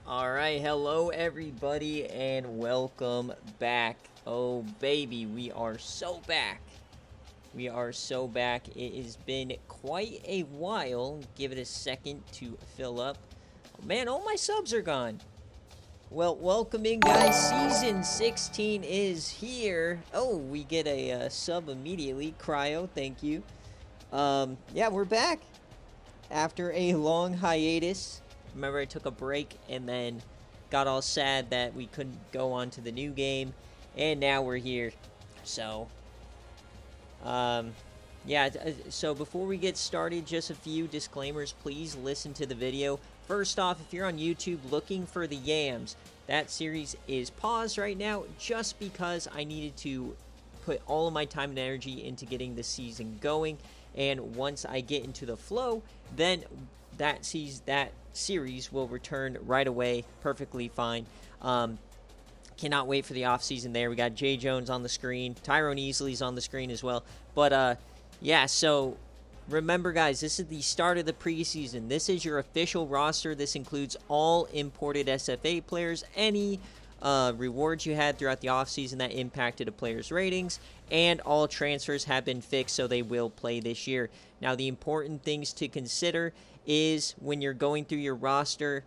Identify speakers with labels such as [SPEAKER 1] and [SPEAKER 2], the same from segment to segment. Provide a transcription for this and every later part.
[SPEAKER 1] All right, hello everybody and welcome back. Oh baby, we are so back. We are so back. It has been quite a while. Give it a second to fill up. Oh, man, all my subs are gone. Well, welcome in, guys. Season 16 is here. Oh, we get a sub immediately. Cryo, thank you. Yeah, we're back after a long hiatus. Remember, I took a break and then got all sad that we couldn't go on to the new game, and now we're here. So, yeah, so before we get started, just a few disclaimers. Please listen to the video. First off, if you're on YouTube looking for the Yams, that series is paused right now just because I needed to put all of my time and energy into getting the season going. And once I get into the flow, then that series will return right away, perfectly fine. Cannot wait for the offseason there. We got Jay Jones on the screen. Tyrone Easley's on the screen as well. But, yeah, so remember, guys, this is the start of the preseason. This is your official roster. This includes all imported SFA players, any rewards you had throughout the offseason that impacted a player's ratings, and all transfers have been fixed, so they will play this year. Now, the important things to consider is when you're going through your roster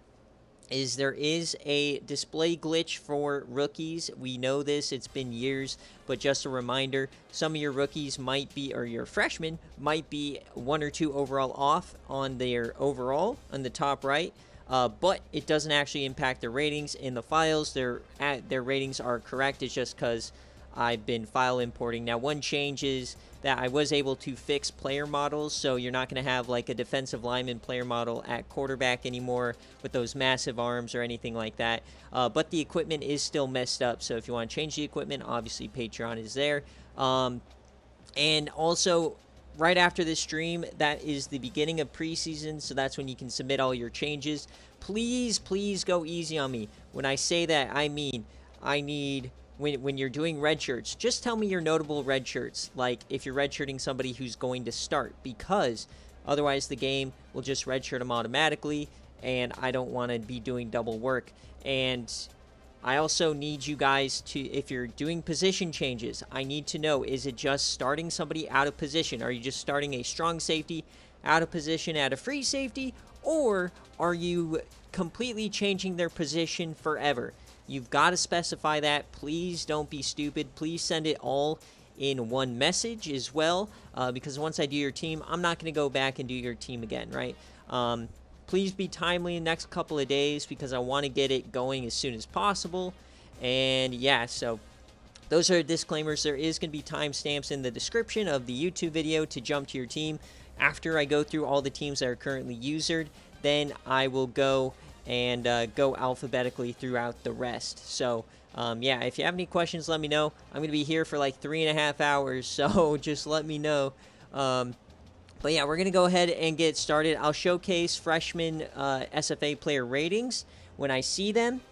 [SPEAKER 1] is there is a display glitch for rookies. We know this. It's been years, but just a reminder, some of your rookies might be, or your freshmen might be 1 or 2 overall off on their overall on the top right. But it doesn't actually impact their ratings in the files. Their ratings are correct. It's just because I've been file importing. Now, one change is that I was able to fix player models, so you're not going to have like a defensive lineman player model at quarterback anymore with those massive arms or anything like that. But the equipment is still messed up, so if you want to change the equipment, obviously Patreon is there. And also, right after this stream, that is the beginning of preseason, so that's when you can submit all your changes. Please go easy on me. When I say that, I mean I need, when you're doing red shirts, just tell me your notable red shirts, like if you're redshirting somebody who's going to start, because otherwise the game will just redshirt them automatically, and I don't want to be doing double work. And I also need you guys to, if you're doing position changes, I need to know, is it just starting somebody out of position? Are you just starting a strong safety out of position at a free safety? Or are you completely changing their position forever? You've got to specify that. Please don't be stupid. Please send it all in one message as well, because once I do your team, I'm not going to go back and do your team again, right? Please be timely in the next couple of days because I want to get it going as soon as possible. And yeah, so those are disclaimers. There is going to be timestamps in the description of the YouTube video to jump to your team. After I go through all the teams that are currently usered, then I will go and go alphabetically throughout the rest. So yeah, if you have any questions, let me know. I'm going to be here for like 3.5 hours, so just let me know. But yeah, we're going to go ahead and get started. I'll showcase freshman SFA player ratings when I see them.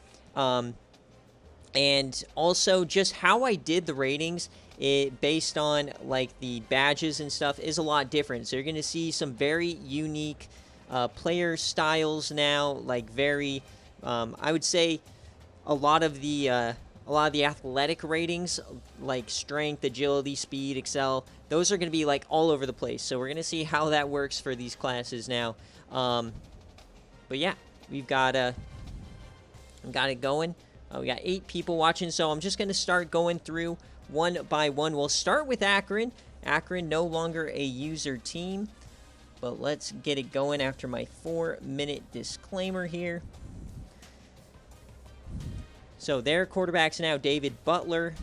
[SPEAKER 1] And also just how I did the ratings, based on like the badges and stuff, is a lot different. So you're going to see some very unique player styles now, like very, I would say a lot of the athletic ratings, like strength, agility, speed, excel, those are going to be like all over the place. So we're going to see how that works for these classes now. But yeah, we've got it going. We got 8 people watching, so I'm just going to start going through one by one. We'll start with Akron. Akron no longer a user team, but let's get it going after my 4-minute disclaimer here. So their quarterback's now David Butler,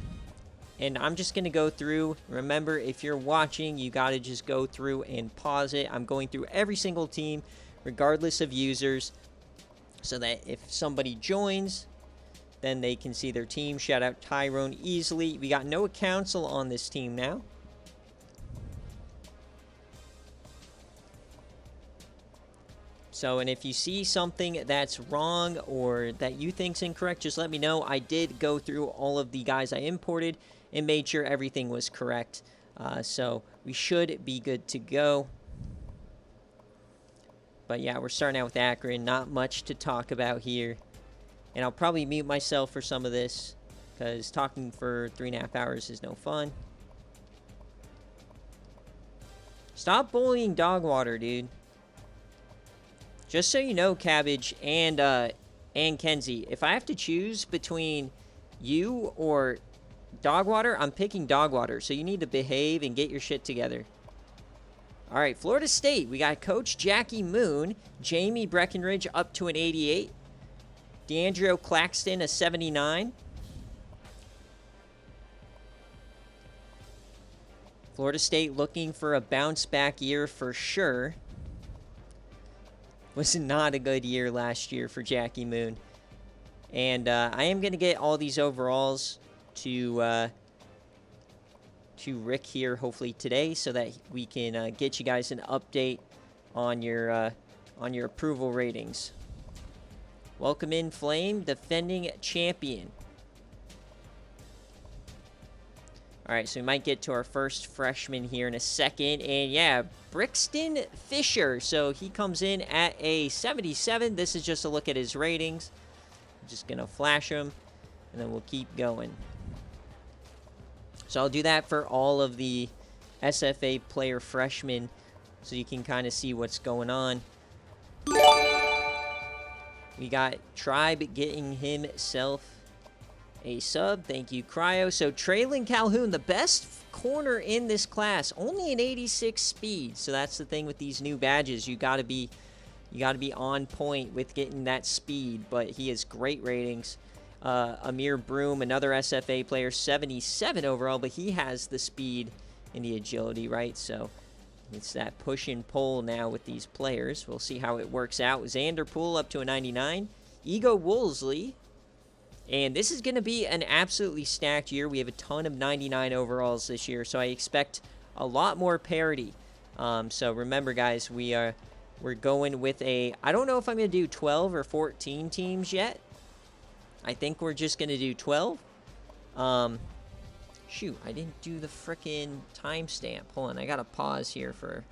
[SPEAKER 1] and I'm just going to go through. Remember, if you're watching, you got to just go through and pause it. I'm going through every single team, regardless of users, so that if somebody joins, then they can see their team. Shout out Tyrone Easley. We got Noah Council on this team now. So, and if you see something that's wrong or that you think's incorrect, just let me know. I did go through all of the guys I imported and made sure everything was correct. So we should be good to go. But yeah, we're starting out with Akron. Not much to talk about here. And I'll probably mute myself for some of this, because talking for 3.5 hours is no fun. Stop bullying dog water, dude. Just so you know, Cabbage and Kenzie, if I have to choose between you or dog water, I'm picking dog water. So you need to behave and get your shit together. All right, Florida State. We got Coach Jackie Moon, Jamie Breckenridge up to an 88. DeAndre Claxton, a 79. Florida State looking for a bounce-back year for sure. Was not a good year last year for Jackie Moon. And I am going to get all these overalls to Rick here hopefully today, so that we can get you guys an update on your approval ratings. Welcome in, Flame, defending champion. All right, so we might get to our first freshman here in a second. And yeah, Brixton Fisher. So he comes in at a 77. This is just a look at his ratings. I'm just going to flash them, and then we'll keep going. So I'll do that for all of the SFA player freshmen, so you can kind of see what's going on. We got Tribe getting himself a sub. Thank you, Cryo. So Traylon Calhoun, the best corner in this class, only an 86 speed. So that's the thing with these new badges. You got to be on point with getting that speed. But he has great ratings. Amir Broom, another SFA player, 77 overall, but he has the speed and the agility, right? So it's that push and pull now with these players. We'll see how it works out. Xander Poole up to a 99. Ego Woolsley. And this is going to be an absolutely stacked year. We have a ton of 99 overalls this year, so I expect a lot more parity. So remember, guys, we're going with a... I don't know if I'm going to do 12 or 14 teams yet. I think we're just going to do 12. Shoot, I didn't do the frickin' timestamp. Hold on, I got to pause here for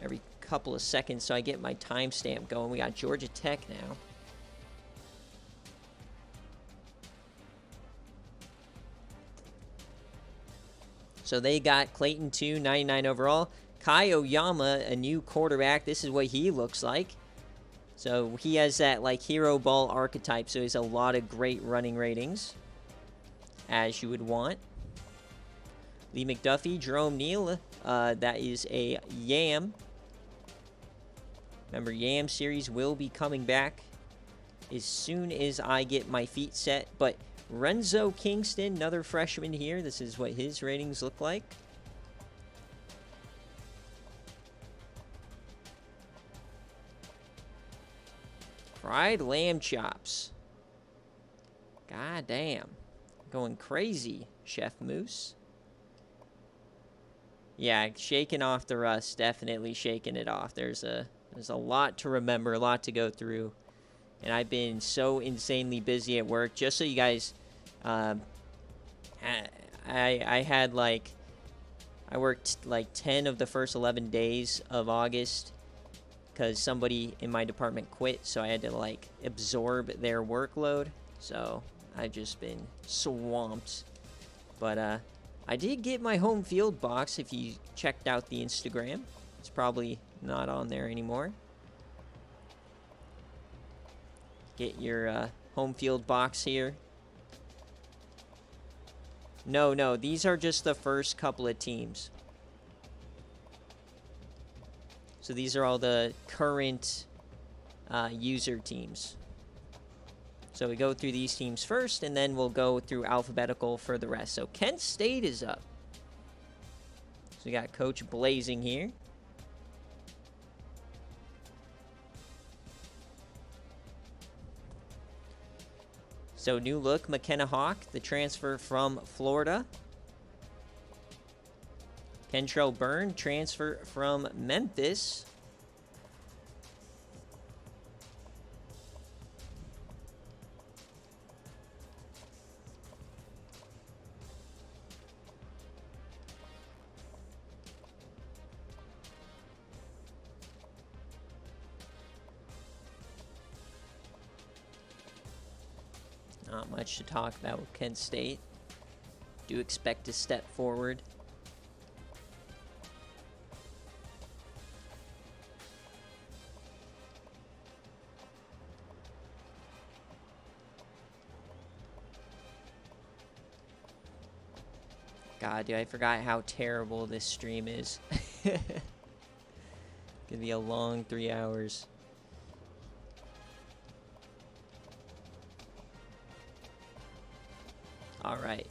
[SPEAKER 1] every couple of seconds so I get my timestamp going. We got Georgia Tech now. So they got Clayton 2, 99 overall. Kai Oyama, a new quarterback. This is what he looks like. So he has that like hero ball archetype, so he has a lot of great running ratings, as you would want. Lee McDuffie, Jerome Neal, that is a Yam. Remember, Yam series will be coming back as soon as I get my feet set. But Renzo Kingston, another freshman here. This is what his ratings look like. Fried lamb chops. God damn. Going crazy, Chef Moose. Yeah, shaking off the rust. Definitely shaking it off. There's a lot to remember, a lot to go through. And I've been so insanely busy at work. Just so you guys, I worked like 10 of the first 11 days of August because somebody in my department quit, so I had to like absorb their workload. So I've just been swamped. But I did get my home field box. If you checked out the Instagram, it's probably not on there anymore. Get your home field box here. No, these are just the first couple of teams. So these are all the current user teams. So we go through these teams first, and then we'll go through alphabetical for the rest. So Kent State is up. So we got Coach Blazing here. So new look, McKenna Hawk, the transfer from Florida. Kentrell Byrne, transfer from Memphis. Not much to talk about with Penn State. Do expect to step forward. God, dude, I forgot how terrible this stream is. Gonna be a long 3 hours. All right.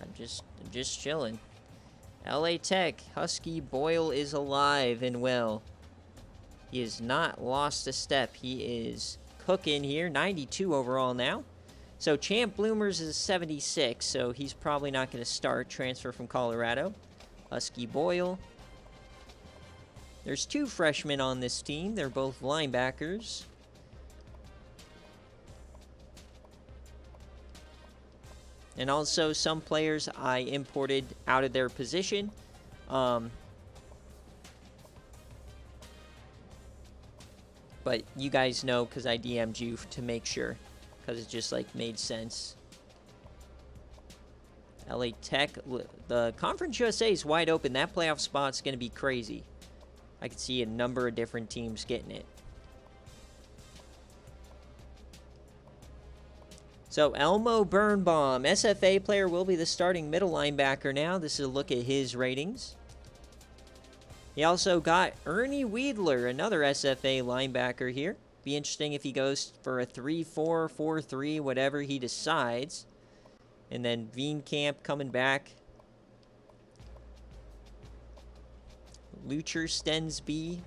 [SPEAKER 1] I'm just chilling. LA Tech, Husky Boyle is alive and well. He has not lost a step. He is cooking here. 92 overall now. So Champ Bloomers is 76, so he's probably not going to start. Transfer from Colorado. Husky Boyle. There's 2 freshmen on this team. They're both linebackers. And also some players I imported out of their position. But you guys know because I DM'd you to make sure. Because it just like made sense. LA Tech, the Conference USA is wide open. That playoff spot's going to be crazy. I could see a number of different teams getting it. So Elmo Birnbaum, SFA player, will be the starting middle linebacker now. This is a look at his ratings. He also got Ernie Weidler, another SFA linebacker here. Be interesting if he goes for a 3-4, 4-3, whatever he decides. And then Veenkamp coming back. Lucher Stensby.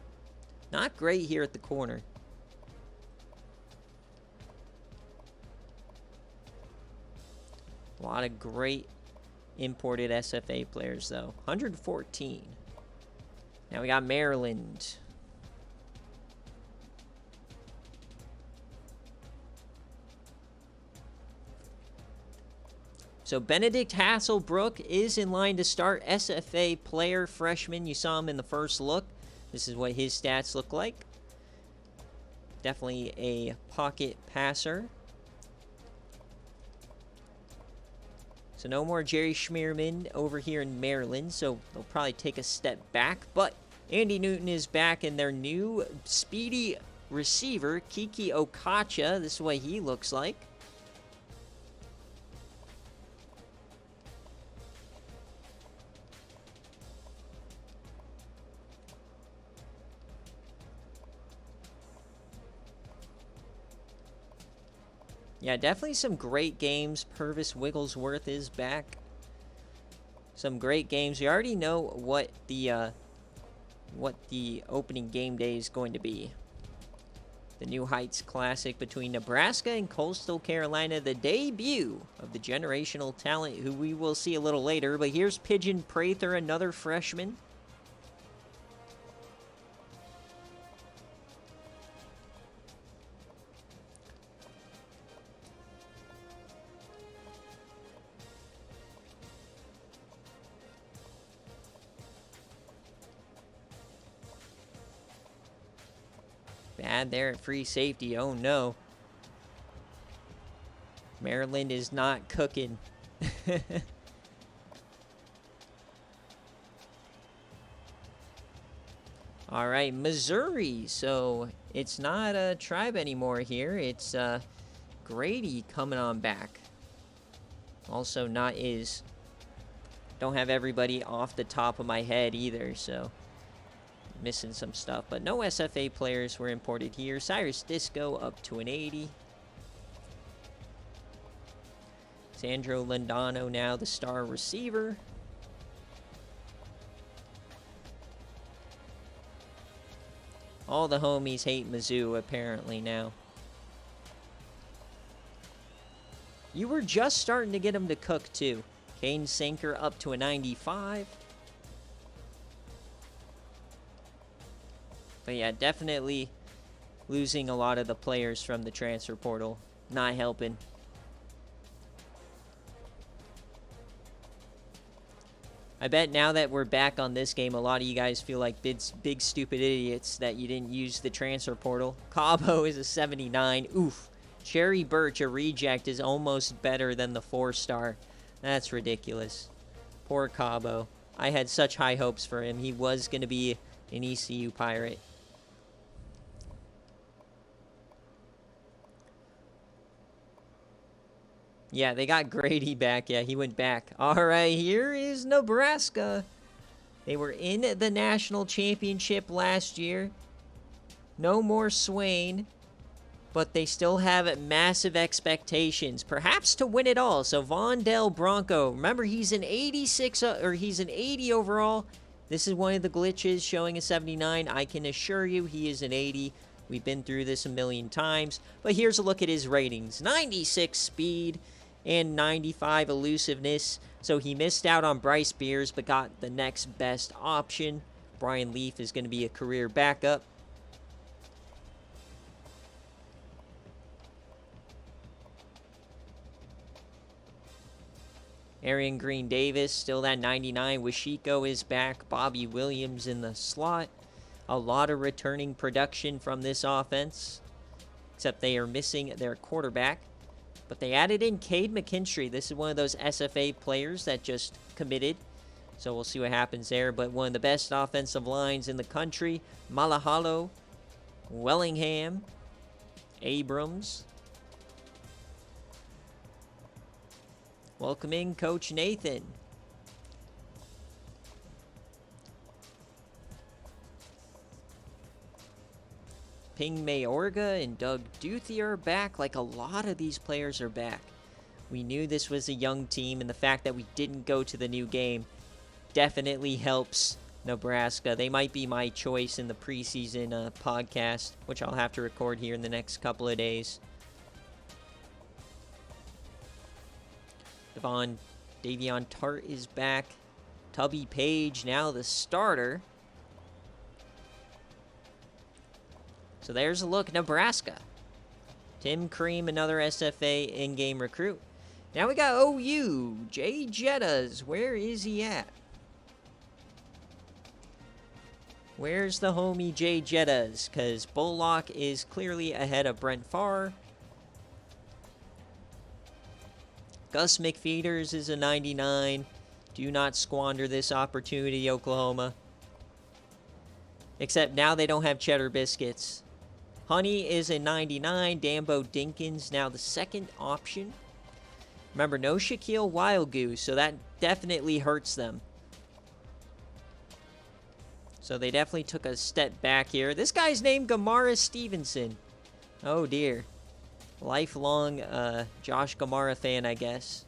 [SPEAKER 1] Not great here at the corner. A lot of great imported SFA players, though. 114. Now we got Maryland. So Benedict Hasselbrook is in line to start. SFA player, freshman. You saw him in the first look. This is what his stats look like. Definitely a pocket passer. So no more Jerry Schmierman over here in Maryland. So they'll probably take a step back. But Andy Newton is back, and their new speedy receiver, Kiki Okacha. This is what he looks like. Yeah, definitely some great games. Purvis Wigglesworth is back. Some great games. We already know what the opening game day is going to be. The New Heights Classic between Nebraska and Coastal Carolina. The debut of the generational talent who we will see a little later. But here's Pigeon Prather, another freshman. Bad there at free safety. Oh no. Maryland is not cooking. All right, Missouri. So it's not a tribe anymore here. It's Grady coming on back. Also not is. Don't have everybody off the top of my head either, so missing some stuff, but no SFA players were imported here. Cyrus Disco up to an 80. Sandro Lindano now the star receiver. All the homies hate Mizzou apparently now. You were just starting to get them to cook too. Kane Sinker up to a 95. But yeah, definitely losing a lot of the players from the transfer portal. Not helping. I bet now that we're back on this game, a lot of you guys feel like big stupid idiots that you didn't use the transfer portal. Cabo is a 79. Oof. Jerry Birch, a reject, is almost better than the 4-star. That's ridiculous. Poor Cabo. I had such high hopes for him. He was going to be an ECU Pirate. Yeah, they got Grady back. Yeah, he went back. All right, here is Nebraska. They were in the national championship last year. No more Swain, but they still have massive expectations, perhaps to win it all. So Vondell Bronco, remember he's an 86 or he's an 80 overall. This is one of the glitches showing a 79. I can assure you he is an 80. We've been through this a million times. But here's a look at his ratings. 96 speed and 95 elusiveness. So he missed out on Bryce Beers, but got the next best option. Brian Leaf is going to be a career backup. Arian Green Davis, still that 99. Washiko is back. Bobby Williams in the slot. A lot of returning production from this offense, except they are missing their quarterback. But they added in Cade McKinstry. This is one of those SFA players that just committed. So we'll see what happens there. But one of the best offensive lines in the country. Malahalo, Wellingham, Abrams. Welcome in Coach Nathan. Ping Mayorga and Doug Duthie are back. Like, a lot of these players are back. We knew this was a young team, and the fact that we didn't go to the new game definitely helps Nebraska. They might be my choice in the preseason podcast, which I'll have to record here in the next couple of days. Davion Tart is back. Tubby Page, now the starter. So there's a look, Nebraska. Tim Cream, another SFA in-game recruit. Now we got OU, Jay Jettas. Where is he at? Where's the homie Jay Jettas? Because Bullock is clearly ahead of Brent Farr. Gus McFeeters is a 99. Do not squander this opportunity, Oklahoma. Except now they don't have cheddar biscuits. Honey is a 99. Dambo Dinkins now the second option. Remember, no Shaquille Wild Goose, so that definitely hurts them. So they definitely took a step back here. This guy's named Gamara Stevenson. Oh, dear. Lifelong Josh Gamara fan, I guess.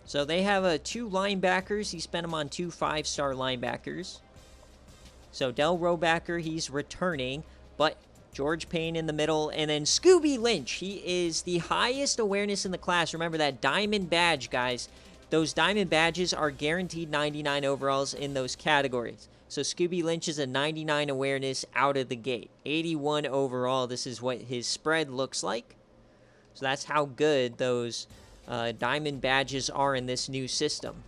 [SPEAKER 1] So they have 2 linebackers. He spent them on 2 5-star linebackers. So Del Robacker, he's returning, but George Payne in the middle, and then Scooby Lynch. He is the highest awareness in the class. Remember that diamond badge, guys. Those diamond badges are guaranteed 99 overalls in those categories. So Scooby Lynch is a 99 awareness out of the gate. 81 overall. This is what his spread looks like. So that's how good those diamond badges are in this new system.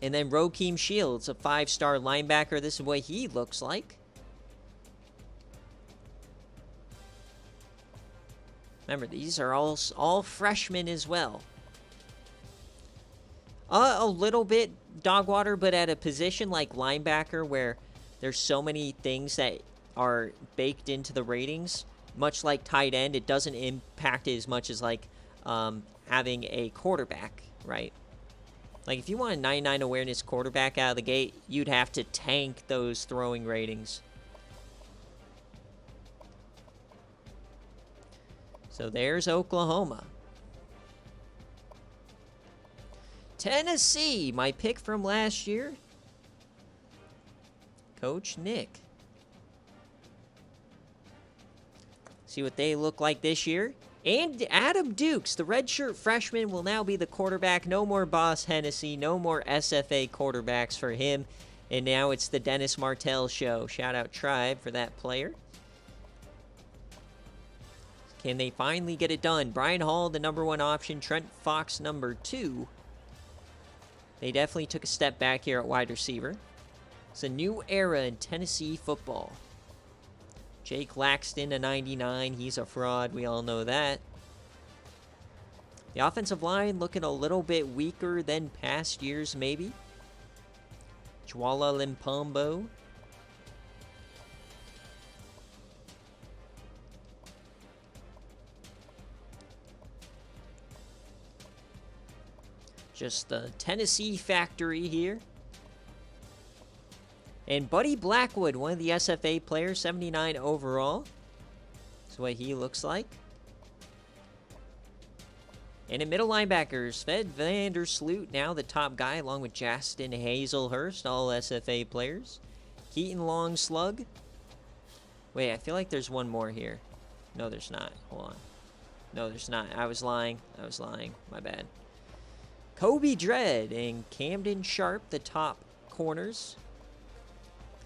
[SPEAKER 1] And then Rokeem Shields, a 5-star linebacker. This is what he looks like. Remember, these are all freshmen as well. A little bit dog water, but at a position like linebacker where there's so many things that are baked into the ratings, much like tight end, it doesn't impact it as much as like having a quarterback, right? Like, if you want a 99 awareness quarterback out of the gate, you'd have to tank those throwing ratings. So there's Oklahoma. Tennessee, my pick from last year. Coach Nick. See what they look like this year. And Adam Dukes, the redshirt freshman, will now be the quarterback. No more Boss Hennessy, no more SFA quarterbacks for him. And now it's the Dennis Martell show. Shout out Tribe for that player. Can they finally get it done? Brian Hall, the #1 option. Trent Fox, #2. They definitely took a step back here at wide receiver. It's a new era in Tennessee football. Jake Laxton, a 99. He's a fraud. We all know that. The offensive line looking a little bit weaker than past years, maybe. Chwala Limpombo. Just the Tennessee factory here. And Buddy Blackwood, one of the SFA players, 79 overall. That's what he looks like. And in middle linebackers, Sven Vandersloot, now the top guy, along with Justin Hazelhurst, all SFA players. Keaton Longslug. Wait, I feel like there's one more here. No, there's not. Hold on. No, there's not. I was lying. My bad. Kobe Dredd and Camden Sharp, the top corners.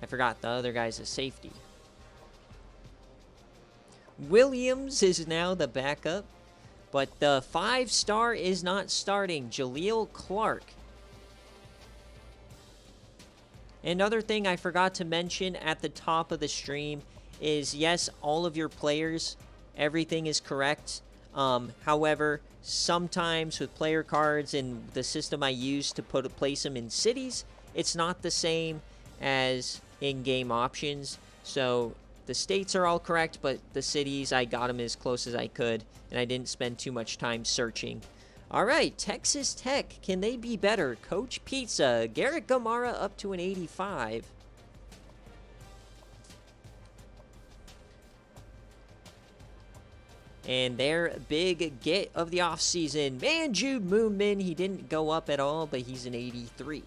[SPEAKER 1] I forgot the other guy's a safety. Williams is now the backup, but the 5-star is not starting. Jaleel Clark. Another thing I forgot to mention at the top of the stream is, yes, all of your players, everything is correct. However, sometimes with player cards and the system I use to place them in cities, it's not the same as in-game options. So the states are all correct, but the cities, I got them as close as I could, and I didn't spend too much time searching. All right, Texas Tech, can they be better? Coach Pizza, Garrett Gamara up to an 85. And their big get of the offseason, man, Jude Moonman, he didn't go up at all, but he's an 83.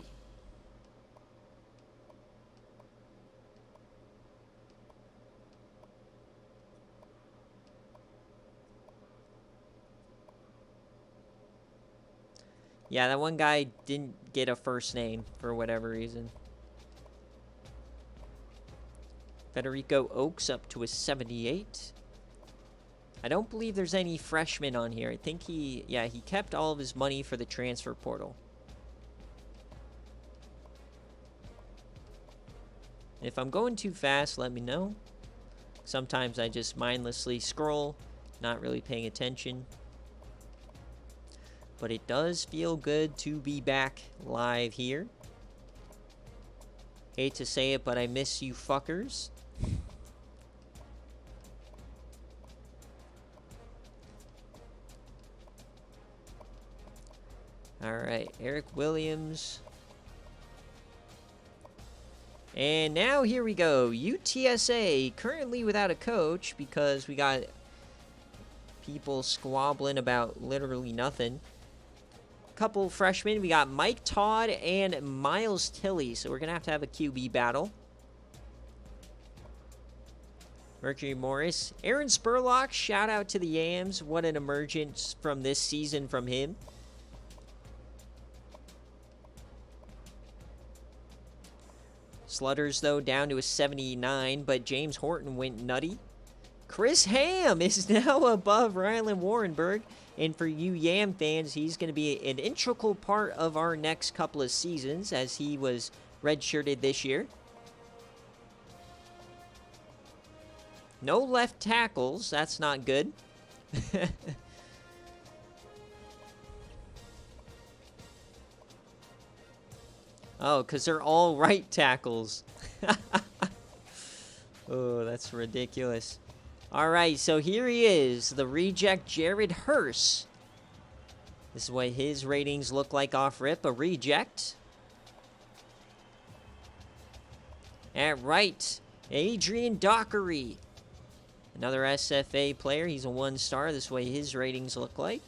[SPEAKER 1] Yeah, that one guy didn't get a first name for whatever reason. Federico Oaks up to a 78. I don't believe there's any freshmen on here. I think he kept all of his money for the transfer portal. If I'm going too fast, let me know. Sometimes I just mindlessly scroll, not really paying attention. But it does feel good to be back live here. Hate to say it, but I miss you fuckers. All right, Eric Williams. And now here we go. UTSA currently without a coach because we got people squabbling about literally nothing. Couple freshmen. We got Mike Todd and Miles Tilley. So we're going to have a QB battle. Mercury Morris. Aaron Spurlock. Shout out to the Yams. What an emergence from this season from him. Slutters, though, down to a 79, but James Horton went nutty. Chris Ham is now above Rylan Warrenberg, and for you Yam fans, he's going to be an integral part of our next couple of seasons as he was redshirted this year. No left tackles, that's not good. Oh, because they're all right tackles. Oh, that's ridiculous. All right, so here he is, the reject Jared Hurst. This is what his ratings look like off rip, a reject. At right, Adrian Dockery. Another SFA player, he's a 1-star. This is what his ratings look like.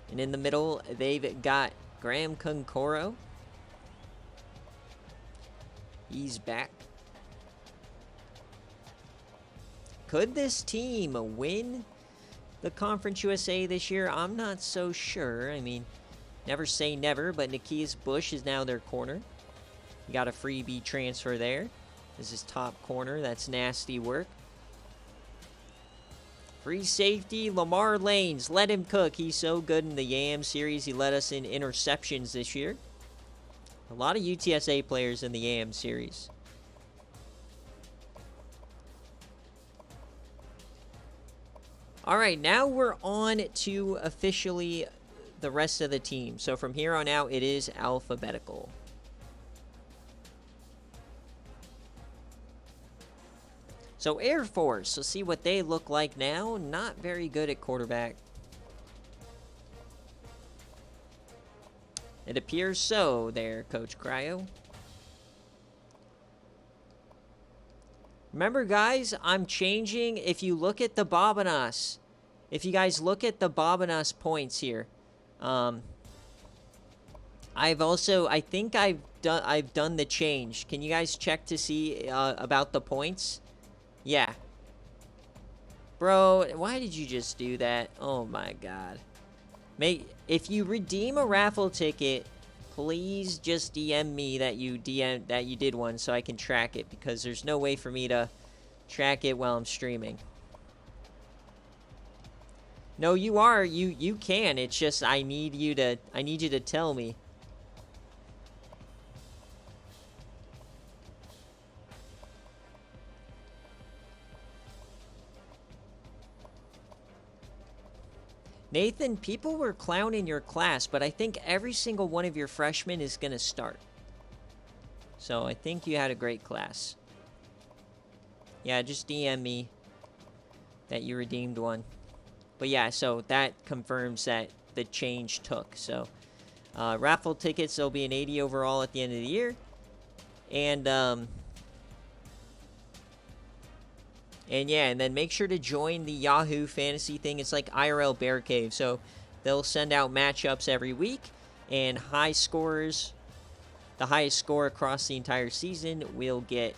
[SPEAKER 1] And in the middle, they've got Graham Concoro. He's back. Could this team win the Conference USA this year? I'm not so sure. I mean, never say never, but Nikias Bush is now their corner. You got a freebie transfer there. This is top corner. That's nasty work. Free safety, Lamar Lanes. Let him cook. He's so good in the Yam series. He led us in interceptions this year. A lot of UTSA players in the Yam series. All right, now we're on to officially the rest of the team. So from here on out, it is alphabetical. So Air Force, let's see what they look like now. Not very good at quarterback. It appears so there, Coach Cryo. Remember, guys, I'm changing. If you look at the Bobanas, if you guys look at the Bobanas points here, I think I've done the change. Can you guys check to see about the points? Yeah. Bro, why did you just do that? Oh my god. If you redeem a raffle ticket, please just DM me that you did one so I can track it, because there's no way for me to track it while I'm streaming. No, you can. It's just I need you to tell me. Nathan, people were clowning your class, but I think every single one of your freshmen is going to start. So I think you had a great class. Yeah, just DM me that you redeemed one. But yeah, so that confirms that the change took. So raffle tickets, there'll be an 80 overall at the end of the year. And yeah, and then make sure to join the Yahoo Fantasy thing. It's like IRL Bear Cave. So they'll send out matchups every week, and high scorers, the highest score across the entire season, will get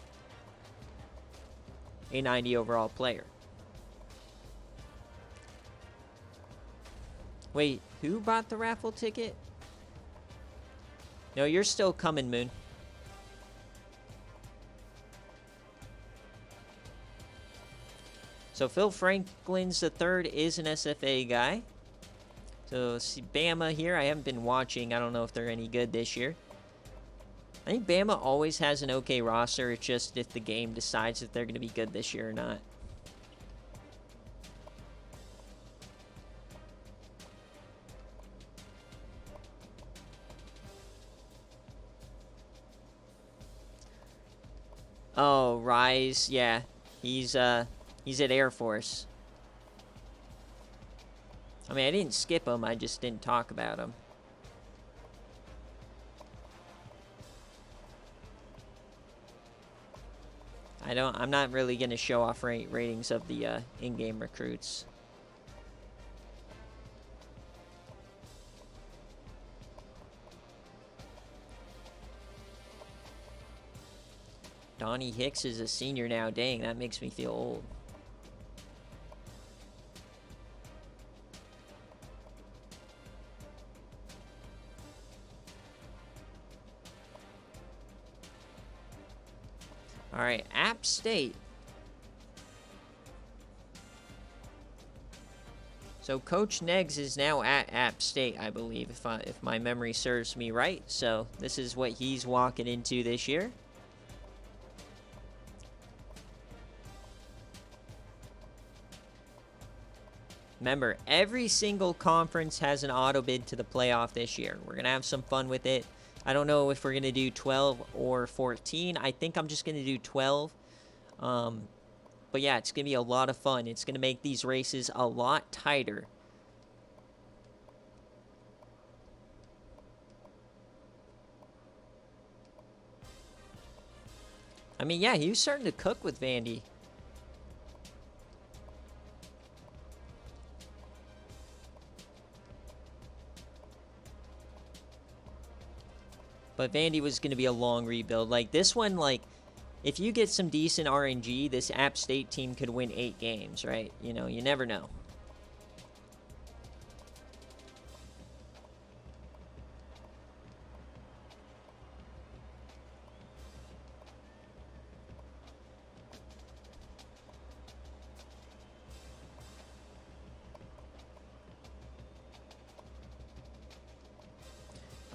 [SPEAKER 1] a 90 overall player. Wait, who bought the raffle ticket? No, you're still coming, Moon. So Phil Franklin's the third is an SFA guy. So see Bama here. I haven't been watching. I don't know if they're any good this year. I think Bama always has an okay roster. It's just if the game decides if they're going to be good this year or not. Oh, Rise. Yeah. He's at Air Force. I mean, I didn't skip him. I just didn't talk about him. I'm not really going to show off ratings of the in-game recruits. Donnie Hicks is a senior now. Dang, that makes me feel old. All right, App State. So Coach Neggs is now at App State, I believe, if my memory serves me right. So this is what he's walking into this year. Remember, every single conference has an auto bid to the playoff this year. We're going to have some fun with it. I don't know if we're going to do 12 or 14. I think I'm just going to do 12. But yeah, it's going to be a lot of fun. It's going to make these races a lot tighter. I mean, yeah, he was starting to cook with Vandy. But Vandy was going to be a long rebuild. Like, this one, like, if you get some decent RNG, this App State team could win 8 games, right? You know, you never know.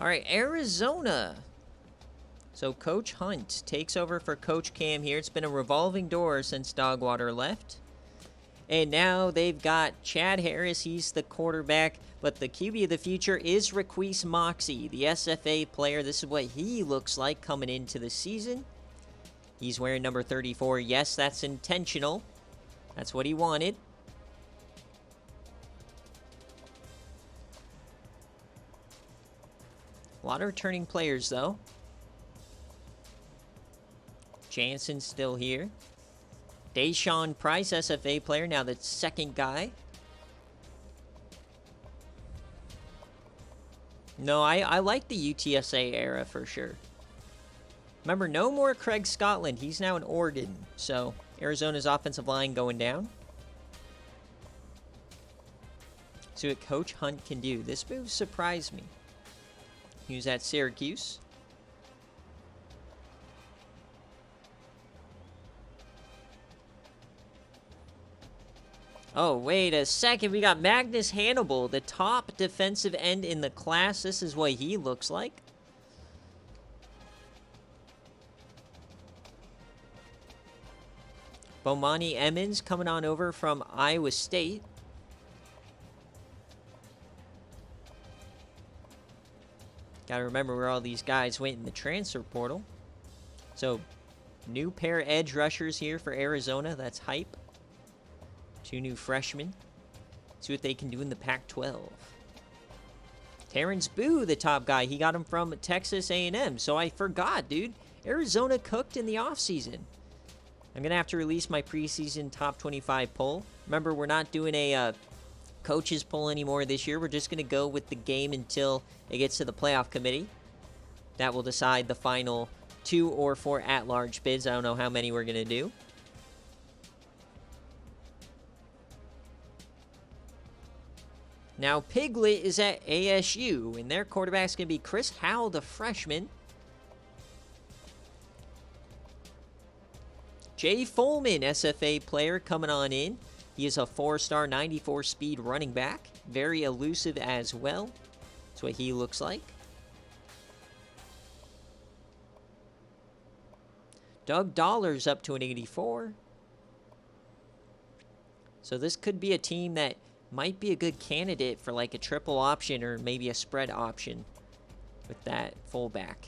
[SPEAKER 1] All right, Arizona. So Coach Hunt takes over for Coach Cam here. It's been a revolving door since Dogwater left. And now they've got Chad Harris. He's the quarterback. But the QB of the future is Raquise Moxie, the SFA player. This is what he looks like coming into the season. He's wearing number 34. Yes, that's intentional. That's what he wanted. A lot of returning players, though. Jansen's still here. Deshaun Price, SFA player, now the second guy. No, I like the UTSA era for sure. Remember, no more Craig Scotland. He's now in Oregon. So, Arizona's offensive line going down. See what Coach Hunt can do. This move surprised me. He was at Syracuse. Oh, wait a second. We got Magnus Hannibal, the top defensive end in the class. This is what he looks like. Bomani Emmons coming on over from Iowa State. Got to remember where all these guys went in the transfer portal. So, new pair of edge rushers here for Arizona. That's hype. 2 new freshmen. See what they can do in the Pac-12. Terrence Boo, the top guy. He got him from Texas A&M. So I forgot, dude. Arizona cooked in the offseason. I'm going to have to release my preseason top 25 poll. Remember, we're not doing a coaches poll anymore this year. We're just going to go with the game until it gets to the playoff committee. That will decide the final 2 or 4 at-large bids. I don't know how many we're going to do. Now, Piglet is at ASU, and their quarterback's going to be Chris Howell, the freshman. Jay Foreman, SFA player, coming on in. He is a 4-star, 94-speed running back. Very elusive as well. That's what he looks like. Doug Dollar's up to an 84. So this could be a team that might be a good candidate for like a triple option or maybe a spread option with that fullback.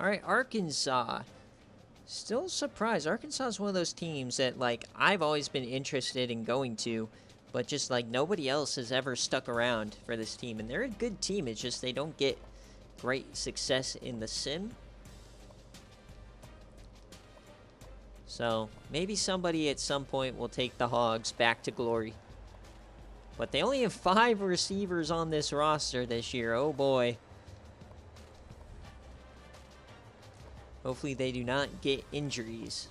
[SPEAKER 1] All right, Arkansas. Still surprised. Arkansas is one of those teams that, like, I've always been interested in going to, but just, like, nobody else has ever stuck around for this team. And they're a good team. It's just they don't get great success in the sim. So, maybe somebody at some point will take the Hogs back to glory. But they only have 5 receivers on this roster this year. Oh, boy. Hopefully they do not get injuries.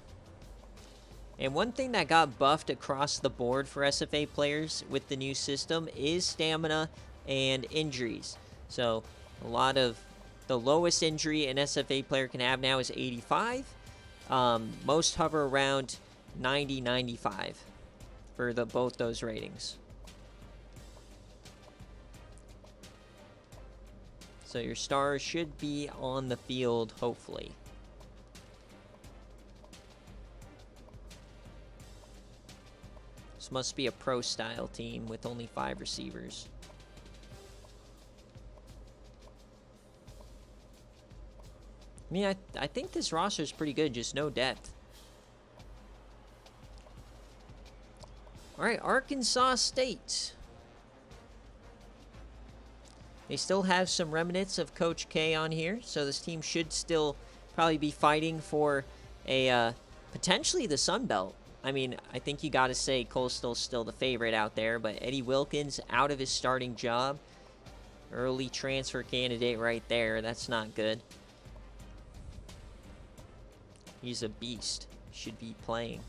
[SPEAKER 1] And one thing that got buffed across the board for SFA players with the new system is stamina and injuries. So a lot of the lowest injury an SFA player can have now is 85. Most hover around 90, 95 for both those ratings. So your stars should be on the field, hopefully. This must be a pro-style team with only 5 receivers. I mean, I think this roster is pretty good, just no depth. All right, Arkansas State. They still have some remnants of Coach K on here, so this team should still probably be fighting for a potentially the Sun Belt. I mean, I think you got to say Coastal's still the favorite out there, but Eddie Wilkins out of his starting job. Early transfer candidate right there. That's not good. He's a beast. Should be playing.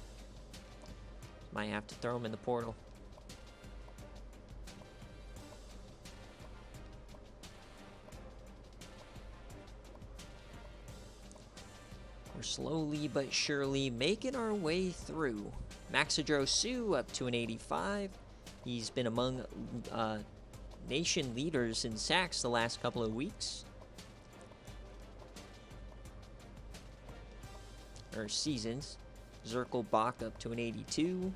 [SPEAKER 1] Might have to throw him in the portal. We're slowly but surely making our way through. Maxidro Sue up to an 85. He's been among nation leaders in sacks the last couple of weeks. Or seasons. Zirkel Bach up to an 82.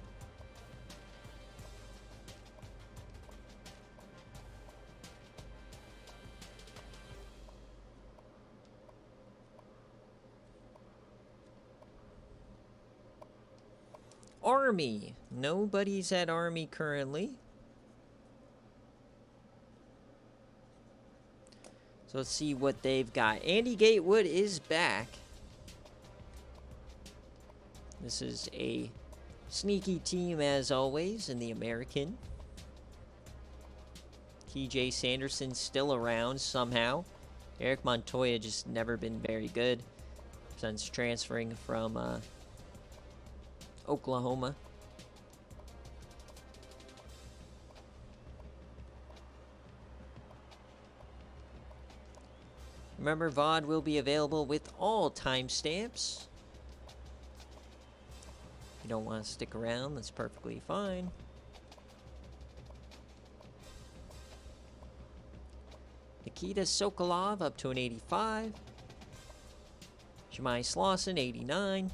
[SPEAKER 1] Army. Nobody's at Army currently. So let's see what they've got. Andy Gatewood is back. This is a sneaky team as always in the American. TJ Sanderson's still around somehow. Eric Montoya just never been very good since transferring from Oklahoma. Remember, VOD will be available with all timestamps. If you don't want to stick around, that's perfectly fine. Nikita Sokolov up to an 85. Jemai Slauson, 89.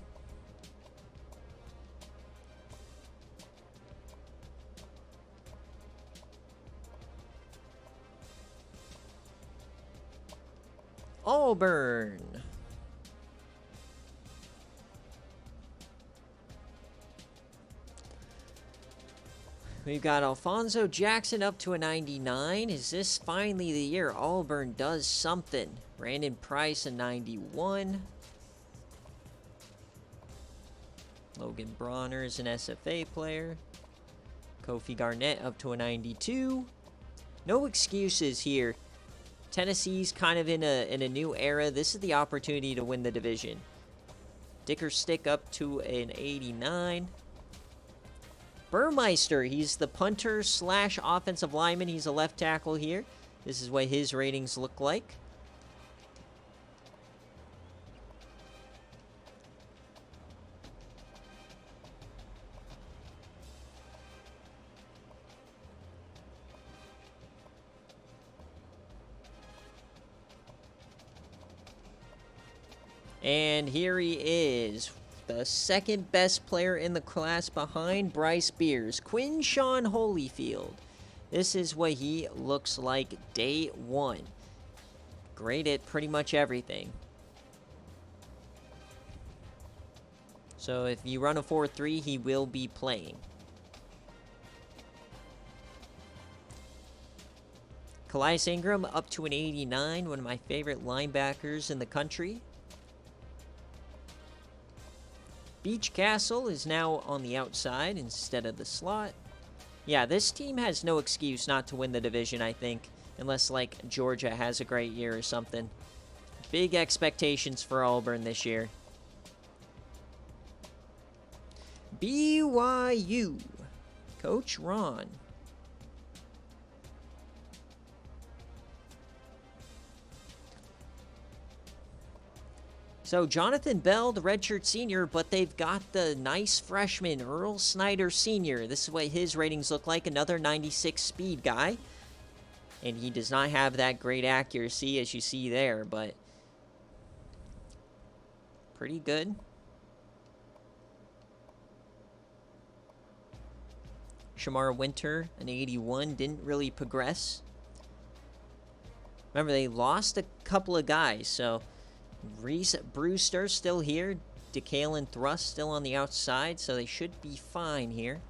[SPEAKER 1] Auburn. We've got Alfonso Jackson up to a 99. Is this finally the year Auburn does something? Brandon Price, a 91. Logan Bronner is an SFA player. Kofi Garnett up to a 92. No excuses here. Tennessee's kind of in a new era. This is the opportunity to win the division. Dickerstick up to an 89. Burmeister, he's the punter slash offensive lineman. He's a left tackle here. This is what his ratings look like. And here he is, the second best player in the class behind Bryce Beers, Quinshawn Holyfield. This is what he looks like day one. Great at pretty much everything. So if you run a 4-3, he will be playing. Calais Ingram up to an 89, one of my favorite linebackers in the country. Beach Castle is now on the outside instead of the slot. Yeah, this team has no excuse not to win the division, I think, unless, like, Georgia has a great year or something. Big expectations for Auburn this year. BYU. Coach Ron. So, Jonathan Bell, the redshirt senior, but they've got the nice freshman, Earl Snyder Sr. This is what his ratings look like, another 96 speed guy. And he does not have that great accuracy, as you see there, but pretty good. Shamar Winter, an 81, didn't really progress. Remember, they lost a couple of guys, so Reese Brewster still here. DeCalen Thrust still on the outside, so they should be fine here.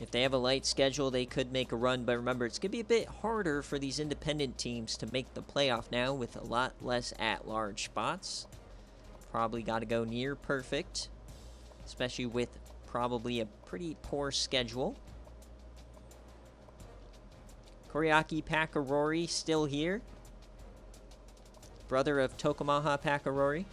[SPEAKER 1] If they have a light schedule, they could make a run. But remember, it's going to be a bit harder for these independent teams to make the playoff now with a lot less at-large spots. Probably got to go near perfect, especially with probably a pretty poor schedule. Koriaki Pakarori still here. Brother of Tokumaha Pakarori.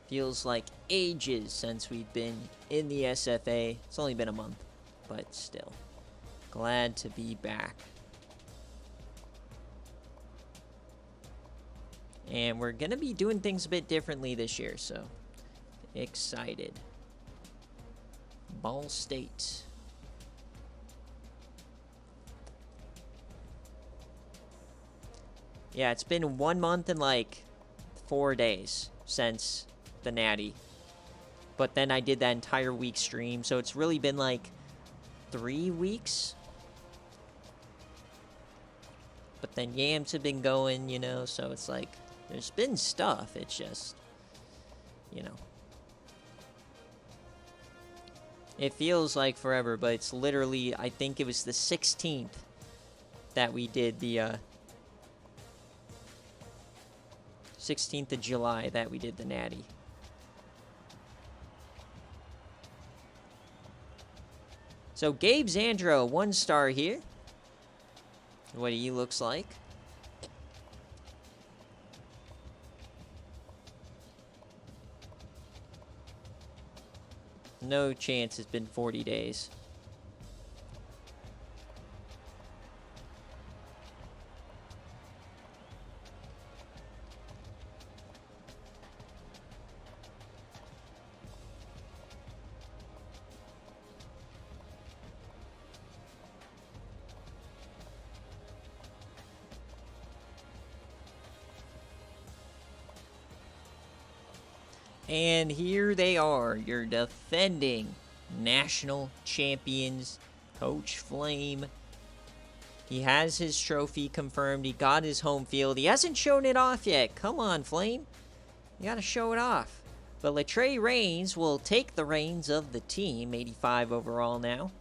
[SPEAKER 1] Feels like ages since we've been in the SFA. It's only been a month, but still. Glad to be back. And we're going to be doing things a bit differently this year, so excited. Ball State. Yeah, it's been 1 month and like 4 days since the Natty. But then I did that entire week stream, so it's really been like 3 weeks. But then Yams have been going, you know, so it's like there's been stuff. It's just, you know. It feels like forever, but it's literally, I think it was the 16th that we did the 16th of July that we did the Natty. So Gabe Zandro, 1 star here. What he looks like. No chance it's been 40 days. And here they are, your defending national champions, Coach Flame. He has his trophy confirmed. He got his home field. He hasn't shown it off yet. Come on, Flame. You got to show it off. But Latrey Reigns will take the reins of the team, 85 overall now.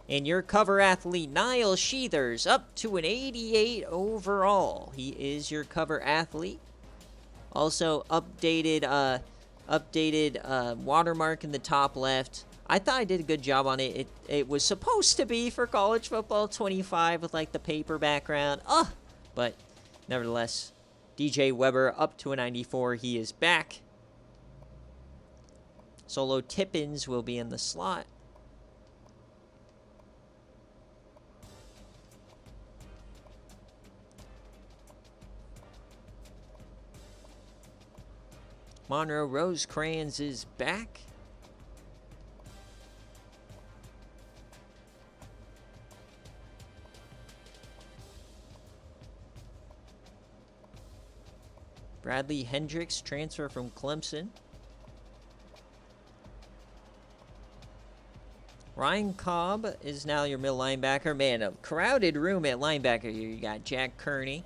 [SPEAKER 1] And your cover athlete, Niall Sheathers, up to an 88 overall. He is your cover athlete. Also, updated watermark in the top left. I thought I did a good job on it. It was supposed to be for college football 25 with like the paper background. But nevertheless, DJ Weber up to a 94. He is back. Solo Tippins will be in the slot. Monroe Rosecrans is back. Bradley Hendricks, transfer from Clemson. Ryan Cobb is now your middle linebacker. Man, a crowded room at linebacker here. You got Jack Kearney.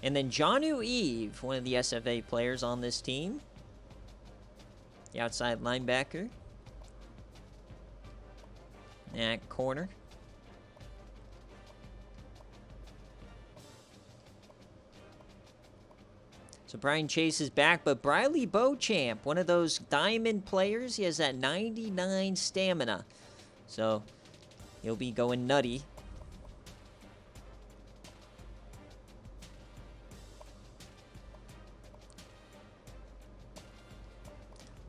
[SPEAKER 1] And then Jonnu Eve, one of the SFA players on this team. The outside linebacker. At corner. So Brian Chase is back, but Briley Beauchamp, one of those diamond players, he has that 99 stamina. So he'll be going nutty.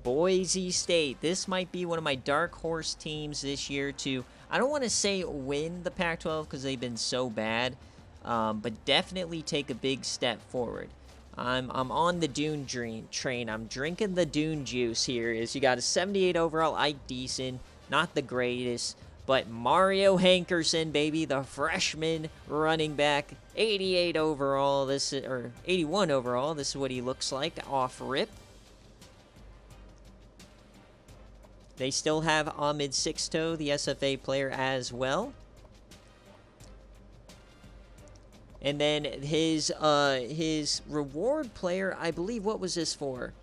[SPEAKER 1] Boise State. This might be one of my dark horse teams this year to, I don't want to say win the Pac-12 because they've been so bad, but definitely take a big step forward. I'm on the Dune train. I'm drinking the Dune juice here. Is you got a 78 overall, Ike Deason, not the greatest, but Mario Hankerson, baby, the freshman running back, 88 overall. Or 81 overall. This is what he looks like off rip. They still have Ahmed Sixto, the SFA player, as well. And then his reward player, I believe, what was this for?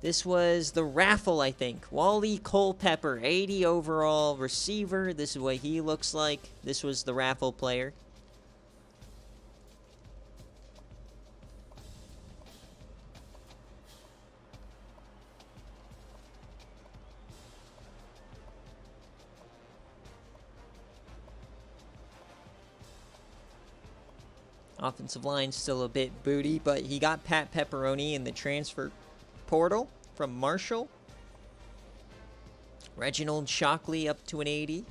[SPEAKER 1] This was the raffle, I think. Wally Culpepper, 80 overall receiver. This is what he looks like. This was the raffle player. Offensive line still a bit booty, but he got Pat Pepperoni in the transfer portal from Marshall. Reginald Shockley up to an 80.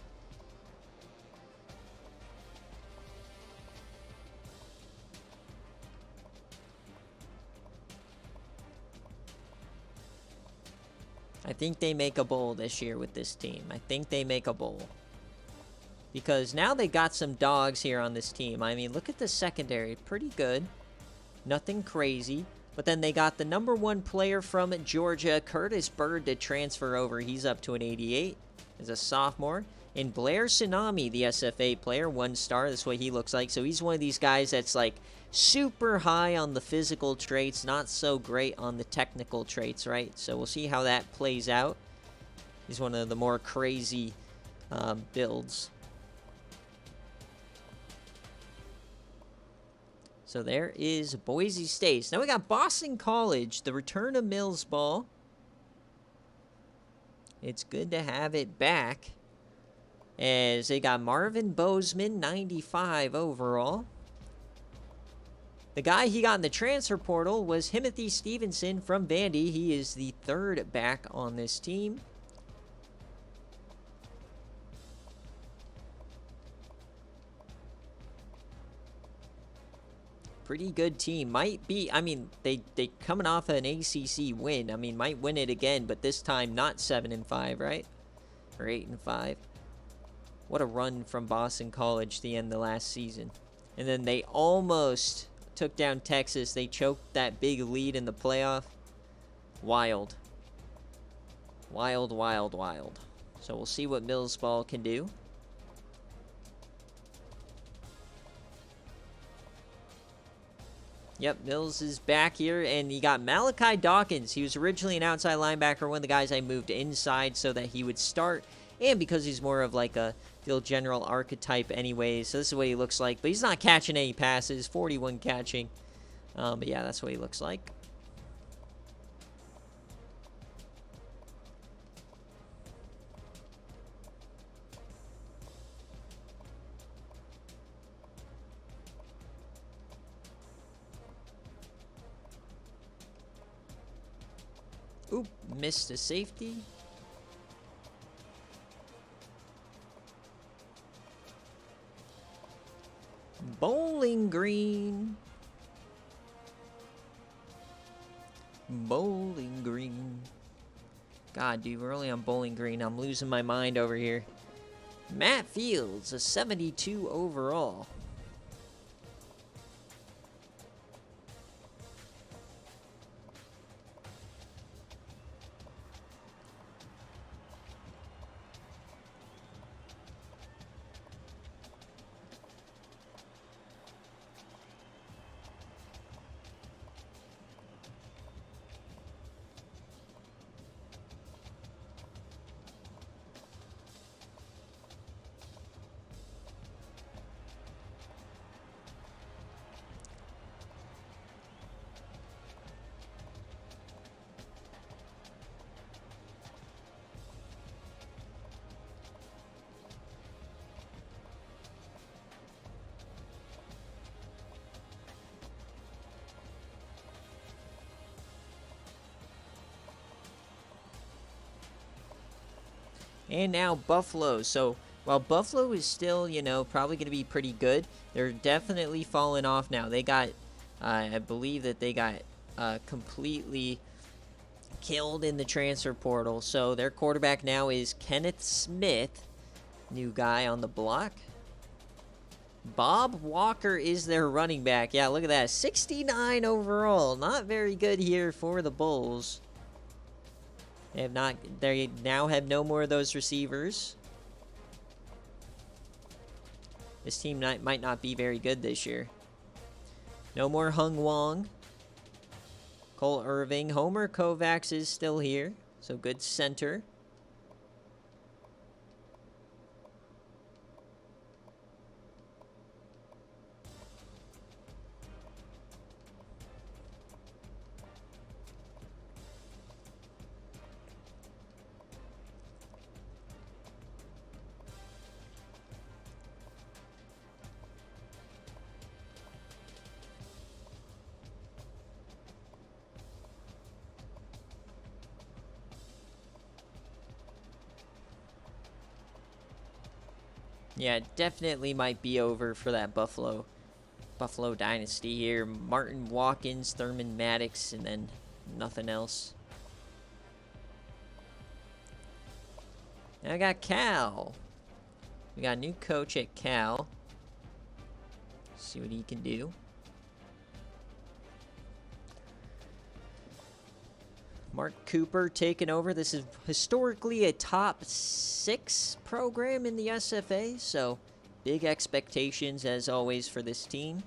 [SPEAKER 1] I think they make a bowl this year with this team. I think they make a bowl. Because now they got some dogs here on this team. I mean, look at the secondary. Pretty good. Nothing crazy. But then they got the number 1 player from Georgia, Curtis Bird, to transfer over. He's up to an 88 as a sophomore. And Blair Tsunami, the SFA player, 1 star. That's what he looks like. So he's one of these guys that's like super high on the physical traits, not so great on the technical traits, right? So we'll see how that plays out. He's one of the more crazy builds. So there is Boise State. Now we got Boston College, the return of Mills Ball. It's good to have it back, as they got Marvin Bozeman, 95 overall. The guy he got in the transfer portal was Timothy Stevenson from Vandy. He is the 3rd back on this team. Pretty good team. Might be, I mean, they coming off an ACC win. I mean, might win it again, but this time not 7-5, right? Or 8-5. What a run from Boston College to end the last season. And then they almost took down Texas. They choked that big lead in the playoff. Wild. Wild, wild, wild. So we'll see what Mills Ball can do. Yep, Mills is back here, and you got Malachi Dawkins. He was originally an outside linebacker, one of the guys I moved inside so that he would start, and because he's more of like a field general archetype anyways, so this is what he looks like. But he's not catching any passes, 41 catching. But yeah, that's what he looks like. Oop, missed a safety. Bowling Green. Bowling Green. God, dude, we're only on Bowling Green. I'm losing my mind over here. Matt Fields, a 72 overall. And now Buffalo. So while Buffalo is still, you know, probably going to be pretty good, they're definitely falling off now. They got, I believe that they got completely killed in the transfer portal. So their quarterback now is Kenneth Smith, new guy on the block. Bob Walker is their running back. Yeah, look at that. 69 overall. Not very good here for the Bulls. They now have no more of those receivers. This team might not be very good this year. No more Hung Wong. Cole Irving. Homer Kovacs is still here. So good center. Yeah, it definitely might be over for that Buffalo dynasty here. Martin Watkins, Thurman Maddox, and then nothing else. And I got Cal. We got a new coach at Cal. See what he can do. Mark Cooper taking over. This is historically a top 6 program in the SFA, so big expectations as always for this team.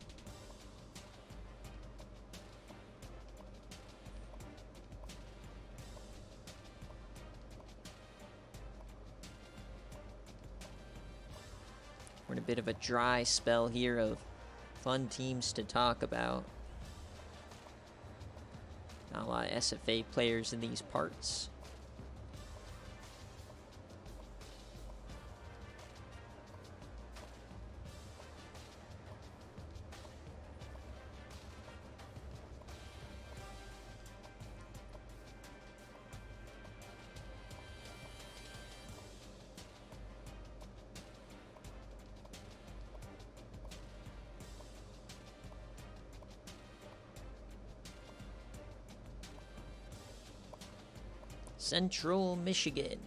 [SPEAKER 1] We're in a bit of a dry spell here of fun teams to talk about. Not a lot of SFA players in these parts. Central Michigan.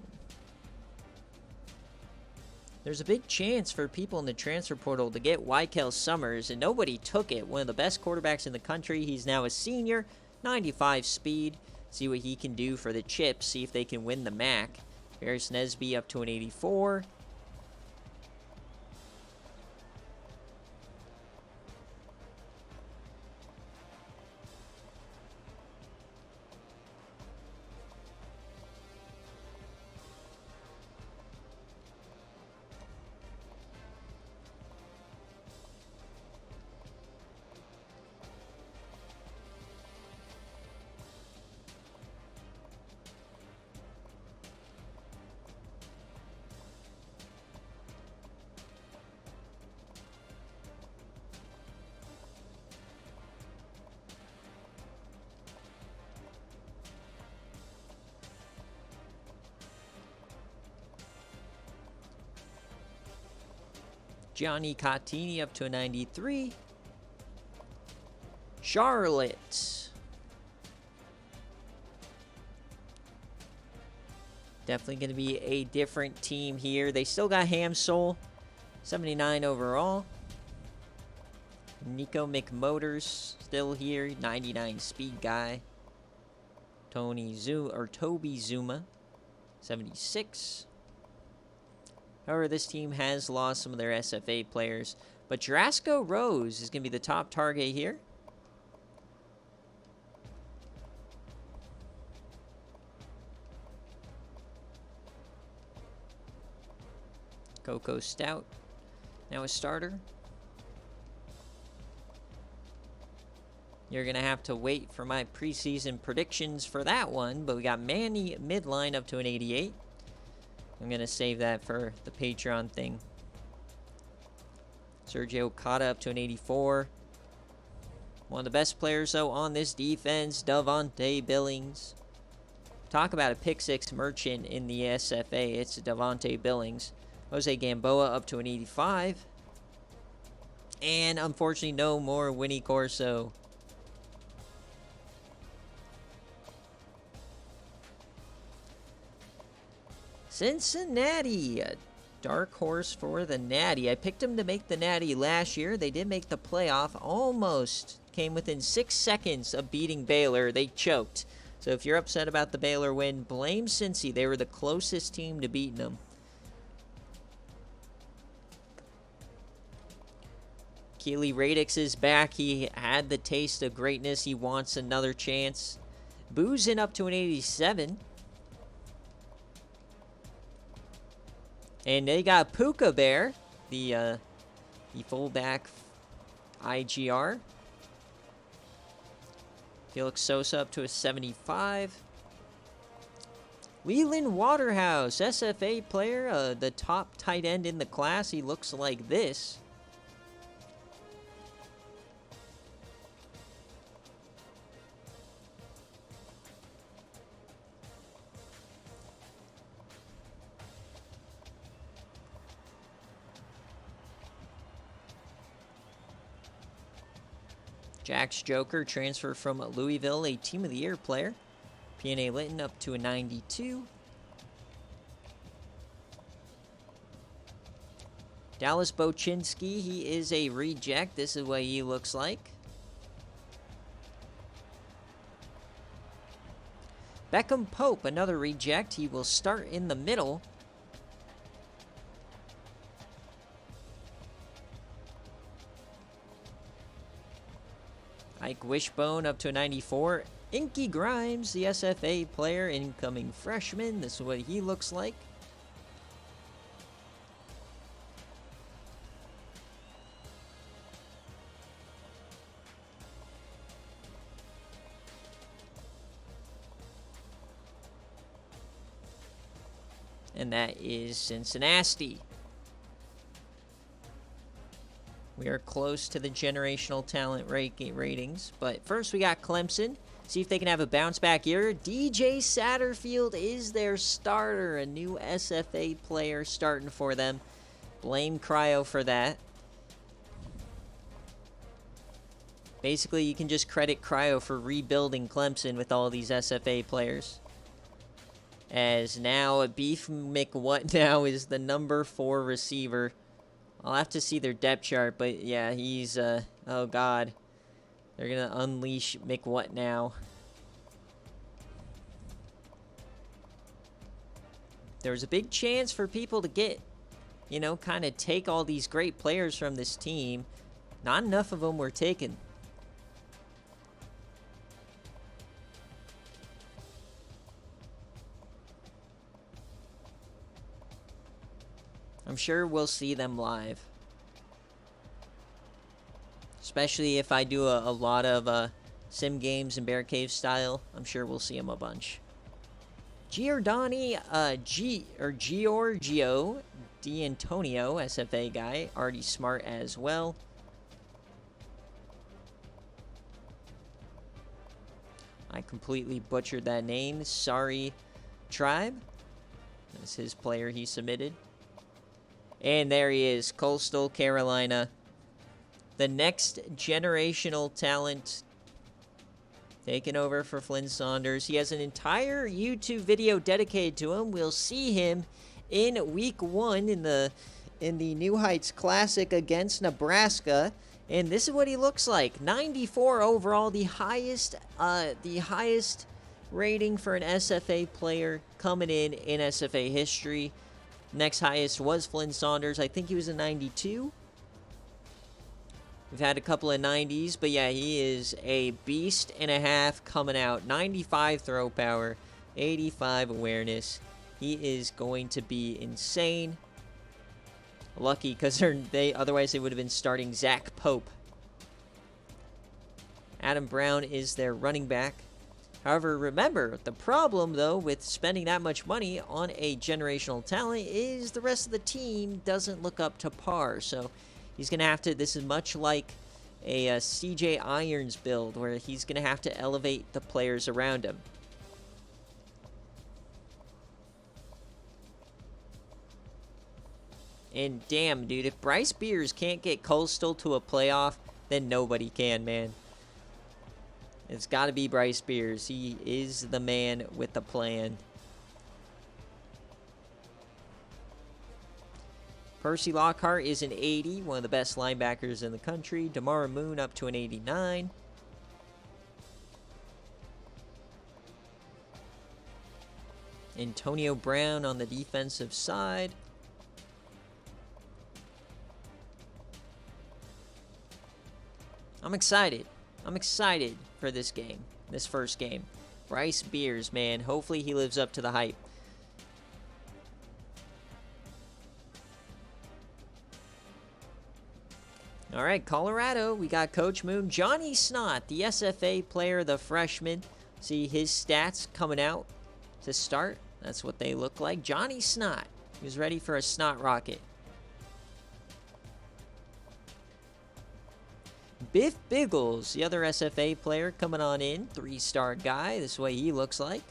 [SPEAKER 1] There's a big chance for people in the transfer portal to get Wykel Summers, and nobody took it. One of the best quarterbacks in the country. He's now a senior, 95 speed. See what he can do for the Chips. See if they can win the MAC. Ferris Nesby up to an 84. Gianni Cottini up to a 93. Charlotte. Definitely going to be a different team here. They still got Hamsol, 79 overall. Nico McMotors still here, 99 speed guy. Toby Zuma, 76. However, this team has lost some of their SFA players. But Jarasco Rose is going to be the top target here. Coco Stout, now a starter. You're going to have to wait for my preseason predictions for that one. But we got Manny midline up to an 88. I'm going to save that for the Patreon thing. Sergio Okada up to an 84. One of the best players, though, on this defense, Davante Billings. Talk about a pick six merchant in the SFA. It's Davante Billings. Jose Gamboa up to an 85. And unfortunately, no more Winnie Corso. Cincinnati, a dark horse for the Natty. I picked them to make the Natty last year. They did make the playoff. Almost came within 6 seconds of beating Baylor. They choked. So if you're upset about the Baylor win, blame Cincy. They were the closest team to beating them. Keely Radix is back. He had the taste of greatness. He wants another chance. Boozing up to an 87. And they got Puka Bear, the fullback IGR. Felix Sosa up to a 75. Leland Waterhouse, SFA player, the top tight end in the class. He looks like this. Jax Joker, transfer from Louisville, a Team of the Year player. PNA Linton up to a 92. Dallas Bochinski, he is a reject. This is what he looks like. Beckham Pope, another reject. He will start in the middle. Ike Wishbone up to a 94. Inky Grimes, the SFA player, incoming freshman. This is what he looks like. And that is Cincinnati. We are close to the generational talent ratings. But first we got Clemson. See if they can have a bounce back year. DJ Satterfield is their starter. A new SFA player starting for them. Blame Cryo for that. Basically, you can just credit Cryo for rebuilding Clemson with all these SFA players. As now, Beef McWhat now is the number 4 receiver. I'll have to see their depth chart, but yeah, he's, oh god. They're going to unleash McWhat now. There's a big chance for people to get, you know, kind of take all these great players from this team. Not enough of them were taken. I'm sure we'll see them live. Especially if I do a lot of sim games and Bear Cave style. I'm sure we'll see them a bunch. Giordano D'Antonio, SFA guy. Already smart as well. I completely butchered that name. Sorry, Tribe. That's his player he submitted. And there he is, Coastal Carolina. The next generational talent taking over for Flynn Saunders. He has an entire YouTube video dedicated to him. We'll see him in week 1 in the New Heights Classic against Nebraska. And this is what he looks like. 94 overall, the highest rating for an SFA player coming in SFA history. Next highest was Flynn Saunders. I think he was a 92. We've had a couple of 90s, but yeah, he is a beast and a half coming out. 95 throw power, 85 awareness. He is going to be insane. Lucky, because otherwise they would have been starting Zach Pope. Adam Brown is their running back. However, remember, the problem, though, with spending that much money on a generational talent is the rest of the team doesn't look up to par. So he's going to have to, this is much like a CJ Irons build, where he's going to have to elevate the players around him. And damn, dude, if Bryce Beers can't get Coastal to a playoff, then nobody can, man. It's got to be Bryce Beers. He is the man with the plan. Percy Lockhart is an 80, one of the best linebackers in the country. Damara Moon up to an 89. Antonio Brown on the defensive side. I'm excited. I'm excited for this game, this first game. Bryce Beers, man. Hopefully he lives up to the hype. All right, Colorado, we got Coach Moon. Johnny Snott, the SFA player, the freshman. See his stats coming out to start. That's what they look like. Johnny Snott. He was ready for a snot rocket. Biff Biggles, the other SFA player, coming on in. 3-star guy. This is what he looks like.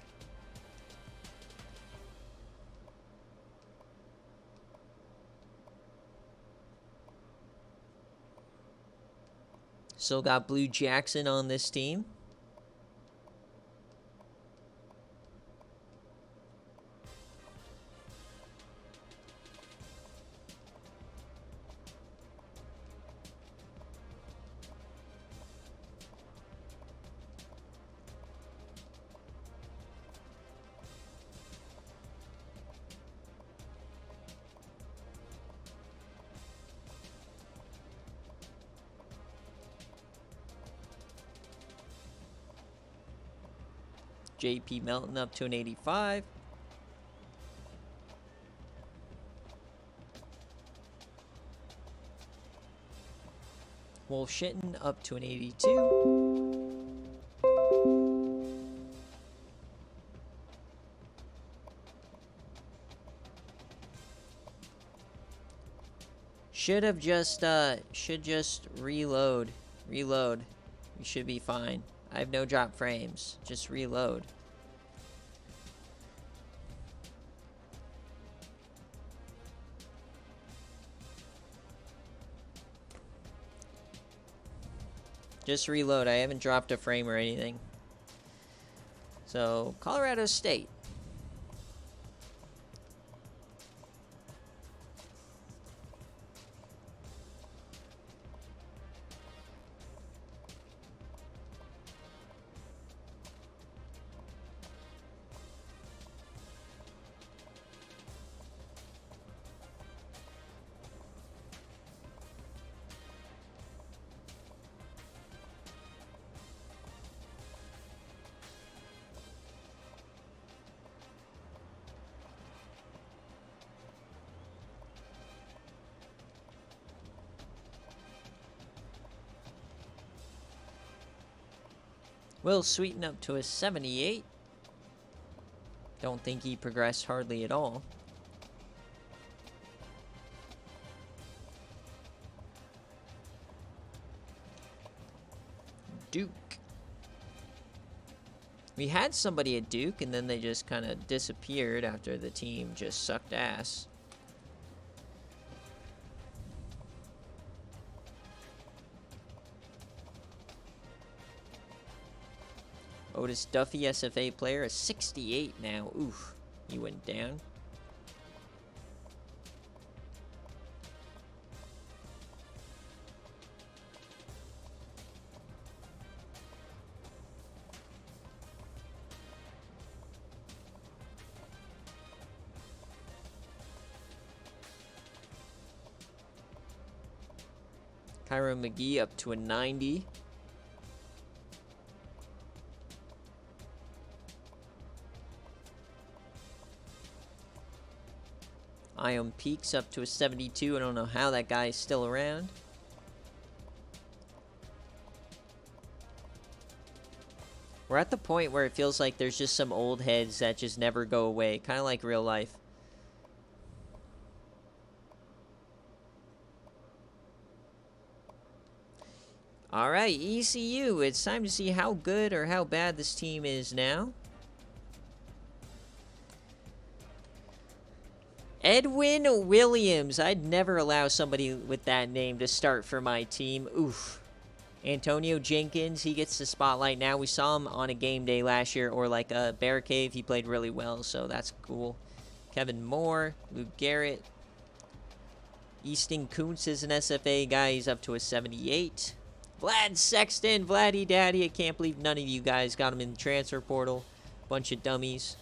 [SPEAKER 1] Still got Blue Jackson on this team. JP Melton up to an 85. Wolf Shitten up to an 82. Should just reload. Reload. We should be fine. I have no drop frames. Just reload. Just reload. I haven't dropped a frame or anything. So, Colorado State. Will Sweeten up to a 78. Don't think he progressed hardly at all. Duke. We had somebody at Duke, and then they just kind of disappeared after the team just sucked ass. Otis Duffy, SFA player, a 68 now. Oof, he went down. Kyron McGee up to a 90. Ion Peaks up to a 72. I don't know how that guy is still around. We're at the point where it feels like there's just some old heads that just never go away. Kind of like real life. Alright, ECU. It's time to see how good or how bad this team is now. Edwin Williams. I'd never allow somebody with that name to start for my team. Oof. Antonio Jenkins, he gets the spotlight now. We saw him on a game day last year, or like a Bear Cave. He played really well, so that's cool. Kevin Moore, Luke Garrett. Easton Kuntz is an SFA guy. He's up to a 78. Vlad Sexton, Vladdy Daddy. I can't believe none of you guys got him in the transfer portal. Bunch of dummies.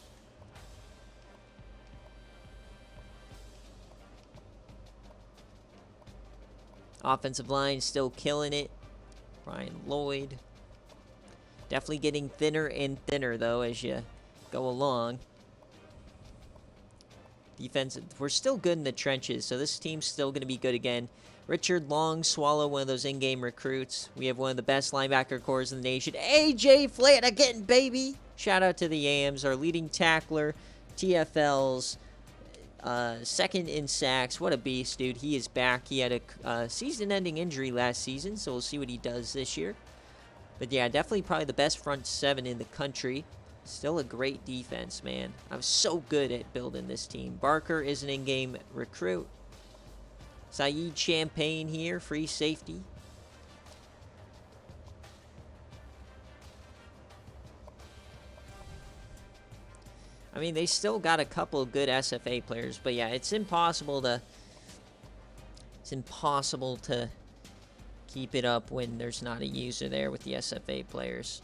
[SPEAKER 1] Offensive line still killing it. Ryan Lloyd. Definitely getting thinner and thinner, though, as you go along. Defense, we're still good in the trenches, so this team's still going to be good again. Richard Long Swallow, one of those in-game recruits. We have one of the best linebacker cores in the nation. A.J. Flanagan, baby! Shout out to the Yams, our leading tackler, TFL's second in sacks. What a beast, dude. He is back. He had a season-ending injury last season, so we'll see what he does this year. But yeah, definitely probably the best front seven in the country. Still a great defense, man. I'm so good at building this team. Barker is an in-game recruit. Saeed Champagne here, free safety. I mean, they still got a couple of good SFA players, but yeah, it's impossible to keep it up when there's not a user there with the SFA players.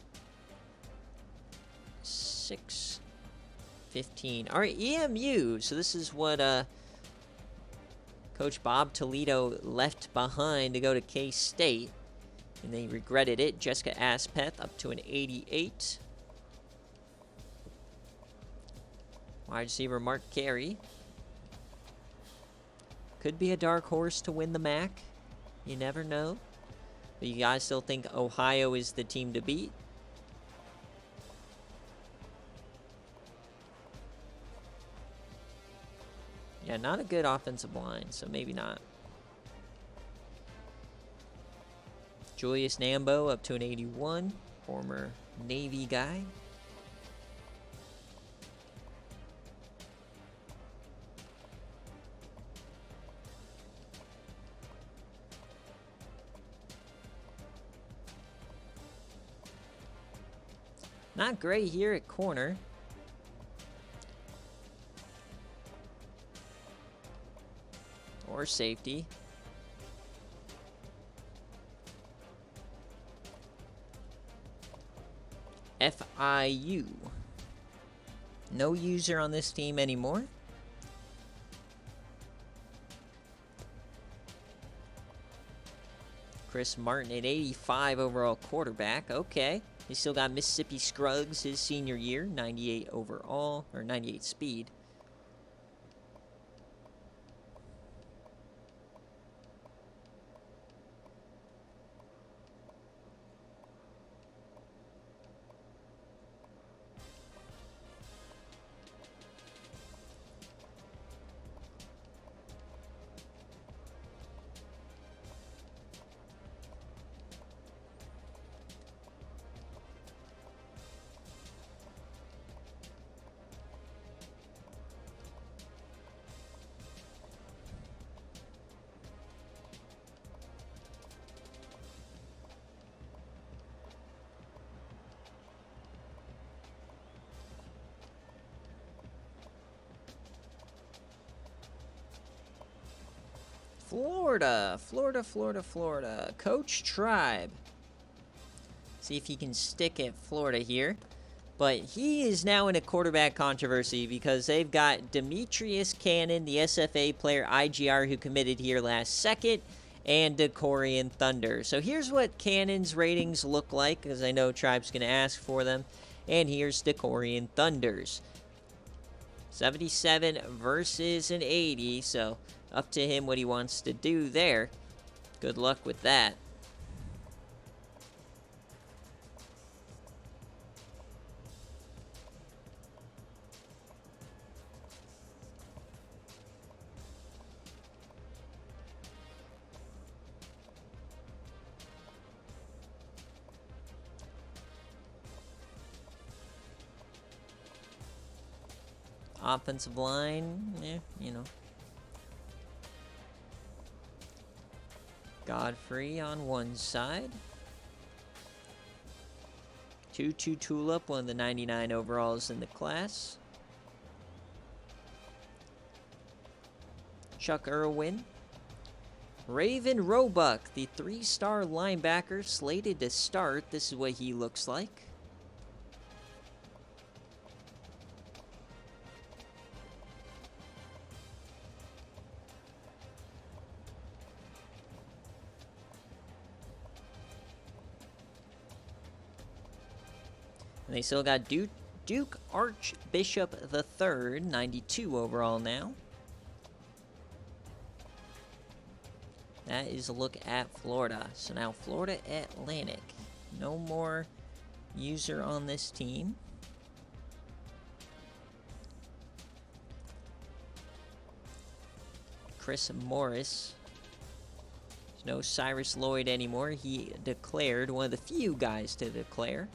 [SPEAKER 1] 6-15. All right, EMU. So this is what Coach Bob Toledo left behind to go to K-State, and they regretted it. Jessica Aspeth up to an 88. Wide receiver Mark Carey. Could be a dark horse to win the MAC. You never know. But you guys still think Ohio is the team to beat? Yeah, not a good offensive line, so maybe not. Julius Nambo up to an 81. Former Navy guy. Not great here at corner. Or safety. FIU. No user on this team anymore. Chris Martin at 85 overall quarterback. Okay. He still got Mississippi Scruggs his senior year. 98 overall, or 98 speed. Florida. Coach Tribe. See if he can stick at Florida here. But he is now in a quarterback controversy because they've got Demetrius Cannon, the SFA player IGR who committed here last second, and Decorian Thunder. So here's what Cannon's ratings look like, because I know Tribe's going to ask for them. And here's Decorian Thunder's. 77 versus an 80, so up to him what he wants to do there. Good luck with that. Offensive line, you know. Godfrey on one side. Tutu Tulip, one of the 99 overalls in the class. Chuck Irwin. Raven Roebuck, the 3-star linebacker slated to start. This is what he looks like. And they still got Duke Archbishop III, 92 overall now. That is a look at Florida. So now Florida Atlantic. No more user on this team. Chris Morris. There's no Cyrus Lloyd anymore. He declared, one of the few guys to declare.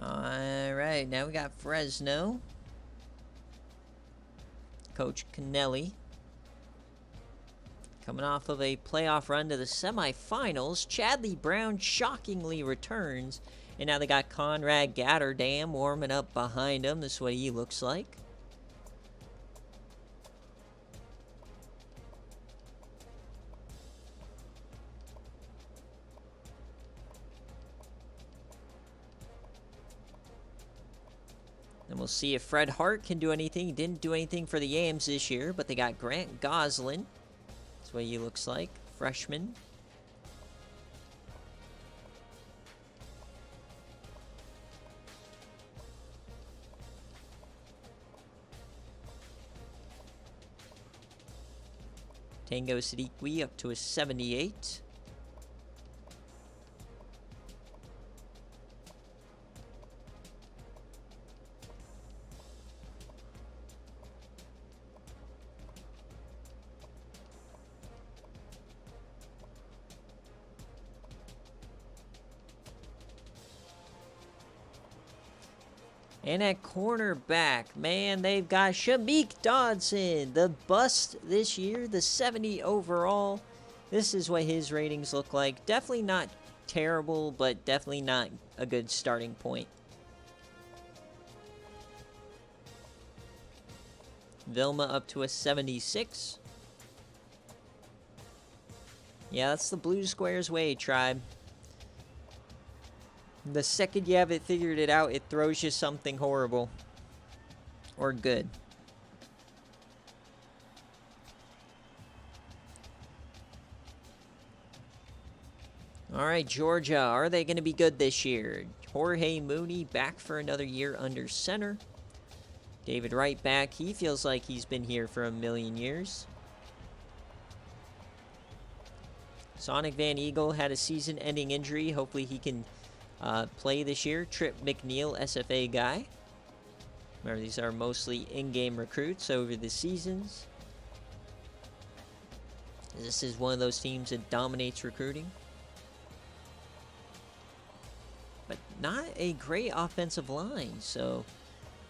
[SPEAKER 1] Alright, now we got Fresno. Coach Kennelly. Coming off of a playoff run to the semifinals, Chadley Brown shockingly returns. And now they got Conrad Gatterdam warming up behind him. This is what he looks like. And we'll see if Fred Hart can do anything. He didn't do anything for the Yams this year, but they got Grant Goslin. That's what he looks like, freshman. Tango Siddiqui up to a 78. And at cornerback, man, they've got Shameik Dodson, the bust this year, the 70 overall. This is what his ratings look like. Definitely not terrible, but definitely not a good starting point. Vilma up to a 76. Yeah, that's the Blue Squares way, Tribe. The second you haven't figured it out, it throws you something horrible. Or good. Alright, Georgia. Are they going to be good this year? Jorge Mooney back for another year under center. David Wright back. He feels like he's been here for a million years. Sonic Van Eagle had a season-ending injury. Hopefully he can play this year. Trip McNeil, SFA guy. Remember, these are mostly in-game recruits over the seasons. This is one of those teams that dominates recruiting. But not a great offensive line. So,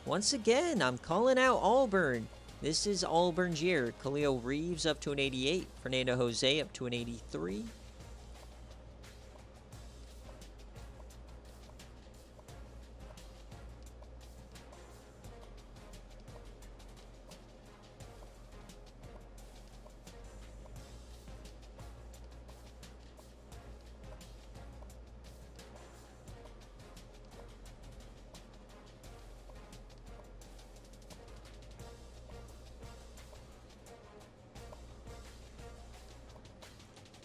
[SPEAKER 1] once again, I'm calling out Auburn. This is Auburn's year. Khalil Reeves up to an 88. Fernando Jose up to an 83.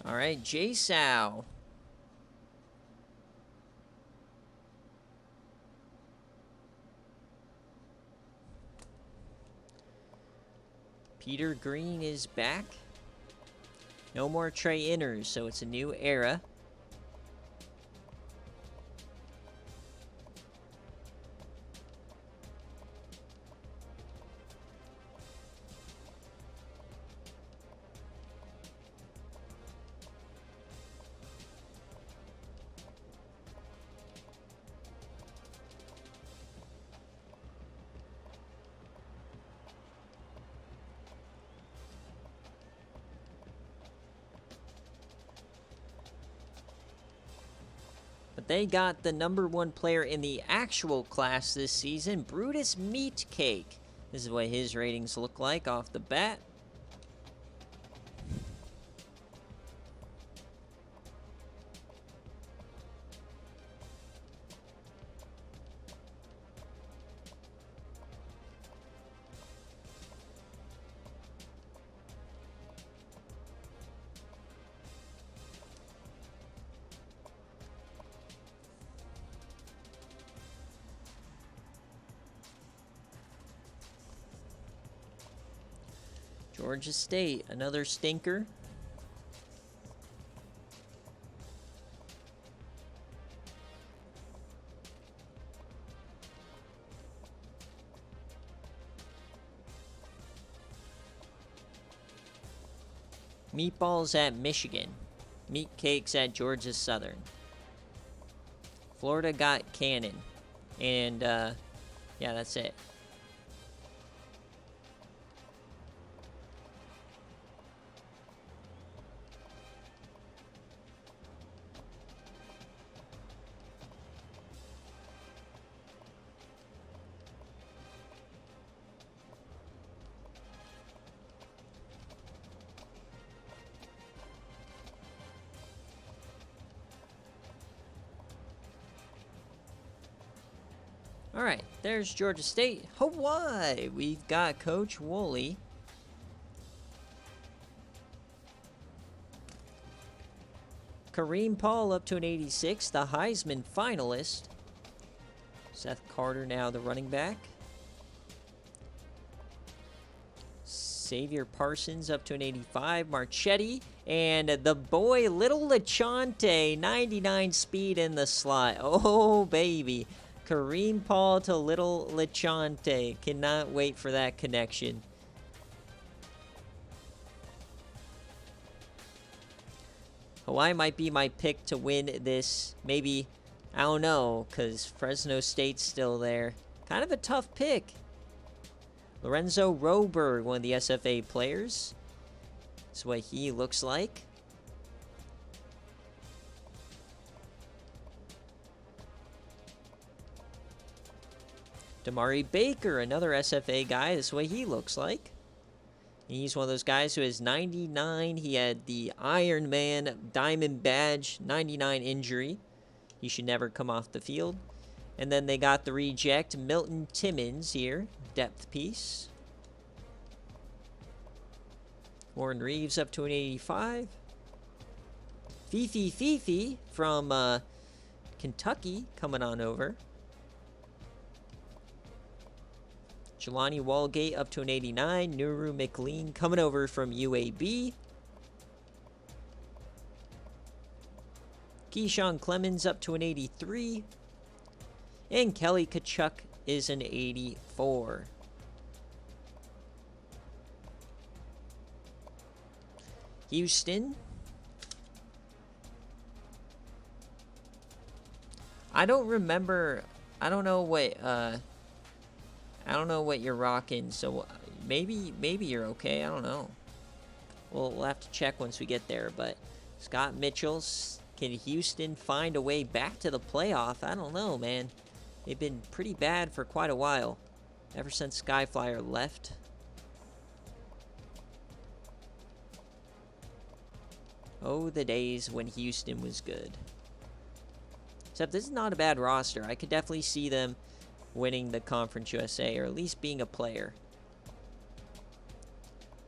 [SPEAKER 1] All right, J-Sow. Peter Green is back. No more Trey Inners, so it's a new era. they got the #1 player in the actual class this season, Brutus Meatcake. This is what his ratings look like off the bat. Georgia State, another stinker. Meatballs at Michigan. Meat cakes at Georgia Southern. Florida got Cannon. And, yeah, that's it. All right, there's Georgia State. Hawaii, we've got Coach Woolley. Kareem Paul up to an 86, the Heisman finalist. Seth Carter now the running back. Xavier Parsons up to an 85, Marchetti, and the boy Little Lechante, 99 speed in the slot. Oh, baby. Kareem Paul to Little Lechante. Cannot wait for that connection. Hawaii might be my pick to win this. Maybe, I don't know, because Fresno State's still there. Kind of a tough pick. Lorenzo Roberg, one of the SFA players. That's what he looks like. Damari Baker, another SFA guy. This is what he looks like. He's one of those guys who has 99. He had the Iron Man Diamond Badge, 99 injury. He should never come off the field. And then they got the reject, Milton Timmons here, depth piece. Warren Reeves up to an 85. Fifi from Kentucky coming on over. Jelani Walgate up to an 89. Nuru McLean coming over from UAB. Keyshawn Clemens up to an 83. And Kelly Kachuk is an 84. Houston. I don't remember. I don't know what you're rocking, so maybe you're okay. I don't know. We'll have to check once we get there. But Scott Mitchell's, can Houston find a way back to the playoff? I don't know, man. They've been pretty bad for quite a while, ever since Skyflyer left. Oh, the days when Houston was good. Except this is not a bad roster. I could definitely see them winning the Conference USA, or at least being a player.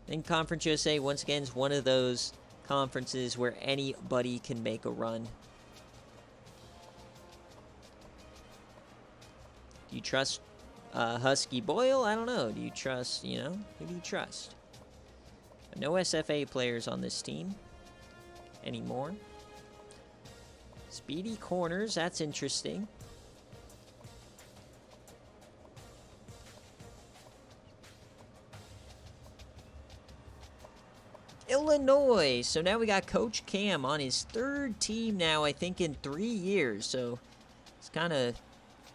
[SPEAKER 1] I think Conference USA, once again, is one of those conferences where anybody can make a run. Do you trust Husky Boyle? I don't know. Do you trust, who do you trust? No SFA players on this team anymore. Speedy corners, that's interesting. Illinois. So now we got Coach Cam on his third team now, I think, in 3 years. So it's kind of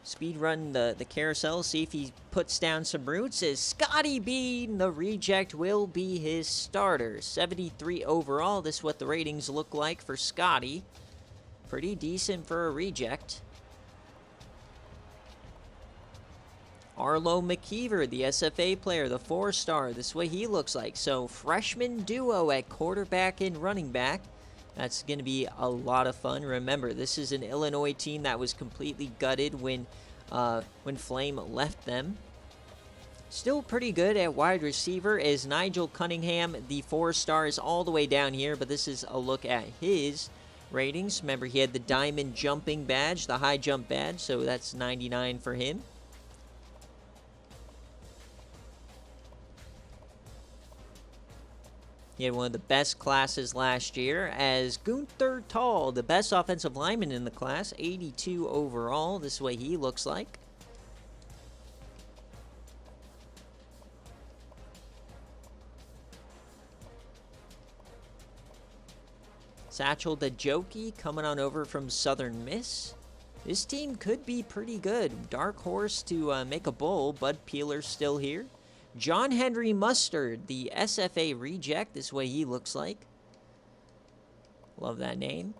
[SPEAKER 1] speed run the carousel, see if he puts down some roots. As Scotty Bean, the reject, will be his starter. 73 overall. This is what the ratings look like for Scotty. Pretty decent for a reject. Arlo McKeever, the SFA player, the 4-star. This is what he looks like. So, freshman duo at quarterback and running back. That's going to be a lot of fun. Remember, this is an Illinois team that was completely gutted when Flame left them. Still pretty good at wide receiver is Nigel Cunningham. The 4-star is all the way down here, but this is a look at his ratings. Remember, he had the diamond jumping badge, the high jump badge, so that's 99 for him. He had one of the best classes last year as Gunther Tall, the best offensive lineman in the class, 82 overall. This is what he looks like. Satchel Dajoki coming on over from Southern Miss. This team could be pretty good. Dark horse to make a bowl. Bud Peeler's still here. John Henry Mustard, the SFA reject. This way he looks like. Love that name.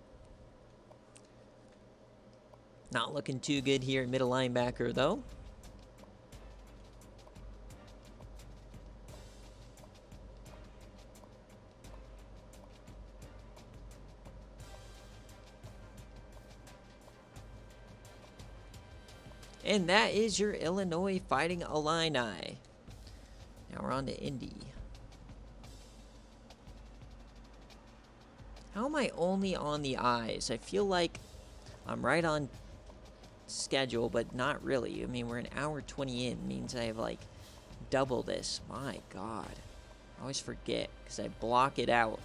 [SPEAKER 1] Not looking too good here at middle linebacker, though. And that is your Illinois Fighting Illini. Now we're on to Indy. How am I only on the eyes? I feel like I'm right on schedule, but not really. I mean, we're an hour 20 in. Means I have like double this. My God. I always forget because I block it out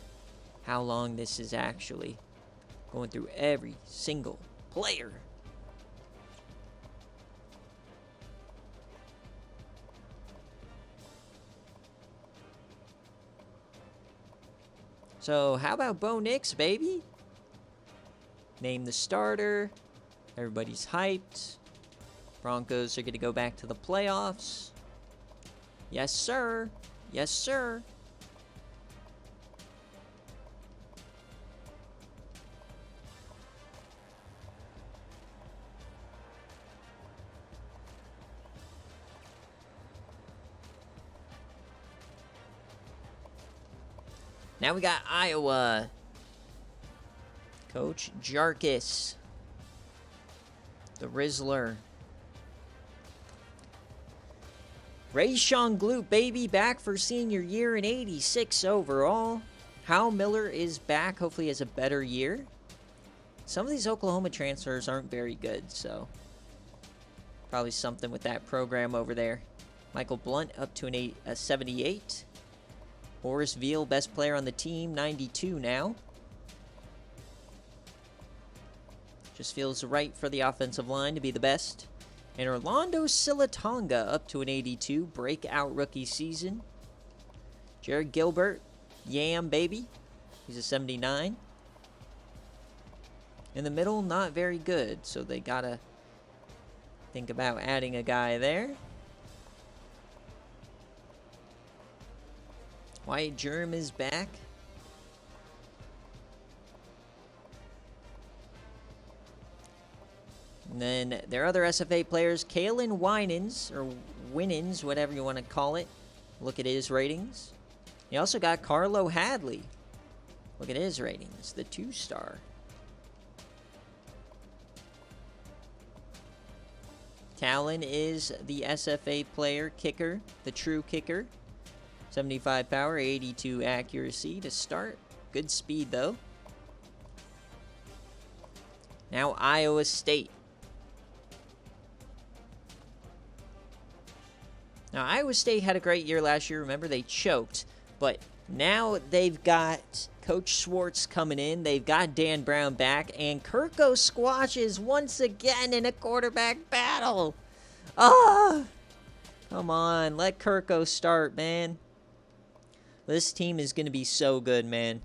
[SPEAKER 1] how long this is actually. Going through every single player. So, how about Bo Nix, baby? Name the starter. Everybody's hyped. Broncos are going to go back to the playoffs. Yes, sir. Yes, sir. Now we got Iowa. Coach Jarkis. The Rizzler. Rayshawn Gloop, baby, back for senior year in 86 overall. Hal Miller is back. Hopefully he has a better year. Some of these Oklahoma transfers aren't very good, so probably something with that program over there. Michael Blunt up to a 78. Horace Veal, best player on the team, 92 now. Just feels right for the offensive line to be the best. And Orlando Silatonga up to an 82, breakout rookie season. Jared Gilbert, Yam baby, he's a 79. In the middle, not very good, so they gotta think about adding a guy there. Wyatt Germ is back. And then their other SFA players, Kalen Winans, or Winans, whatever you want to call it. Look at his ratings. You also got Carlo Hadley. Look at his ratings, the 2-star. Talon is the SFA player, kicker, the true kicker. 75 power, 82 accuracy to start. Good speed, though. Now Iowa State. Now, Iowa State had a great year last year. Remember, they choked. But now they've got Coach Schwartz coming in. They've got Dan Brown back. And Kirko squashes once again in a quarterback battle. Ah! Come on, let Kirko start, man. This team is going to be so good, man.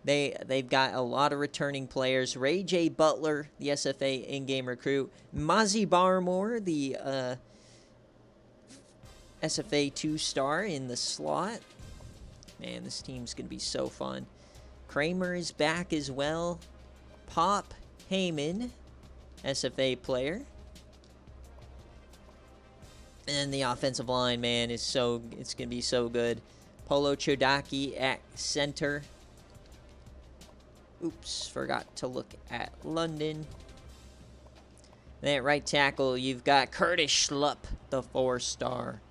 [SPEAKER 1] They've got a lot of returning players. Ray J. Butler, the SFA in-game recruit. Mozzie Barmore, the SFA 2-star in the slot. Man, this team's going to be so fun. Kramer is back as well. Pop Heyman, SFA player. And the offensive line, man, it's going to be so good. Polo Chodaki at center. Oops, forgot to look at London. And at right tackle, you've got Curtis Schlupp, the 4-star.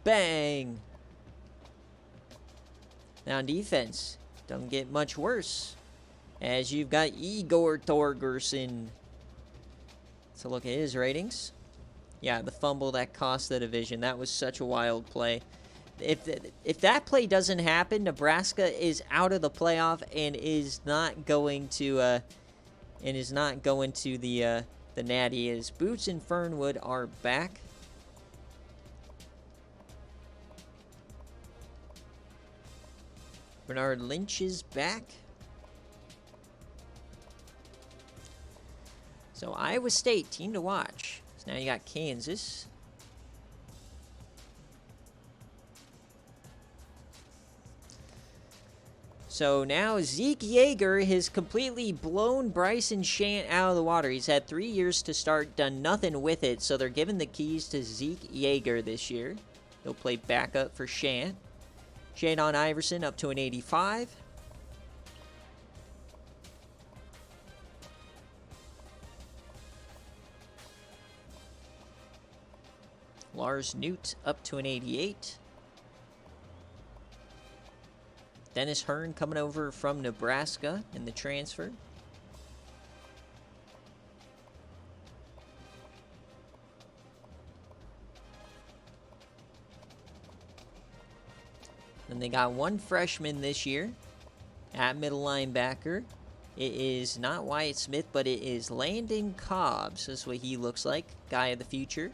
[SPEAKER 1] Bang! Now on defense, doesn't get much worse, as you've got Igor Thorgerson. Let's look at his ratings. Yeah, the fumble that cost the division. That was such a wild play. If that play doesn't happen, Nebraska is out of the playoff and is not going to the Natty. As Boots and Fernwood are back. Bernard Lynch is back. So Iowa State, team to watch. So now you got Kansas. So now Zeke Yeager has completely blown Bryson Shant out of the water. He's had 3 years to start, done nothing with it. So they're giving the keys to Zeke Yeager this year. He'll play backup for Shant. Jadon Iverson up to an 85. Lars Newt up to an 88. Dennis Hearn coming over from Nebraska in the transfer. And they got one freshman this year at middle linebacker. It is not Wyatt Smith, but it is Landon Cobbs. That's what he looks like. Guy of the future.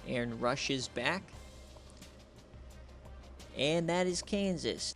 [SPEAKER 1] Aaron Rush is back. And that is Kansas.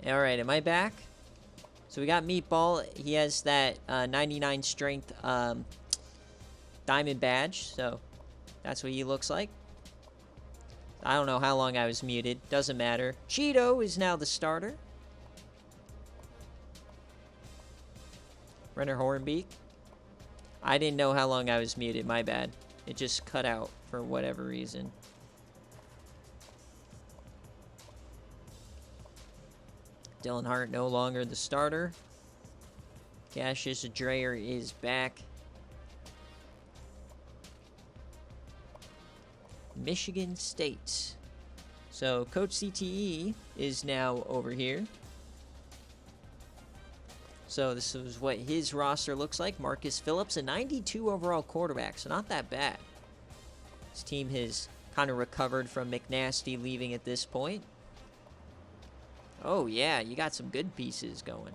[SPEAKER 1] All right, am I back? So we got Meatball. He has that 99 strength diamond badge, so that's what he looks like. I don't know how long I was muted. Doesn't matter. Cheeto is now the starter. Renner Hornbeak. I didn't know how long I was muted. My bad. It just cut out for whatever reason. Dylan Hart no longer the starter. Cassius Dreyer is back. Michigan State. So Coach CTE is now over here. So this is what his roster looks like. Marcus Phillips, a 92 overall quarterback, so not that bad. His team has kind of recovered from McNasty leaving at this point. Oh yeah, you got some good pieces going.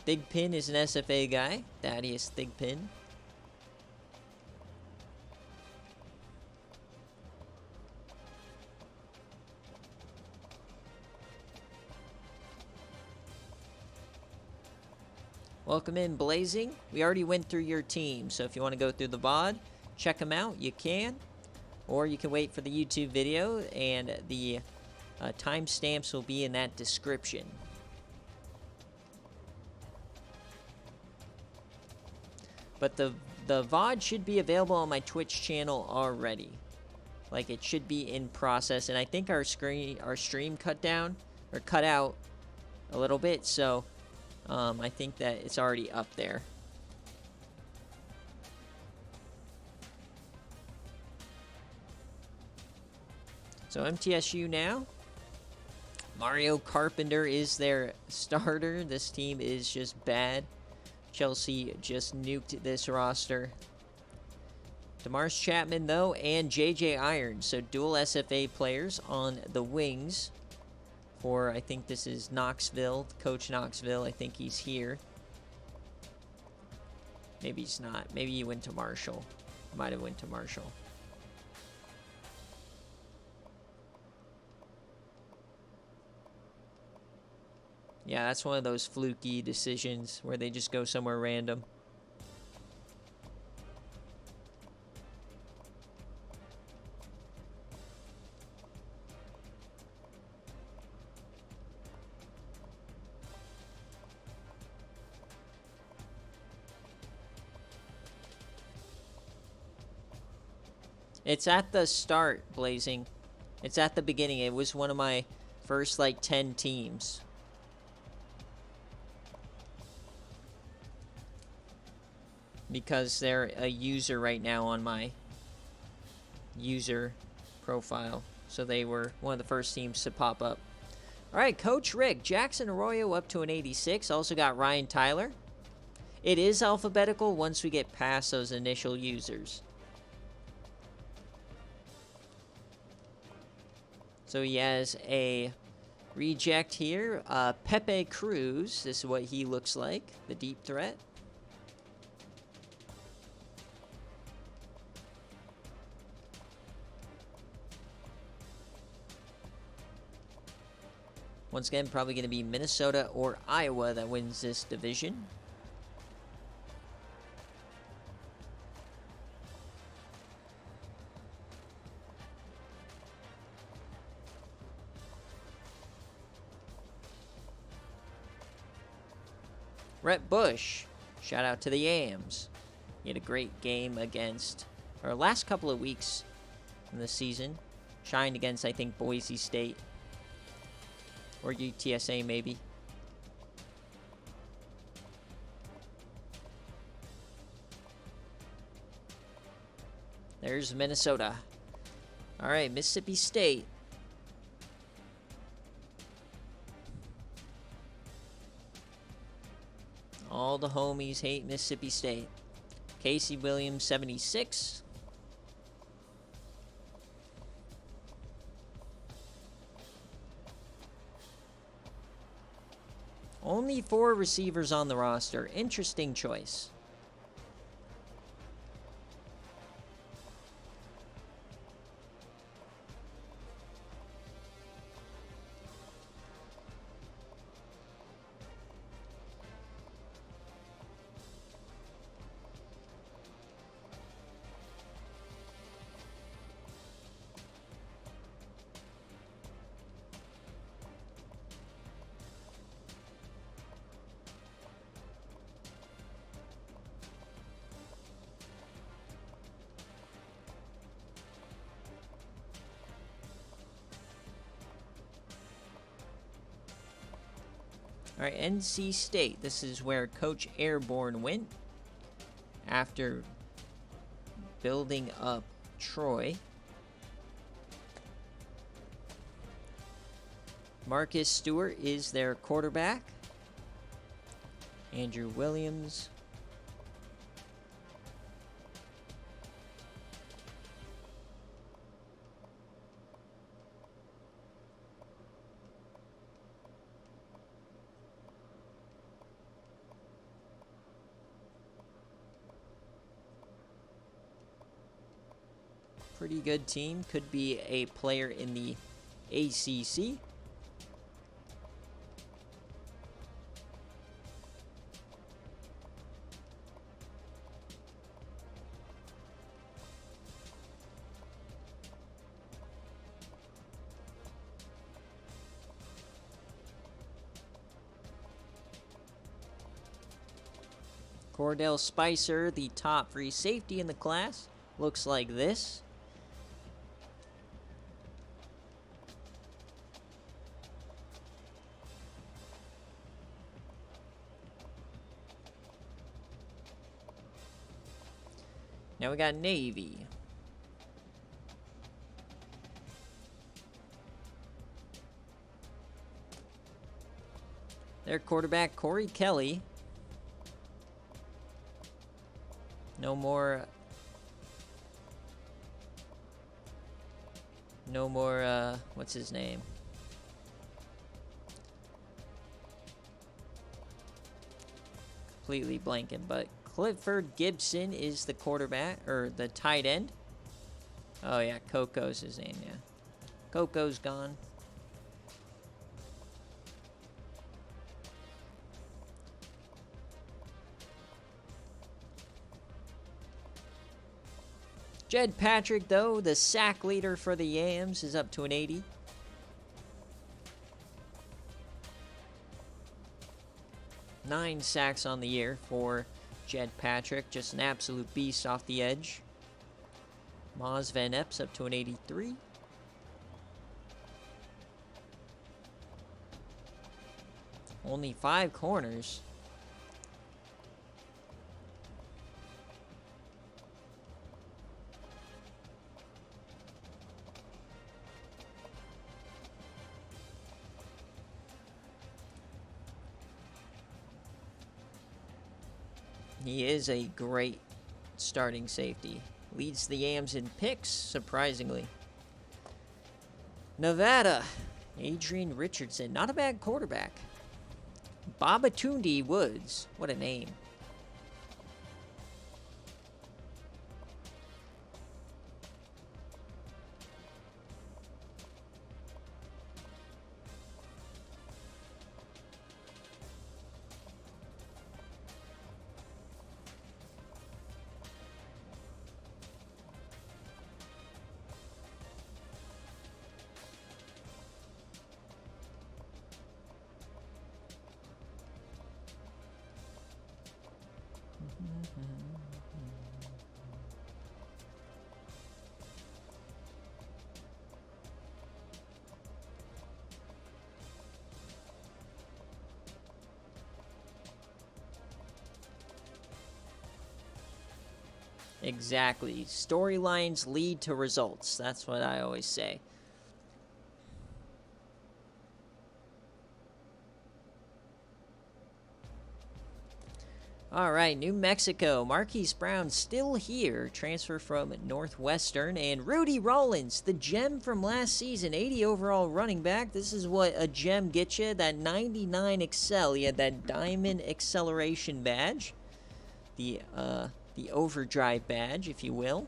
[SPEAKER 1] Thigpen is an SFA guy. Thaddeus Thigpen. Welcome in, Blazing. We already went through your team, so if you want to go through the VOD, check them out, you can. Or you can wait for the YouTube video, and the timestamps will be in that description. But the VOD should be available on my Twitch channel already. Like, it should be in process, and I think our stream cut out a little bit, so I think that it's already up there. So MTSU now. Mario Carpenter is their starter. This team is just bad. Chelsea just nuked this roster. DeMarce Chapman, though, and J.J. Irons. So dual SFA players on the wings. For, I think this is Knoxville, Coach Knoxville. I think he's here. Maybe he's not. Maybe he went to Marshall. Might have went to Marshall. Yeah, that's one of those fluky decisions where they just go somewhere random. It's at the start, Blazing. It's at the beginning. It was one of my first, like, 10 teams. Because they're a user right now on my user profile. So they were one of the first teams to pop up. All right, Coach Rick. Jackson Arroyo up to an 86. Also got Ryan Tyler. It is alphabetical once we get past those initial users. So he has a reject here. Pepe Cruz. This is what he looks like. The deep threat. Once again, probably going to be Minnesota or Iowa that wins this division. Rhett Bush, shout out to the Yams. He had a great game against, or last couple of weeks in the season. Shined against, I think, Boise State. Or UTSA, maybe. There's Minnesota. All right, Mississippi State. All the homies hate Mississippi State. Casey Williams, 76. Only 4 receivers on the roster. Interesting choice. All right, NC State. This is where Coach Airborne went after building up Troy. Marcus Stewart is their quarterback. Andrew Williams. Pretty good team. Could be a player in the ACC. Cordell Spicer, the top free safety in the class, looks like this. Now we got Navy. Their quarterback, Corey Kelly. No more, what's his name? Completely blanking, but Clifford Gibson is the quarterback, or the tight end. Oh yeah, Coco's his name, yeah. Coco's gone. Jed Patrick, though, the sack leader for the Yams, is up to an 80. Nine sacks on the year for Jed Patrick. Just an absolute beast off the edge. Maz Van Epps up to an 83. Only 5 corners. He is a great starting safety. Leads the Yams in picks, surprisingly. Nevada, Adrian Richardson. Not a bad quarterback. Babatunde Woods. What a name. Exactly. Storylines lead to results. That's what I always say. All right, New Mexico. Marquise Brown still here. Transfer from Northwestern. And Rudy Rollins, the gem from last season. 80 overall running back. This is what a gem gets you. That 99 Excel. You had that diamond acceleration badge. The overdrive badge, if you will.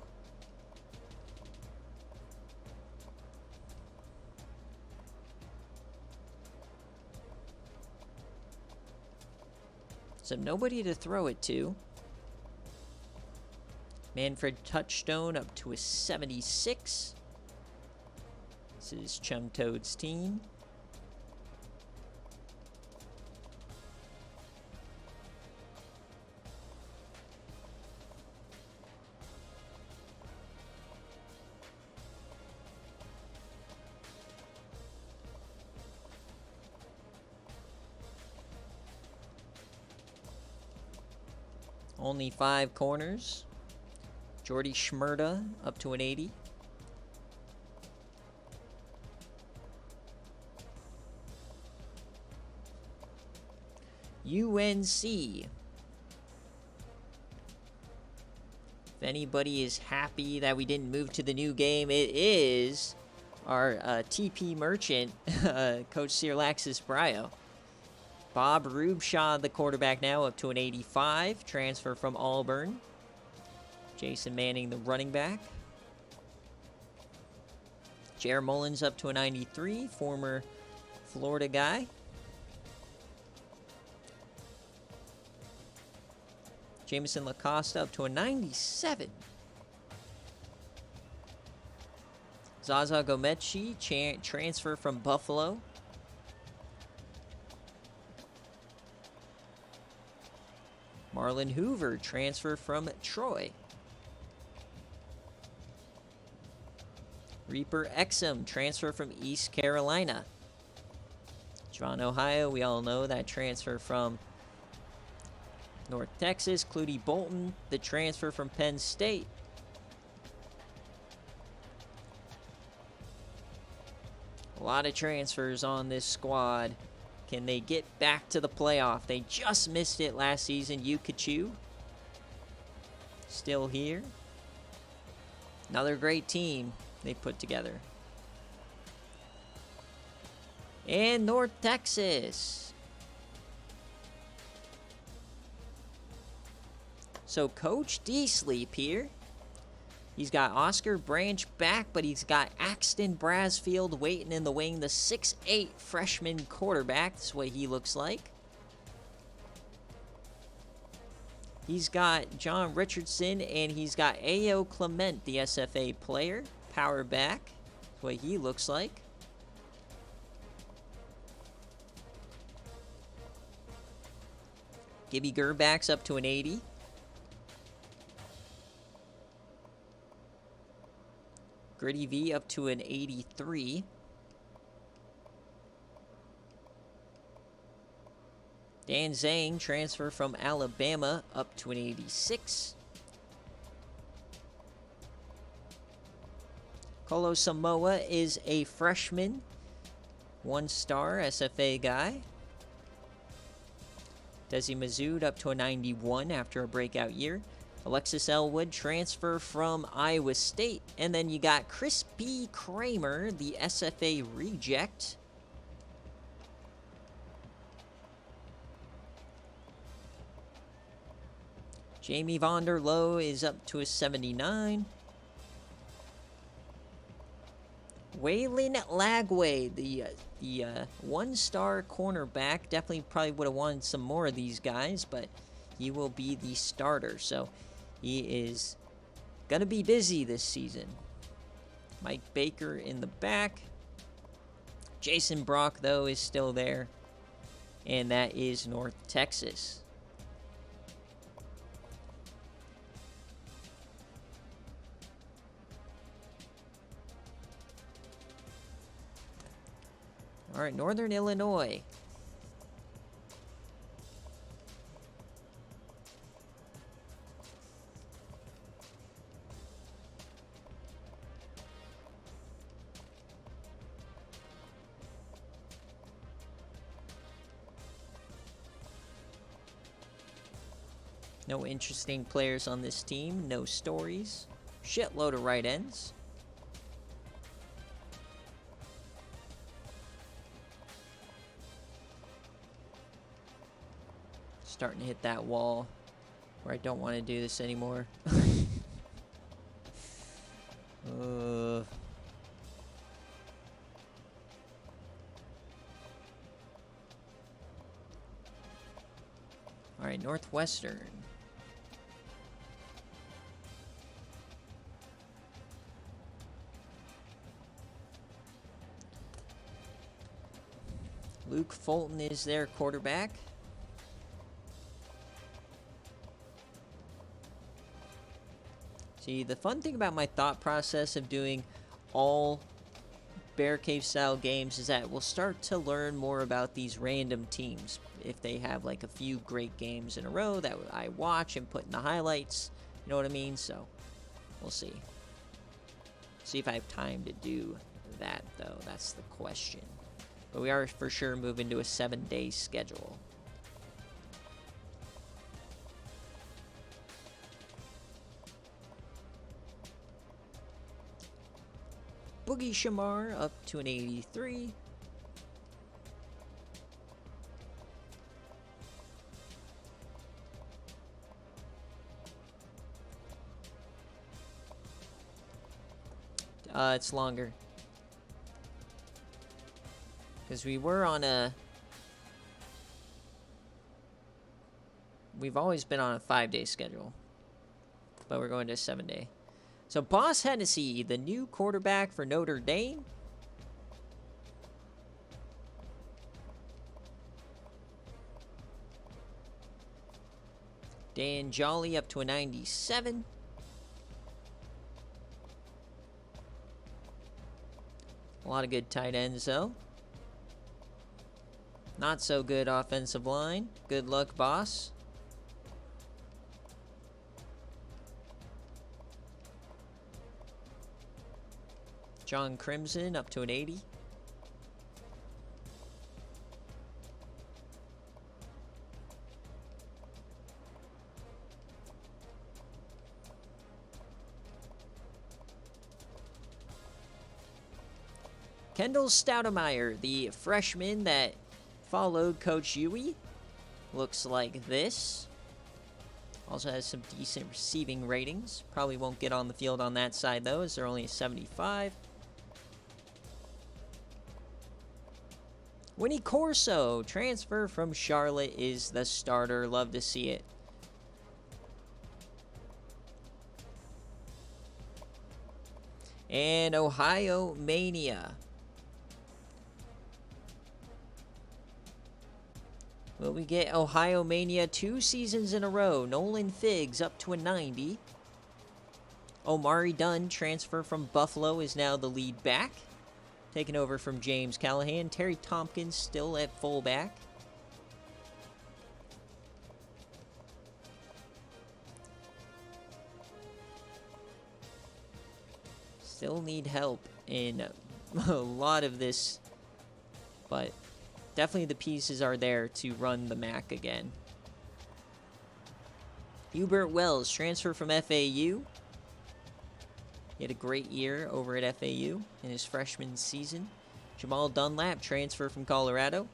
[SPEAKER 1] So nobody to throw it to. Manfred Touchstone up to a 76. This is Chum Toad's team. Only 5 corners. Jordy Schmerda up to an 80. UNC. If anybody is happy that we didn't move to the new game, it is our TP Merchant, Coach Sirlaxis Brio. Bob Rubshaw, the quarterback now, up to an 85. Transfer from Auburn. Jason Manning, the running back. Jer Mullins up to a 93, former Florida guy. Jameson Lacoste up to a 97. Zaza Gomechi, transfer from Buffalo. Marlon Hoover, transfer from Troy. Reaper Exum, transfer from East Carolina. John Ohio, we all know that transfer from North Texas. Clooney Bolton, the transfer from Penn State. A lot of transfers on this squad. Can they get back to the playoff? They just missed it last season. Yukachu, still here. Another great team they put together. And North Texas. So Coach D-Sleep here. He's got Oscar Branch back, but he's got Axton Brasfield waiting in the wing. The 6'8" freshman quarterback. That's what he looks like. He's got John Richardson, and he's got A.O. Clement, the SFA player. Power back. That's what he looks like. Gibby Gerbacks up to an 80. Gritty V up to an 83. Dan Zhang, transfer from Alabama, up to an 86. Colo Samoa is a freshman, 1-star SFA guy. Desi Mazood up to a 91 after a breakout year. Alexis Elwood, transfer from Iowa State. And then you got Chris B. Kramer, the SFA reject. Jamie Vonderloh is up to a 79. Waylon Lagway, the 1-star cornerback. Definitely probably would have wanted some more of these guys, but he will be the starter. So he is going to be busy this season. Mike Baker in the back. Jason Brock, though, is still there. And that is North Texas. All right, Northern Illinois. No interesting players on this team. No stories. Shitload of right ends. Starting to hit that wall where I don't want to do this anymore. All right, Northwestern. Luke Fulton is their quarterback. See, the fun thing about my thought process of doing all Bear Cave style games is that we'll start to learn more about these random teams. If they have like a few great games in a row that I watch and put in the highlights, you know what I mean? So we'll see. See if I have time to do that, though. That's the question. But we are for sure moving to a 7-day schedule. Boogie Shamar up to an 83. It's longer. Because we were on a... We've always been on a 5-day schedule. But we're going to a 7-day. So, Boss Hennessy, the new quarterback for Notre Dame. Dan Jolly up to a 97. A lot of good tight ends, though. Not so good offensive line. Good luck, boss. John Crimson up to an 80. Kendall Stoudemeyer, the freshman that followed Coach Huey, looks like this. Also has some decent receiving ratings. Probably won't get on the field on that side, though, as they're only a 75. Winnie Corso, transfer from Charlotte, is the starter. Love to see it. And Ohio Mania. Will we get Ohio Mania 2 seasons in a row? Nolan Figgs up to a 90. Omari Dunn, transfer from Buffalo, is now the lead back. Taking over from James Callahan. Terry Tompkins still at fullback. Still need help in a lot of this, but definitely the pieces are there to run the MAC again. Hubert Wells, transfer from FAU. He had a great year over at FAU in his freshman season. Jamal Dunlap, transfer from Colorado.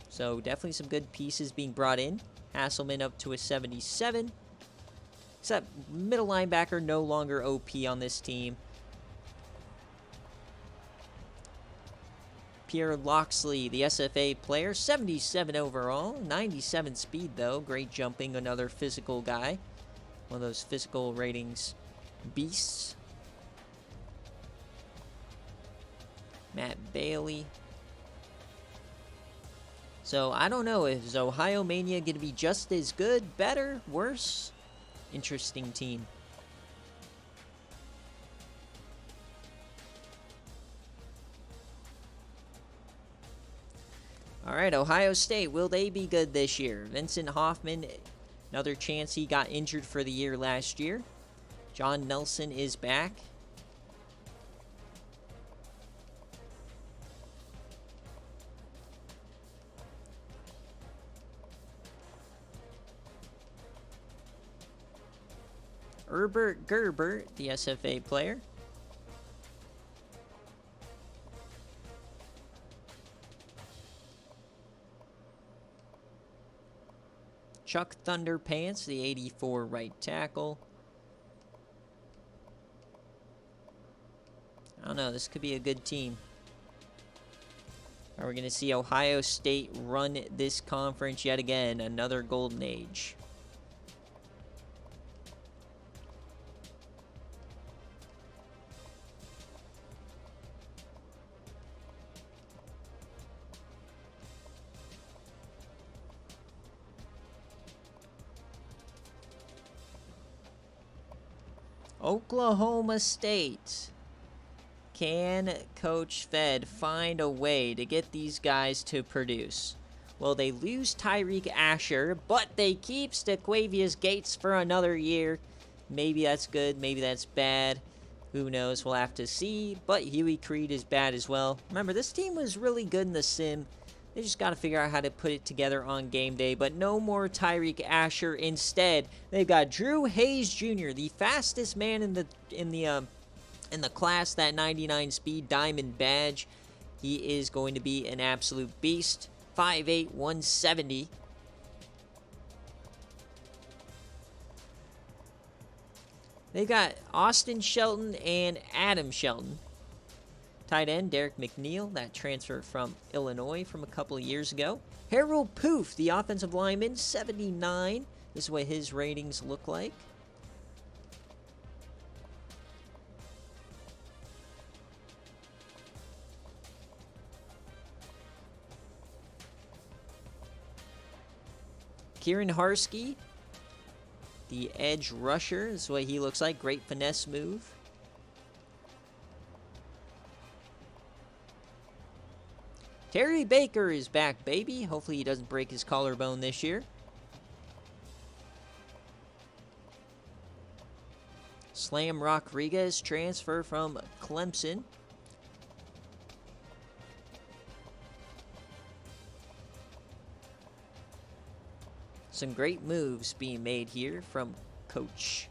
[SPEAKER 1] So definitely some good pieces being brought in. Hasselman up to a 77. Except middle linebacker no longer OP on this team. Pierre Loxley, the SFA player, 77 overall, 97 speed though. Great jumping, another physical guy. One of those physical ratings beasts. Matt Bailey. So I don't know, is Ohio Mania going to be just as good, better, worse? Interesting team. All right, Ohio State, will they be good this year? Vincent Hoffman, another chance. He got injured for the year last year. John Nelson is back. Herbert Gerbert, the SFA player. Chuck Thunderpants, the 84 right tackle. I don't know, this could be a good team. Are we going to see Ohio State run this conference yet again? Another golden age. Oklahoma State. Can Coach Fed find a way to get these guys to produce? Well, they lose Tyreek Asher, but they keep Stequavius Gates for another year. Maybe that's good, maybe that's bad. Who knows? We'll have to see. But Huey Creed is bad as well. Remember, this team was really good in the sim. They just got to figure out how to put it together on game day. But no more Tyreek Asher. Instead, they've got Drew Hayes Jr., the fastest man in the class, that 99 speed diamond badge. He is going to be an absolute beast. 5'8", 170. They've got Austin Shelton and Adam Shelton. Tight end, Derek McNeil, that transfer from Illinois from a couple of years ago. Harold Poof, the offensive lineman, 79. This is what his ratings look like. Kieran Harsky, the edge rusher. This is what he looks like. Great finesse move. Terry Baker is back, baby. Hopefully he doesn't break his collarbone this year. Slam Rodriguez, transfer from Clemson. Some great moves being made here from Coach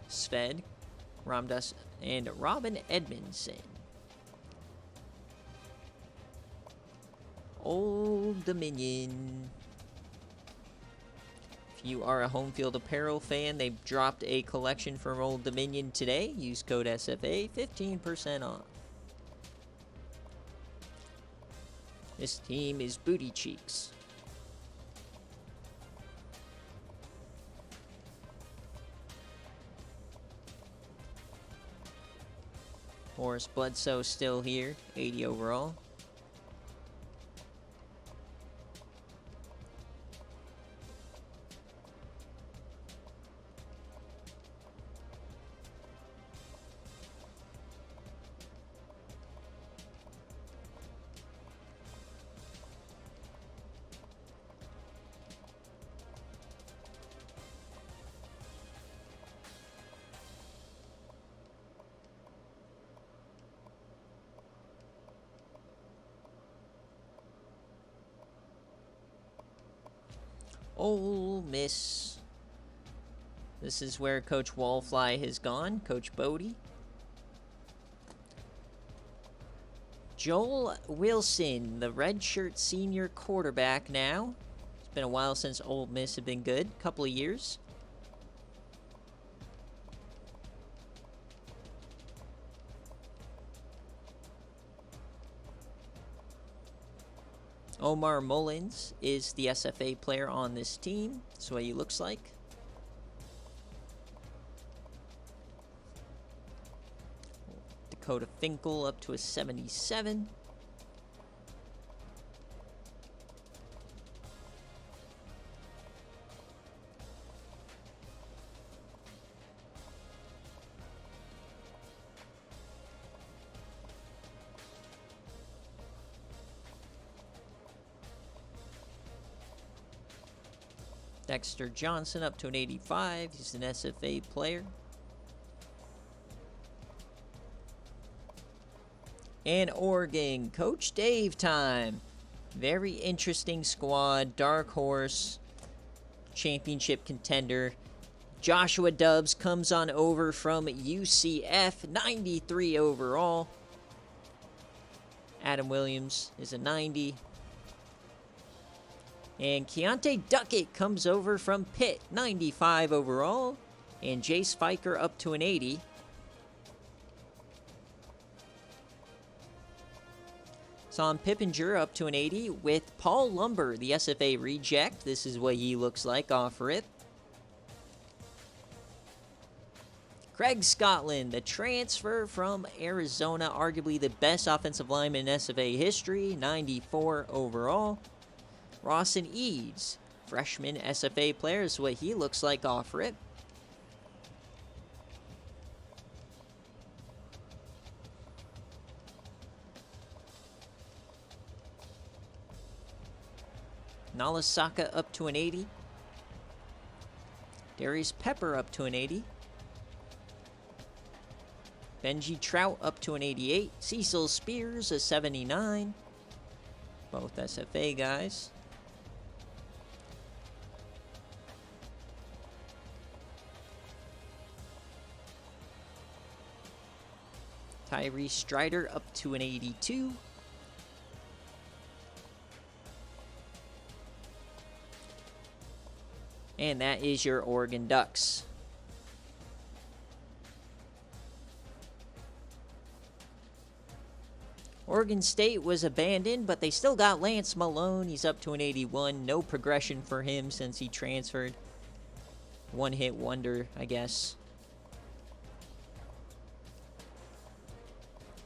[SPEAKER 1] Sved, Ramdas, and Robin Edmondson. Old Dominion. If you are a Home Field Apparel fan, they've dropped a collection from Old Dominion today. Use code SFA, 15% off. This team is Booty Cheeks. Morris Bledsoe still here, 80 overall. Ole Miss. This is where Coach Wallfly has gone. Coach Bodie. Joel Wilson, the redshirt senior quarterback now. It's been a while since Ole Miss have been good. Couple of years. Omar Mullins is the SFA player on this team. That's what he looks like. Dakota Finkel up to a 77. Dexter Johnson up to an 85. He's an SFA player. And Oregon, Coach Dave time. Very interesting squad. Dark horse. Championship contender. Joshua Dobbs comes on over from UCF. 93 overall. Adam Williams is a 90. And Keontae Duckett comes over from Pitt, 95 overall. And Jace Fiker up to an 80. Son Pippinger up to an 80 with Paul Lumber, the SFA reject. This is what he looks like off rip. Craig Scotland, the transfer from Arizona, arguably the best offensive lineman in SFA history, 94 overall. Rawson Eads, freshman SFA player, is what he looks like off rip. Nalasaka up to an 80. Darius Pepper up to an 80. Benji Trout up to an 88. Cecil Spears a 79. Both SFA guys. Tyree Strider up to an 82. And that is your Oregon Ducks. Oregon State was abandoned, but they still got Lance Malone. He's up to an 81. No progression for him since he transferred. One-hit wonder, I guess.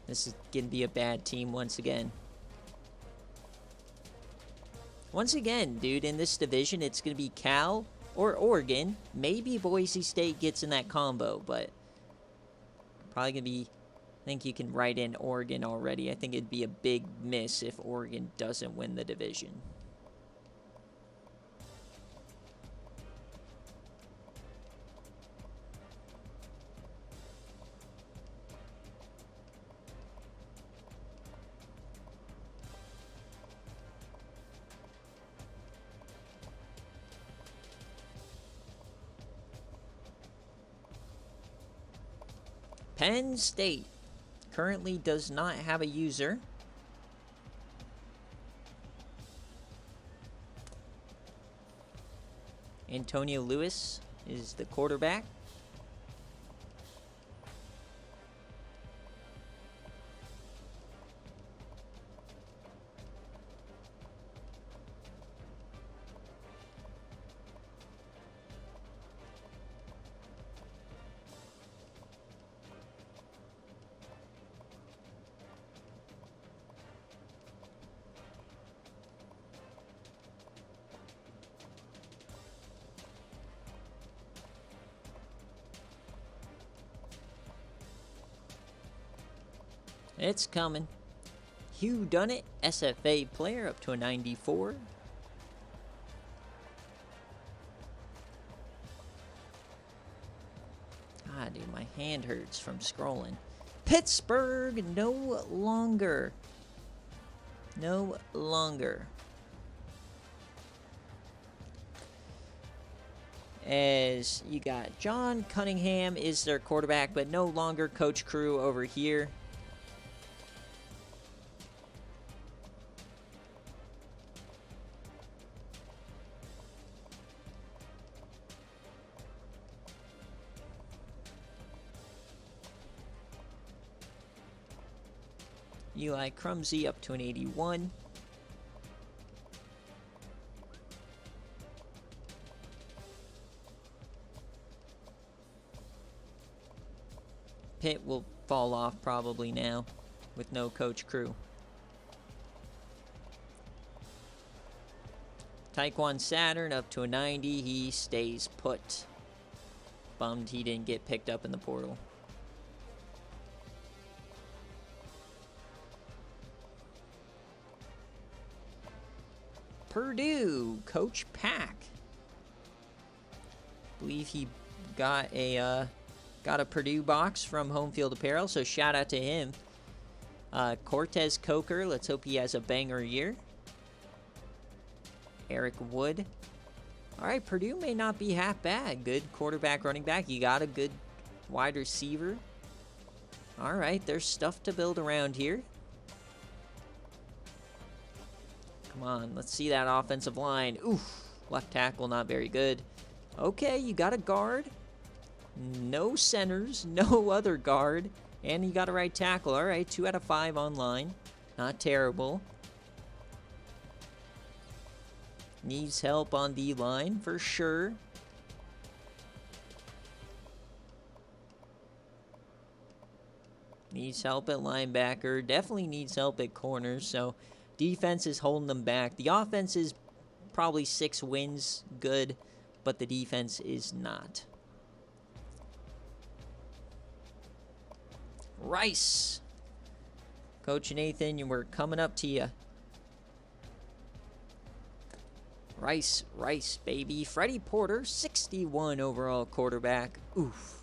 [SPEAKER 1] This is going to be a bad team once again. Once again, dude, in this division, it's going to be Cal or Oregon. Maybe Boise State gets in that combo, but probably going to be... I think you can write in Oregon already. I think it'd be a big miss if Oregon doesn't win the division. Penn State currently does not have a user. Antonio Lewis is the quarterback. It's coming. Hugh Dunnett, SFA player, up to a 94. God, dude, my hand hurts from scrolling. Pittsburgh, no longer. No longer. As you got John Cunningham is their quarterback, but no longer Coach Crew over here. Eli Crumsey up to an 81. Pitt will fall off probably now with no Coach Crew. Taekwon Saturn up to a 90. He stays put. Bummed he didn't get picked up in the portal. Purdue, Coach Pack. I believe he got a Purdue box from Home Field Apparel, so shout out to him. Cortez Coker, let's hope he has a banger year. Eric Wood. All right, Purdue may not be half bad. Good quarterback, running back. You got a good wide receiver. All right, there's stuff to build around here. Come on, let's see that offensive line. Oof, left tackle not very good. Okay, you got a guard. No centers, no other guard. And you got a right tackle. All right, 2 out of 5 online. Not terrible. Needs help on D-line for sure. Needs help at linebacker. Definitely needs help at corners. So defense is holding them back. The offense is probably 6 wins good, but the defense is not. Rice. Coach Nathan, we're coming up to you. Rice, baby. Freddie Porter, 61 overall quarterback. Oof.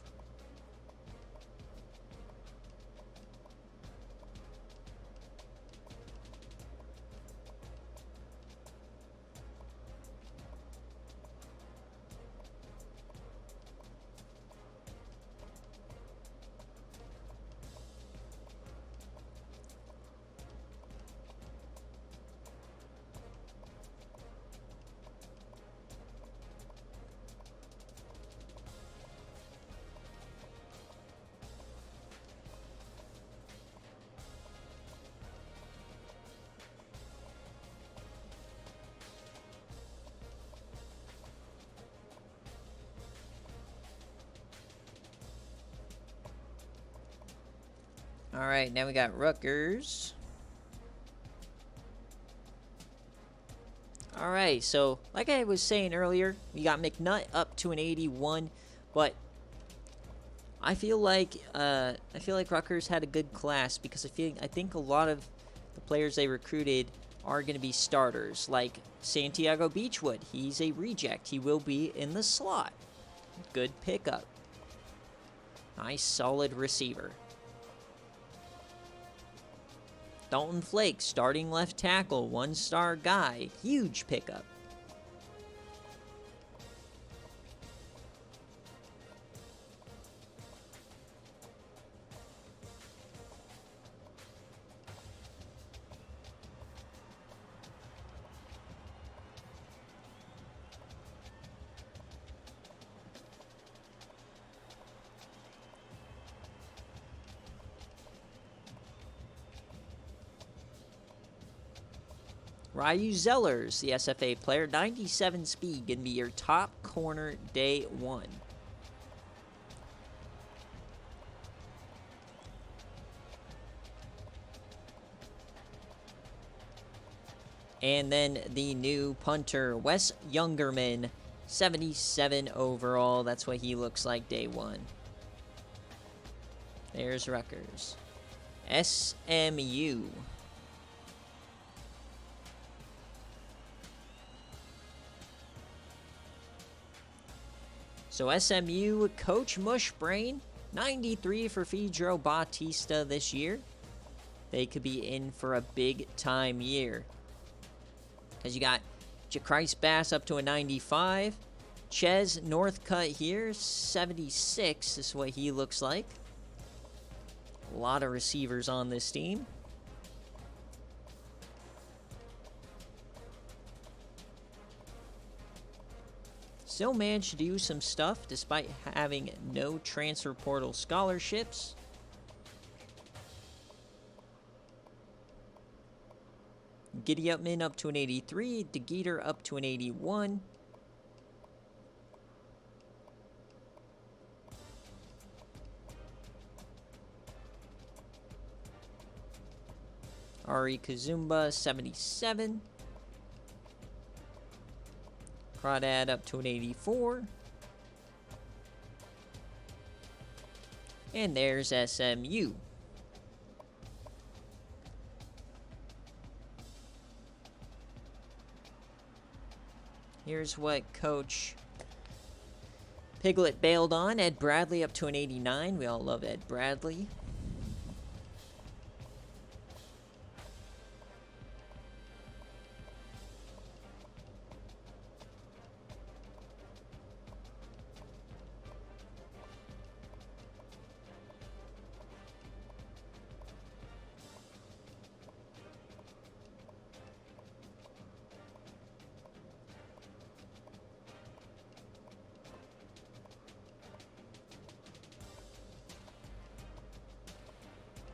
[SPEAKER 1] All right, now we got Rutgers. All right, so like I was saying earlier, we got McNutt up to an 81, but I feel like Rutgers had a good class because I think a lot of the players they recruited are going to be starters, like Santiago Beachwood. He's a reject. He will be in the slot. Good pickup. Nice, solid receiver. Dalton Flake, starting left tackle, one-star guy. Huge pickup. Ryu Zellers, the SFA player, 97 speed, going to be your top corner day one. And then the new punter, Wes Youngerman, 77 overall. That's what he looks like day one. There's Rutgers. SMU. So SMU, Coach Mushbrain, 93 for Pedro Bautista this year. They could be in for a big-time year. Because you got Jacrise Bass up to a 95. Ches Northcutt here, 76 is what he looks like. A lot of receivers on this team. Still managed to do some stuff despite having no transfer portal scholarships. Giddy Upman up to an 83. DeGeeter up to an 81. Ari Kazumba, 77. Crawdad up to an 84. And there's SMU. Here's what Coach Piglet bailed on. Ed Bradley up to an 89. We all love Ed Bradley.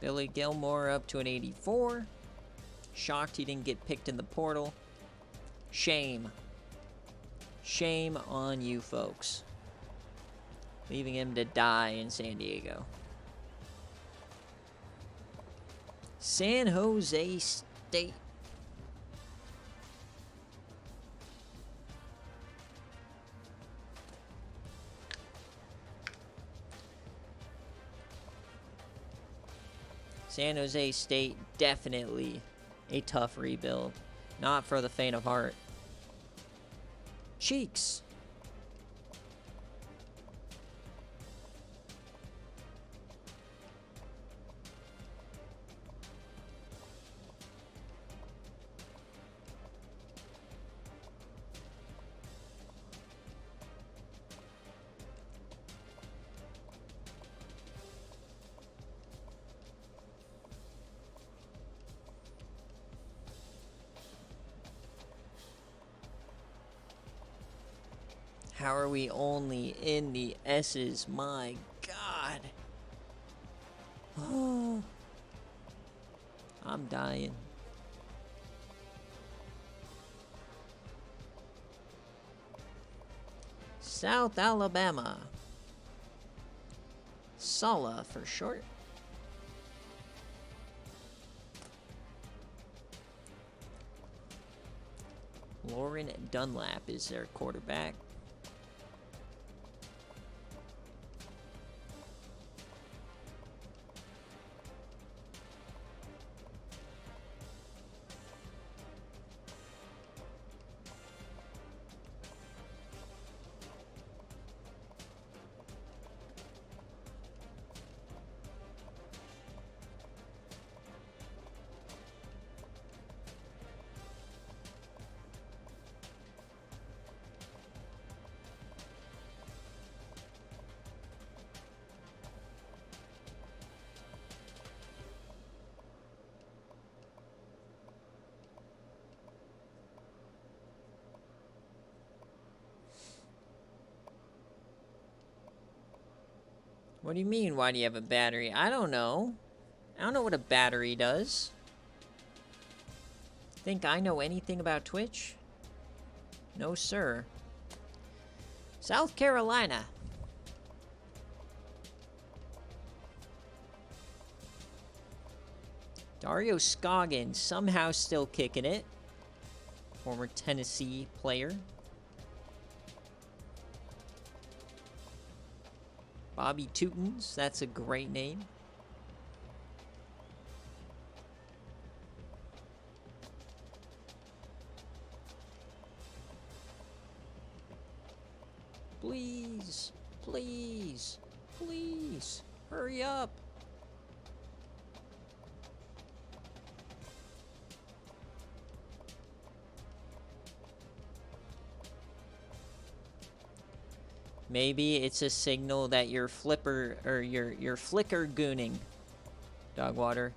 [SPEAKER 1] Billy Gilmore up to an 84. Shocked he didn't get picked in the portal. Shame. Shame on you folks. Leaving him to die in San Diego. San Jose State. San Jose State, definitely a tough rebuild. Not for the faint of heart. cheeks. How are we only in the S's? My God. Oh, I'm dying. South Alabama. Sala for short. Lauren Dunlap is their quarterback. What do you mean, why do you have a battery? I don't know. I don't know what a battery does. Think I know anything about Twitch? No, sir. South Carolina. Dario Scoggins, somehow still kicking it. Former Tennessee player. Bobby Tootens, that's a great name. Please, please, please, hurry up. Maybe it's a signal that you're flipper or you're flicker gooning. Dogwater.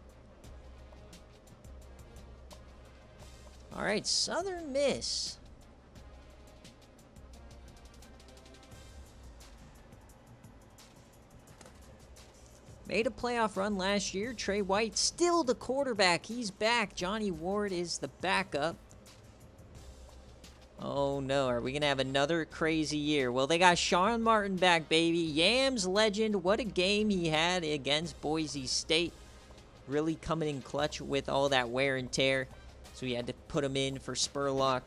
[SPEAKER 1] All right, Southern Miss. Made a playoff run last year. Trey White still the quarterback. He's back. Johnny Ward is the backup. Oh no, are we going to have another crazy year? Well, they got Sean Martin back, baby. Yams legend, what a game he had against Boise State. Really coming in clutch with all that wear and tear. So we had to put him in for Spurlock,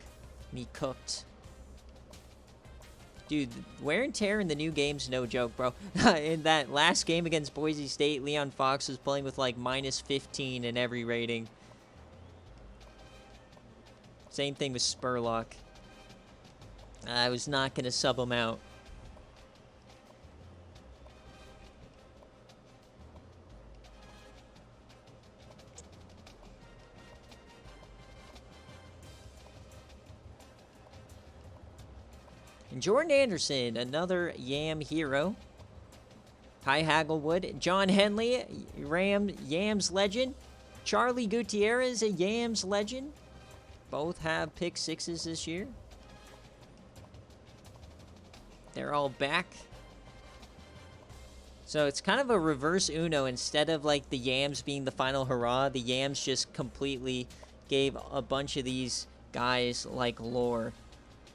[SPEAKER 1] and he cooked. Dude, wear and tear in the new game's no joke, bro. In that last game against Boise State, Leon Fox was playing with like minus 15 in every rating. Same thing with Spurlock. I was not going to sub him out. And Jordan Anderson, another Yam hero. Ty Hagelwood, John Henley, Yams legend. Charlie Gutierrez, a Yams legend. Both have pick sixes this year. They're all back. So it's kind of a reverse Uno. Instead of like the Yams being the final hurrah, the Yams just completely gave a bunch of these guys like lore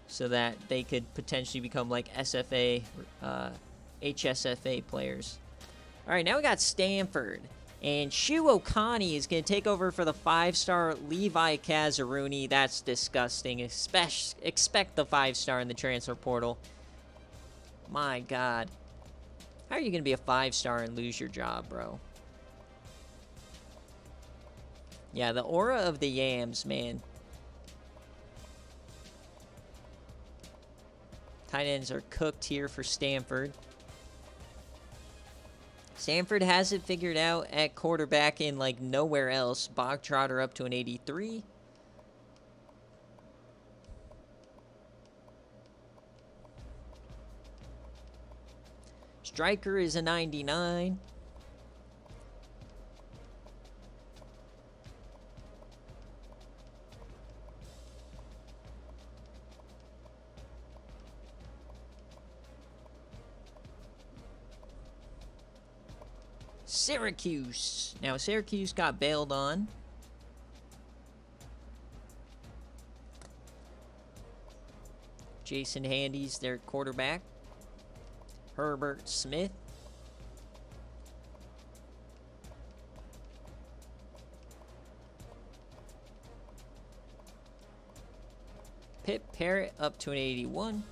[SPEAKER 1] so that they could potentially become like SFA, HSFA players. All right, now we got Stanford. And Shu Okani is going to take over for the 5-star Levi Kazaruni. That's disgusting. Expect the 5-star in the transfer portal. My God. How are you going to be a 5-star and lose your job, bro? Yeah, the aura of the Yams, man. Tight ends are cooked here for Stanford. Stanford has it figured out at quarterback in like nowhere else. Bogtrotter up to an 83. Stryker is a 99. Syracuse. Now, Syracuse got bailed on. Jason Handy's their quarterback. Herbert Smith. Pitt Parrott up to an 81.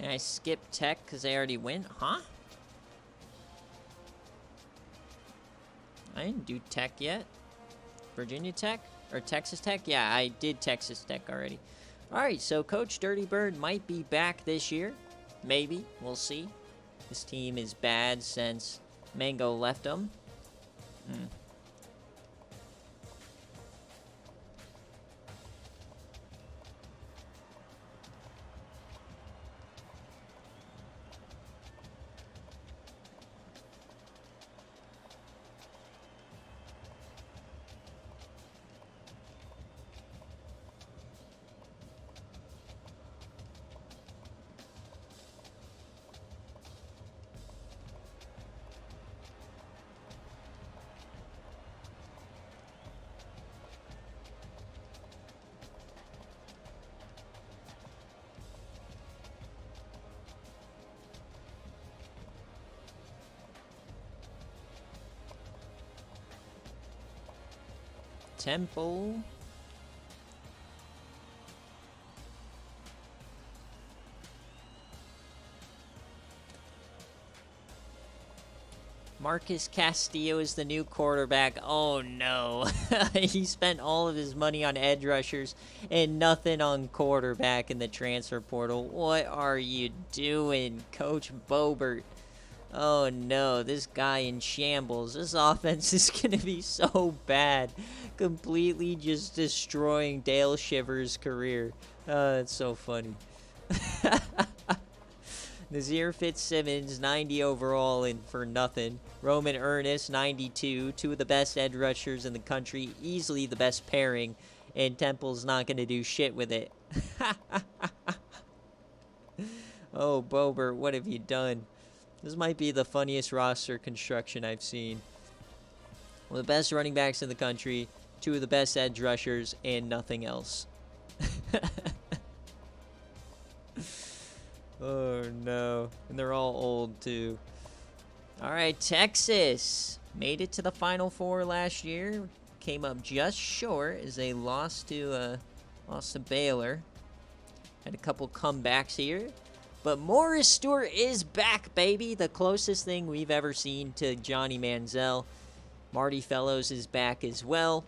[SPEAKER 1] And I skipped Tech because they already went. Huh? I didn't do Tech yet. Virginia Tech? Or Texas Tech? Yeah, I did Texas Tech already. Alright, so Coach Dirty Bird might be back this year. Maybe. We'll see. This team is bad since Mango left them. Temple. Marcus Castillo is the new quarterback. Oh no. He spent all of his money on edge rushers and nothing on quarterback in the transfer portal. What are you doing, Coach Bobert? Oh no, this guy in shambles. This offense is going to be so bad. Completely just destroying Dale Shiver's career. It's so funny. Nazir Fitzsimmons, 90 overall and for nothing. Roman Ernest, 92. Two of the best edge rushers in the country. Easily the best pairing. And Temple's not going to do shit with it. Oh, Bobert, what have you done? This might be the funniest roster construction I've seen. One of the best running backs in the country, two of the best edge rushers, and nothing else. Oh, no. And they're all old, too. All right, Texas made it to the Final Four last year. Came up just short as they lost to Baylor. Had a couple comebacks here. But Morris Stewart is back, baby. The closest thing we've ever seen to Johnny Manziel. Marty Fellows is back as well.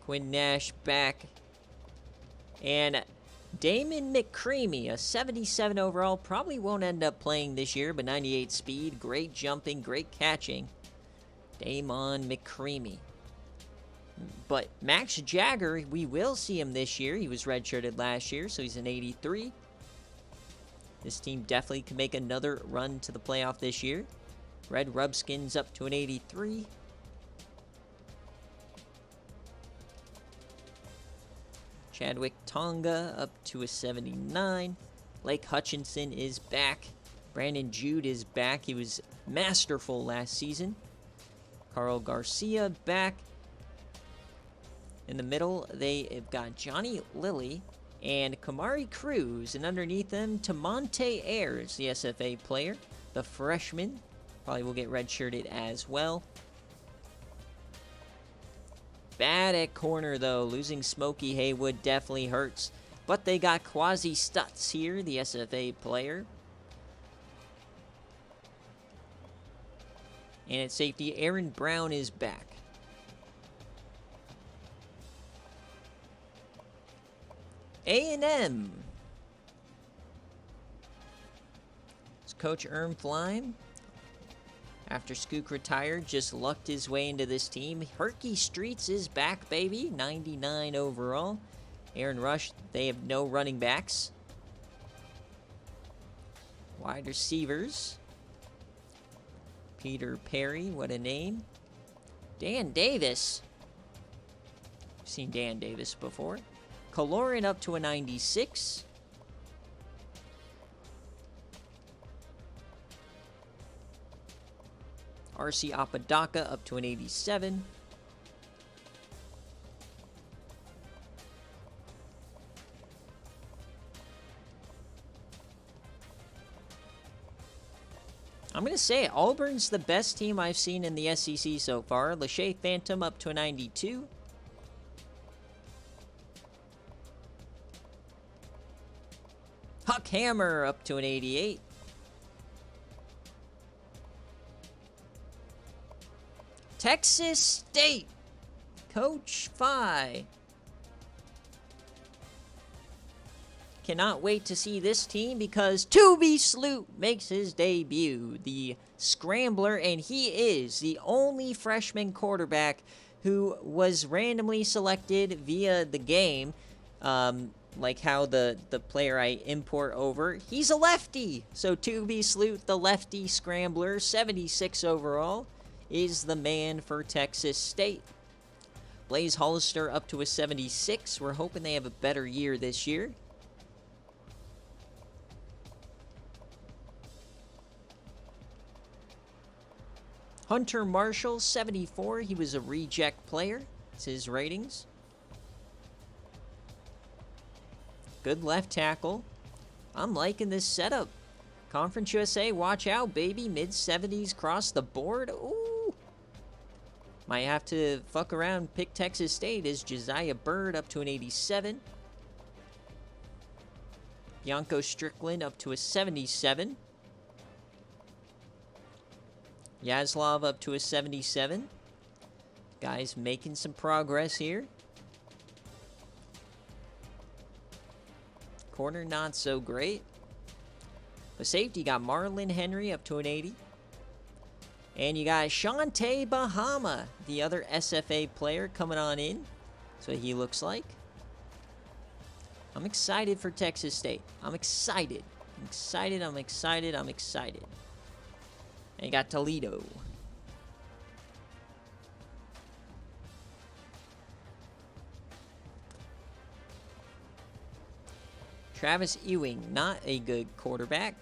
[SPEAKER 1] Quinn Nash back. And Damon McCreamy, a 77 overall. Probably won't end up playing this year, but 98 speed. Great jumping, great catching. Damon McCreamy. But Max Jagger, we will see him this year. He was redshirted last year, so he's an 83. This team definitely can make another run to the playoff this year. Red Rubskins up to an 83. Chadwick Tonga up to a 79. Blake Hutchinson is back. Brandon Jude is back. He was masterful last season. Carl Garcia back. In the middle, they've got Johnny Lilly and Kamari Cruz. And underneath them, Tamonte Ayers, the SFA player, the freshman. Probably will get redshirted as well. Bad at corner, though. Losing Smokey Haywood definitely hurts. But they got Quasi Stutz here, the SFA player. And at safety, Aaron Brown is back. A&M. It's Coach Erm Fleim. After Skook retired, just lucked his way into this team. Herky Streets is back, baby. 99 overall. Aaron Rush, they have no running backs. Wide receivers. Peter Perry, what a name. Dan Davis. I've seen Dan Davis before. Kaloran up to a 96. R.C. Apodaca up to an 87. I'm going to say it. Auburn's the best team I've seen in the SEC so far. Lachey Phantom up to a 92. Huck Hammer up to an 88. Texas State, Coach Phi. Cannot wait to see this team because Toby Sloot makes his debut, the scrambler, and he is the only freshman quarterback who was randomly selected via the game, like how the player I import over, he's a lefty. So Toby Sloot, the lefty scrambler, 76 overall, is the man for Texas State. Blaze Hollister up to a 76. We're hoping they have a better year this year. Hunter Marshall, 74. He was a reject player. It's his ratings. Good left tackle. I'm liking this setup. Conference USA, watch out, baby. Mid-70s across the board. Ooh. Might have to fuck around and pick Texas State. Is Josiah Bird up to an 87. Bianco Strickland up to a 77. Yaslov up to a 77. Guys making some progress here. Corner not so great. But safety got Marlon Henry up to an 80. And you got Shante Bahama, the other SFA player, coming on in. That's what he looks like. I'm excited for Texas State. I'm excited. I'm excited, I'm excited, I'm excited. And you got Toledo. Travis Ewing, not a good quarterback.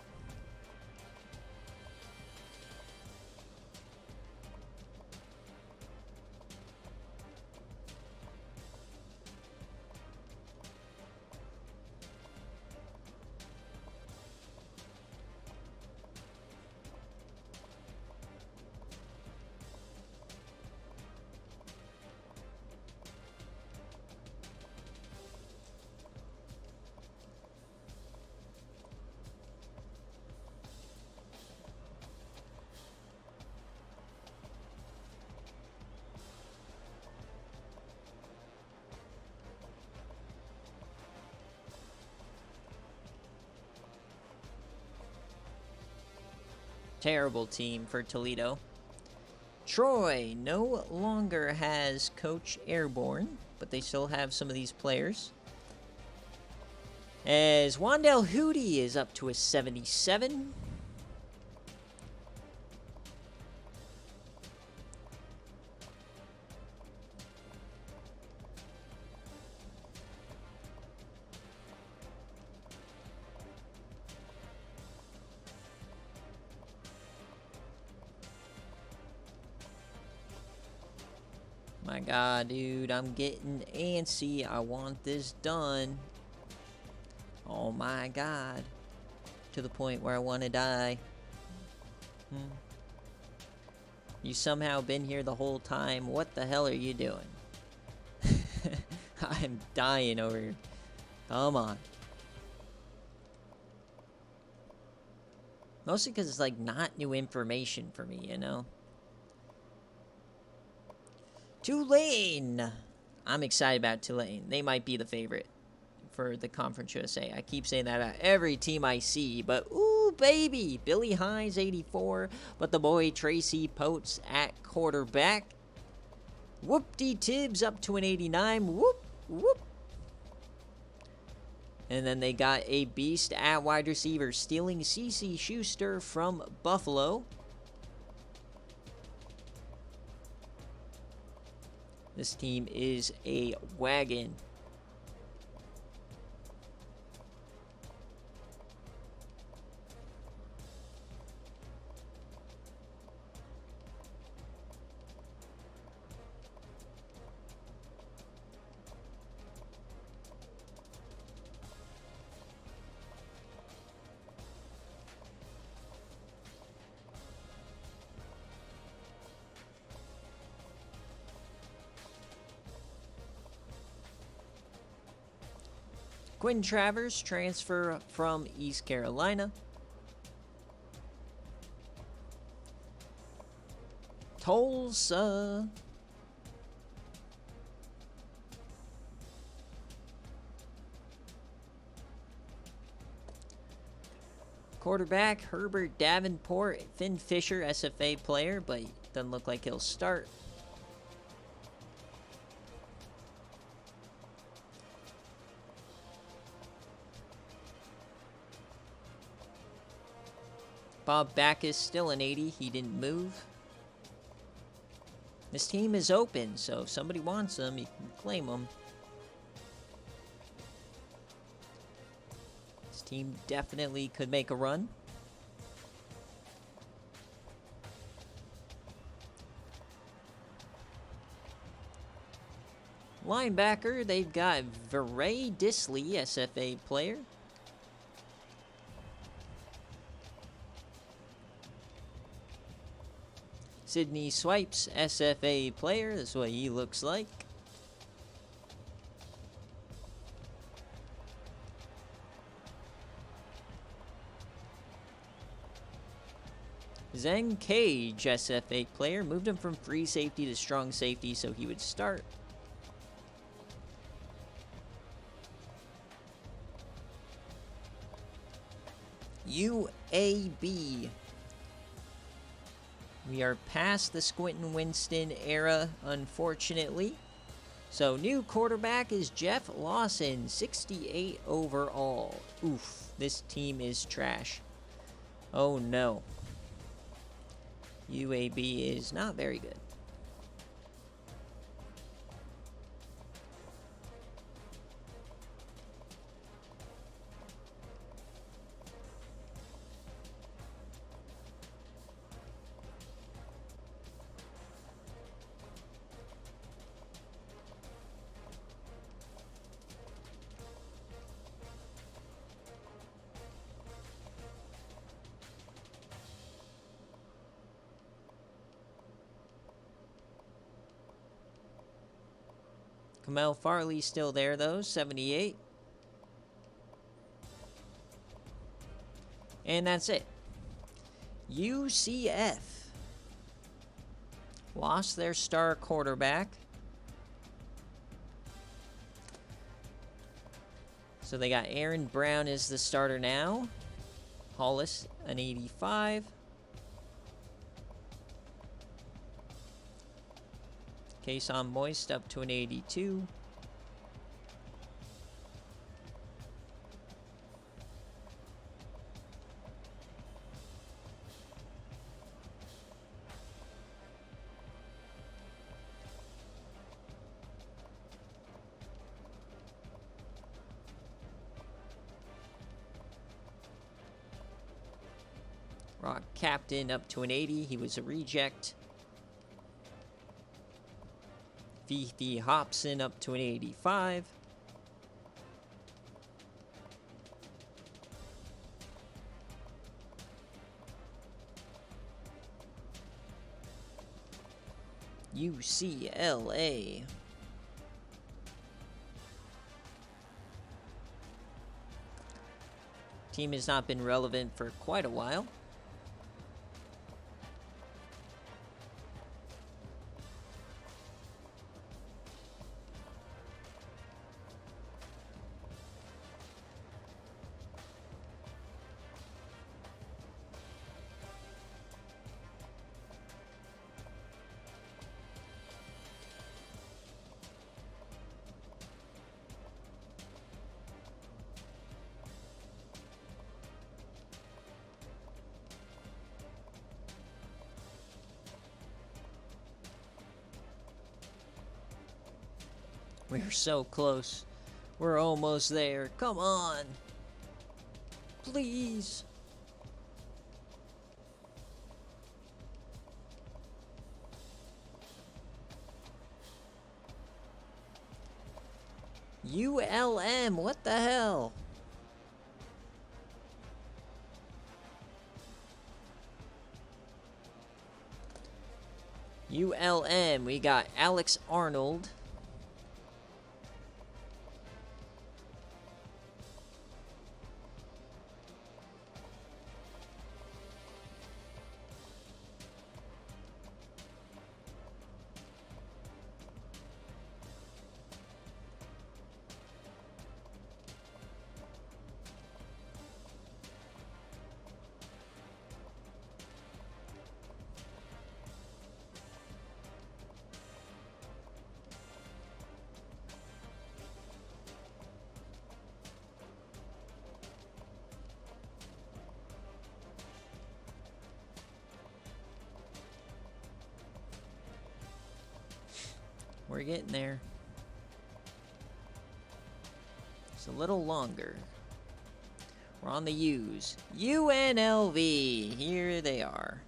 [SPEAKER 1] Terrible team for Toledo. Troy no longer has Coach Airborne, but they still have some of these players. As Wandell Hootie is up to a 77. my god, dude. I'm getting antsy. I want this done. Oh my god. To the point where I want to die. You somehow been here the whole time. What the hell are you doing? I'm dying over here. Come on. Mostly because it's like not new information for me, you know? Tulane! I'm excited about Tulane. They might be the favorite for the Conference USA. I keep saying that about every team I see, but ooh, baby! Billy Hines, 84, but the boy Tracy Potes at quarterback. Whoop-de-Tibbs up to an 89. Whoop, whoop. And then they got a beast at wide receiver, stealing CeCe Schuster from Buffalo. This team is a wagon. Quinn Travers, transfer from East Carolina. Tulsa. Quarterback, Herbert Davenport, Finn Fisher, SFA player, but doesn't look like he'll start. Bob Backus, still an 80. He didn't move. This team is open, so if somebody wants them, you can claim them. This team definitely could make a run. Linebacker, they've got Veray Disley, SFA player. Sydney Swipes, SFA player. That's what he looks like. Zeng Cage, SFA player. Moved him from free safety to strong safety so he would start. UAB. We are past the Squinton Winston era, unfortunately. So, new quarterback is Jeff Lawson, 68 overall. Oof, this team is trash. Oh no. UAB is not very good. Kamel Farley still there, though, 78. And that's it. UCF lost their star quarterback. So they got Aaron Brown as the starter now. Hollis, an 85. Kason Moist up to an 82. Rock Captain up to an 80. He was a reject. Fifi Hobson up to an 85. UCLA. Team has not been relevant for quite a while. We're so close. We're almost there. Come on. Please. ULM, what the hell? ULM, we got Alex Arnold. We're getting there. It's a little longer. We're on the U's. UNLV. Here they are.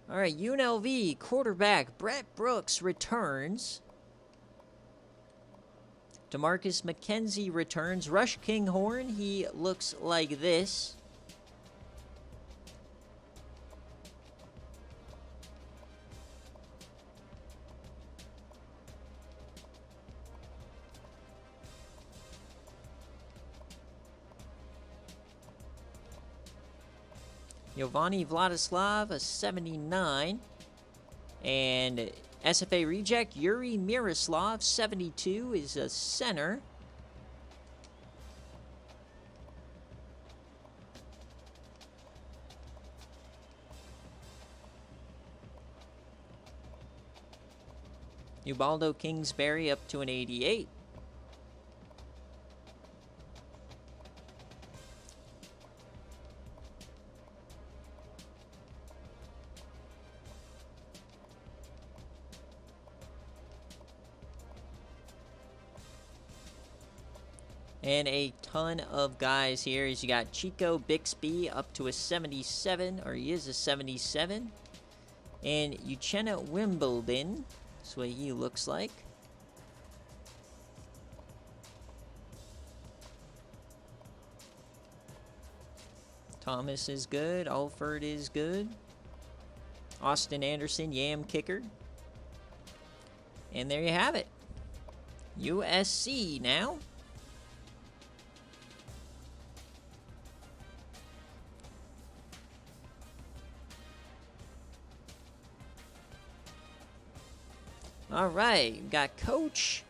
[SPEAKER 1] All right, UNLV quarterback Brett Brooks returns. DeMarcus McKenzie returns. Rush Kinghorn, he looks like this. Giovanni Vladislav, a 79. And SFA reject, Yuri Miroslav, 72, is a center. Ubaldo Kingsbury up to an 88. And a ton of guys here. As you got Chico Bixby up to a 77, or he is a 77. And Uchenna Wimbledon, that's what he looks like. Thomas is good. Alford is good. Austin Anderson, Yam kicker. And there you have it. USC now. All right, we've got Coach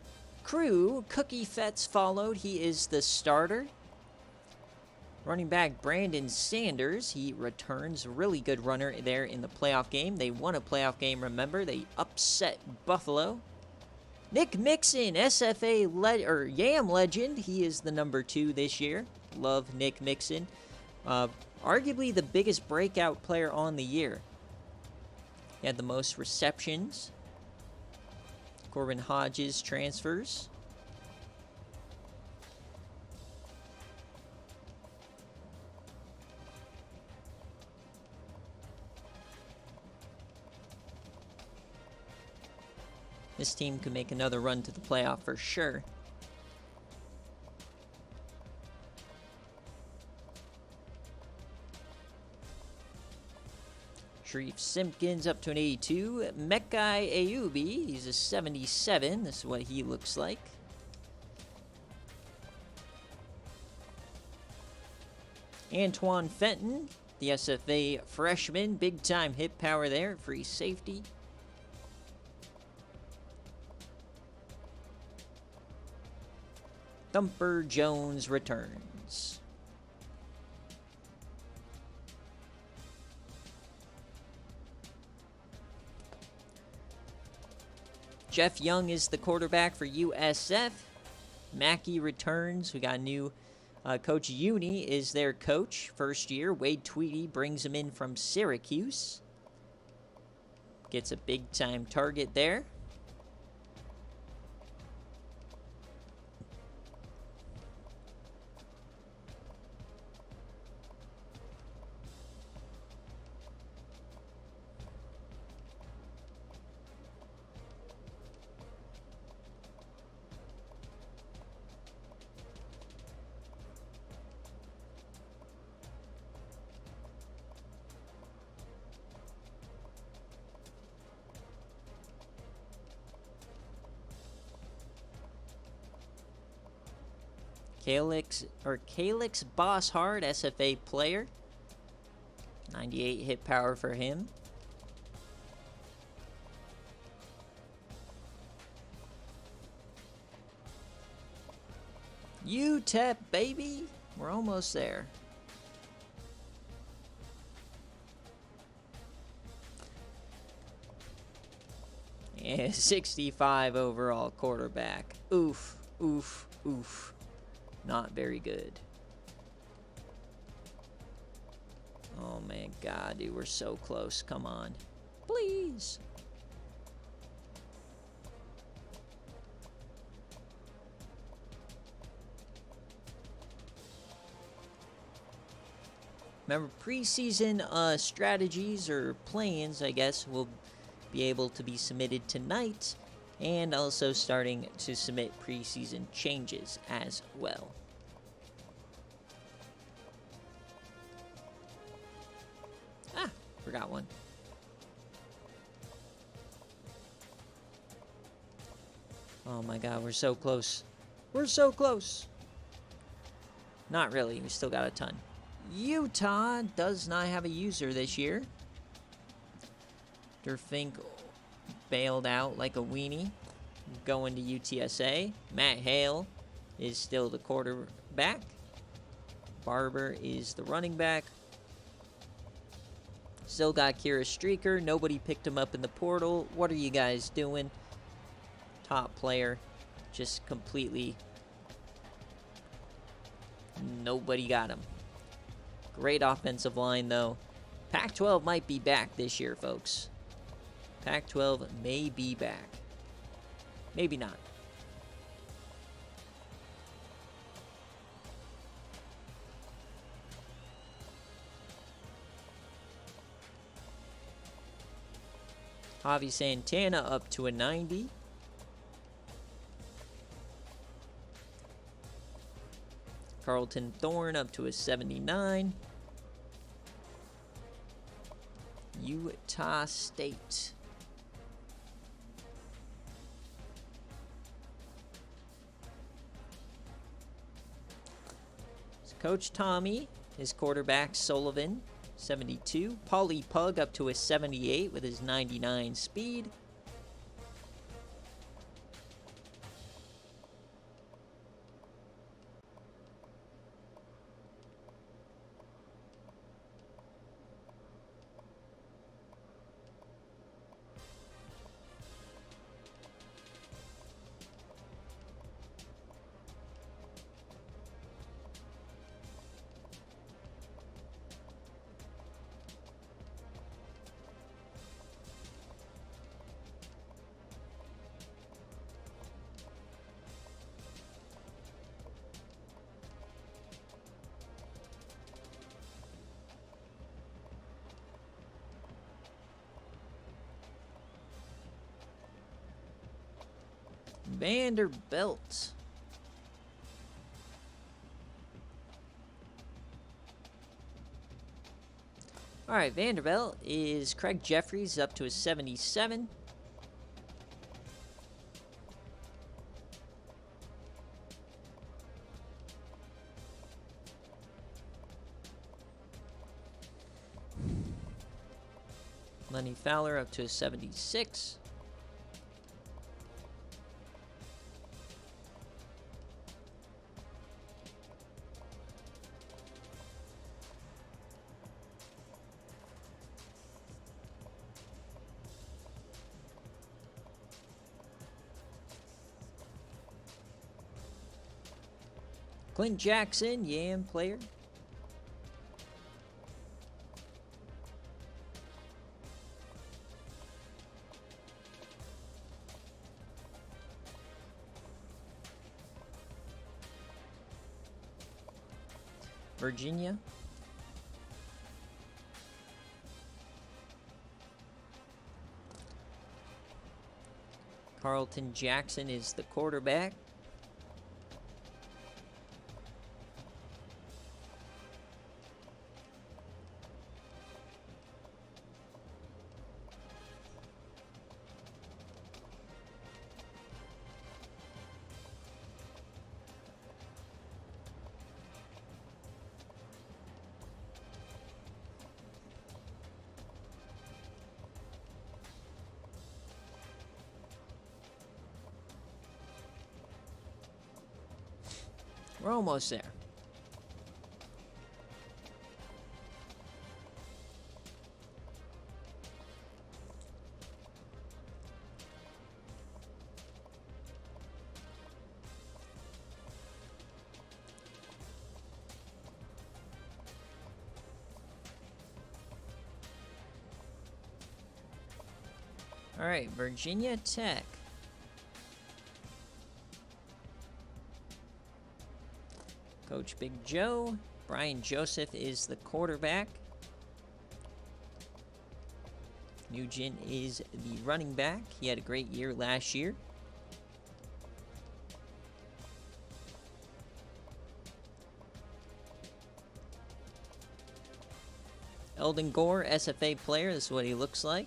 [SPEAKER 1] Crew. Cookie Fetts followed. He is the starter. Running back Brandon Sanders. He returns. Really good runner there in the playoff game. They won a playoff game, remember. They upset Buffalo. Nick Mixon, SFA Yam legend. He is the number 2 this year. Love Nick Mixon. Arguably the biggest breakout player on the year. He had the most receptions. Corbin Hodges transfers. This team could make another run to the playoff for sure. Sharif Simpkins up to an 82. Mekai Ayubi, he's a 77. This is what he looks like. Antoine Fenton, the SFA freshman. Big time hit power there. Free safety. Thumper Jones returns. Jeff Young is the quarterback for USF. Mackey returns. We got a new Coach Uni is their coach. First year. Wade Tweedy brings him in from Syracuse. Gets a big-time target there. Calix Bosshard, SFA player. 98 hit power for him. UTEP, baby. We're almost there. Yeah, 65 overall quarterback. Oof, oof, oof. Not very good. Oh my God, dude, we're so close. Come on. Please. Remember, preseason strategies or plans, I guess, will be able to be submitted tonight. And also starting to submit preseason changes as well. Ah, forgot one. Oh my God, we're so close. We're so close. Not really, we still got a ton. Utah does not have a user this year. Derfink bailed out like a weenie, going to UTSA. Matt Hale is still the quarterback. Barber is the running back. Still got Kira Streaker. Nobody picked him up in the portal. What are you guys doing? Top player. Just completely. Nobody got him. Great offensive line, though. Pac-12 might be back this year, folks. Pac-12 may be back. Maybe not. Javi Santana up to a 90. Carlton Thorne up to a 79. Utah State. Coach Tommy, his quarterback Sullivan, 72. Paulie Pug up to a 78 with his 99 speed. Vanderbilt. All right, Vanderbilt is Craig Jeffries up to a 77. Lenny Fowler up to a 76. Clint Jackson, Yam player. Virginia. Carlton Jackson is the quarterback. We're almost there. All right, Virginia Tech. Coach Big Joe. Brian Joseph is the quarterback. Nugent is the running back. He had a great year last year. Eldon Gore, SFA player. This is what he looks like.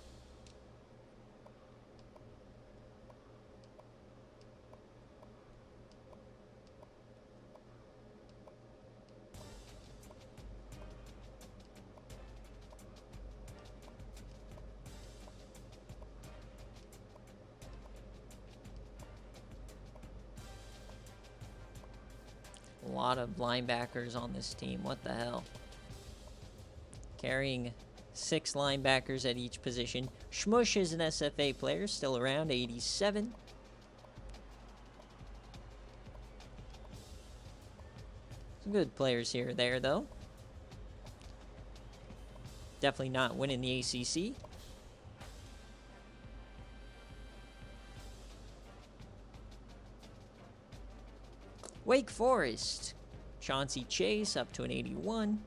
[SPEAKER 1] A lot of linebackers on this team. What the hell? Carrying 6 linebackers at each position. Schmush is an SFA player, still around, 87. Some good players here or there, though. Definitely not winning the ACC. Wake Forest. Chauncey Chase up to an 81.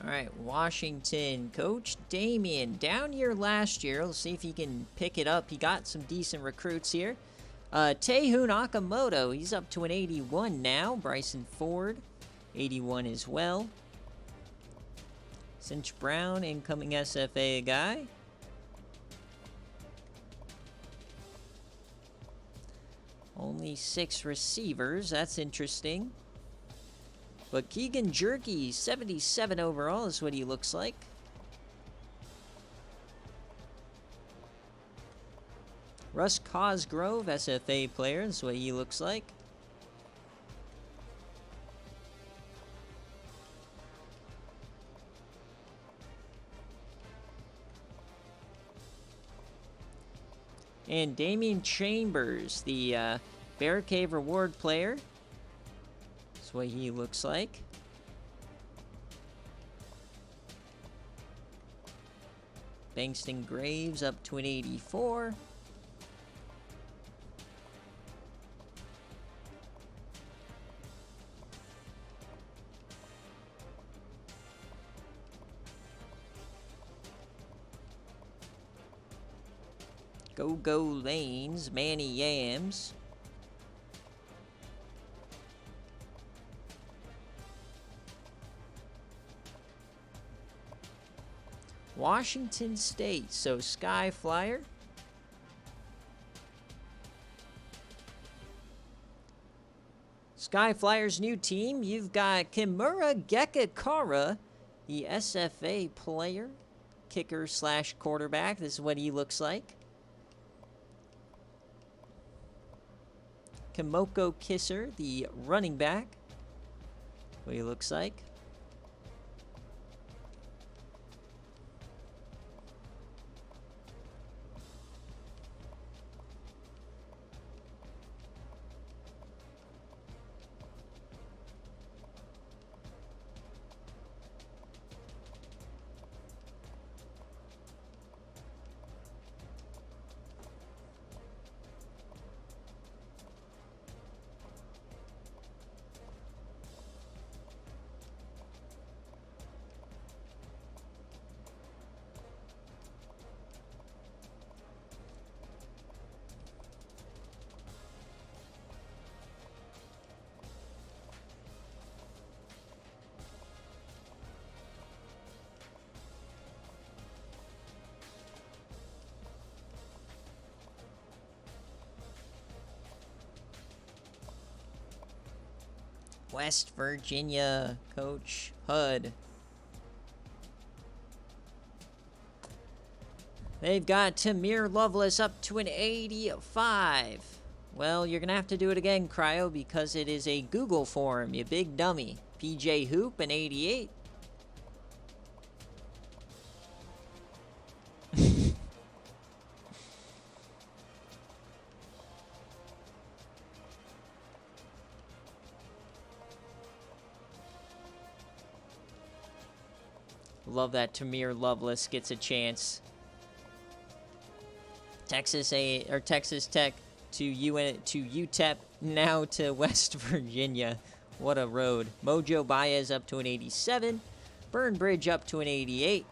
[SPEAKER 1] All right, Washington coach Damian, down year last year. Let's see if he can pick it up. He got some decent recruits here. Tehu Nakamoto, he's up to an 81 now. Bryson Ford, 81 as well. Cinch Brown, incoming SFA guy. Only 6 receivers. That's interesting. But Keegan Jerky, 77 overall is what he looks like. Russ Cosgrove, SFA player, is what he looks like. And Damian Chambers, the Bear Cave Reward player. That's what he looks like. Bankston Graves up to an 84. Go Lanes, Manny Yams. Washington State, so Sky Flyer. Sky Flyer's new team, you've got Kimura Gekakara, the SFA player, kicker / quarterback. This is what he looks like. Kimoko Kisser, the running back. What he looks like. West Virginia, Coach Hud. They've got Tamir Lovelace up to an 85. Well, you're going to have to do it again, Cryo, because it is a Google form, you big dummy. PJ Hoop, an 88. Love that Tamir Lovelace gets a chance. Texas Tech to UTEP, now to West Virginia. What a road. Mojo Baez up to an 87. Burn Bridge up to an 88.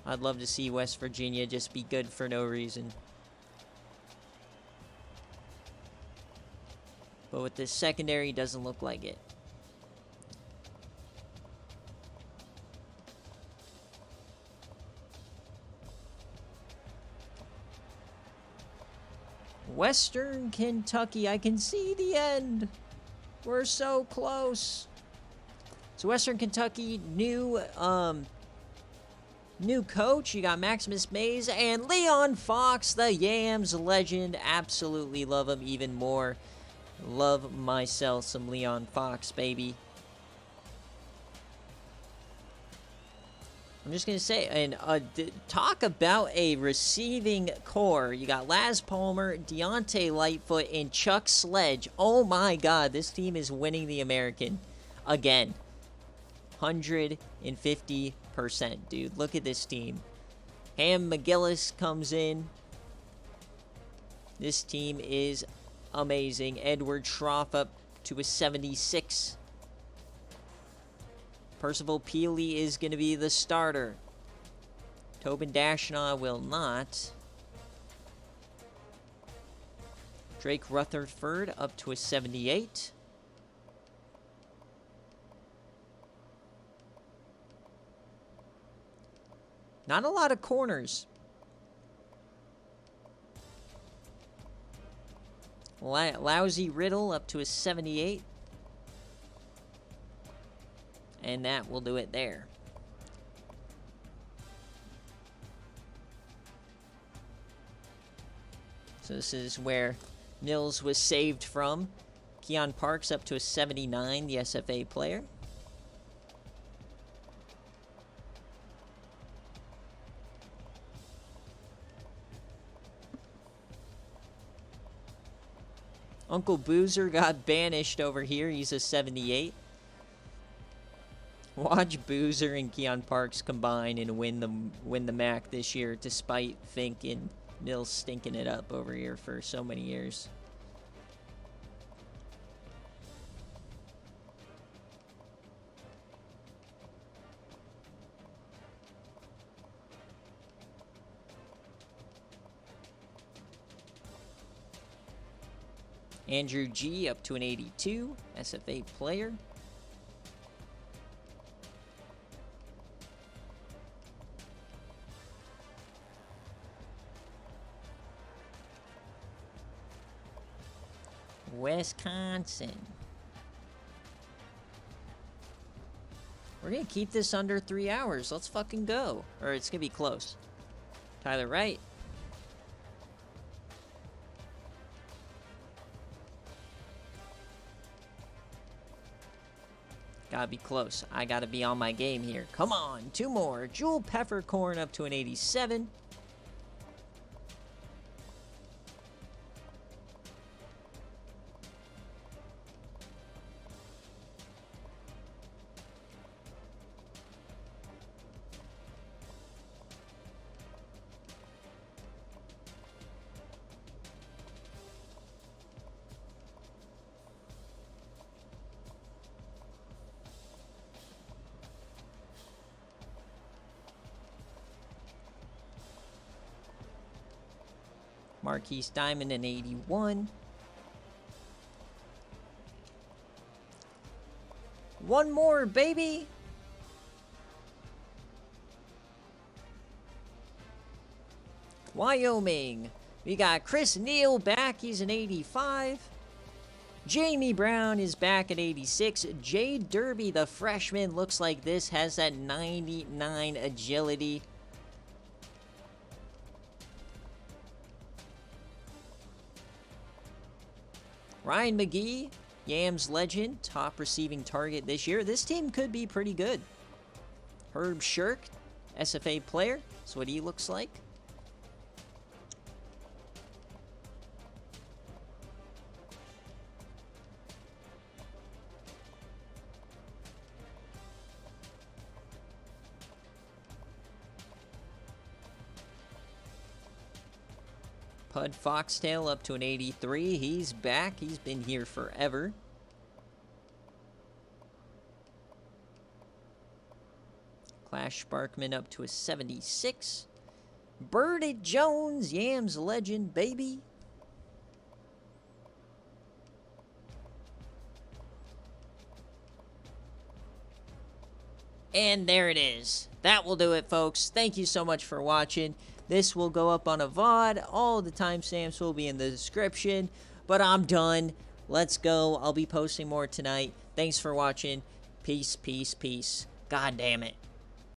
[SPEAKER 1] I'd love to see West Virginia just be good for no reason. But with this secondary, doesn't look like it. Western Kentucky, I can see the end. We're so close. So Western Kentucky, new coach. You got Maximus Mays and Leon Fox, the Yams legend. Absolutely love him even more. Love myself some Leon Fox, baby. I'm just going to say, and talk about a receiving core. You got Laz Palmer, Deontay Lightfoot, and Chuck Sledge. Oh my God, this team is winning the American again. 150%, dude. Look at this team. Ham McGillis comes in. This team is amazing. Edward Schroff up to a 76. Percival Peely is going to be the starter. Tobin Dashnaw will not. Drake Rutherford up to a 78. Not a lot of corners. Lousy Riddle up to a 78. And that will do it there. So this is where Nils was saved from. Keon Parks up to a 79, the SFA player. Uncle Boozer got banished over here. He's a 78. Watch Boozer and Keon Parks combine and win the MAC this year, despite Fink and Nils stinking it up over here for so many years. Andrew G up to an 82, SFA player. Wisconsin. We're going to keep this under 3 hours. Let's fucking go. Or it's going to be close. Tyler Wright. Gotta be close. I gotta be on my game here. Come on, 2 more. Jewel Peppercorn up to an 87. Marquise Diamond in 81. One more, baby. Wyoming. We got Chris Neal back. He's an 85. Jamie Brown is back at 86. Jade Derby, the freshman, looks like this. Has that 99 agility. Ryan McGee, Yams legend, top receiving target this year. This team could be pretty good. Herb Shirk, SFA player. That's what he looks like. Pud Foxtail up to an 83. He's back. He's been here forever. Clash Sparkman up to a 76. Birdie Jones, Yams legend, baby. And there it is. That will do it, folks. Thank you so much for watching. This will go up on a VOD. All the timestamps will be in the description. But I'm done. Let's go. I'll be posting more tonight. Thanks for watching. Peace, peace, peace. God damn it.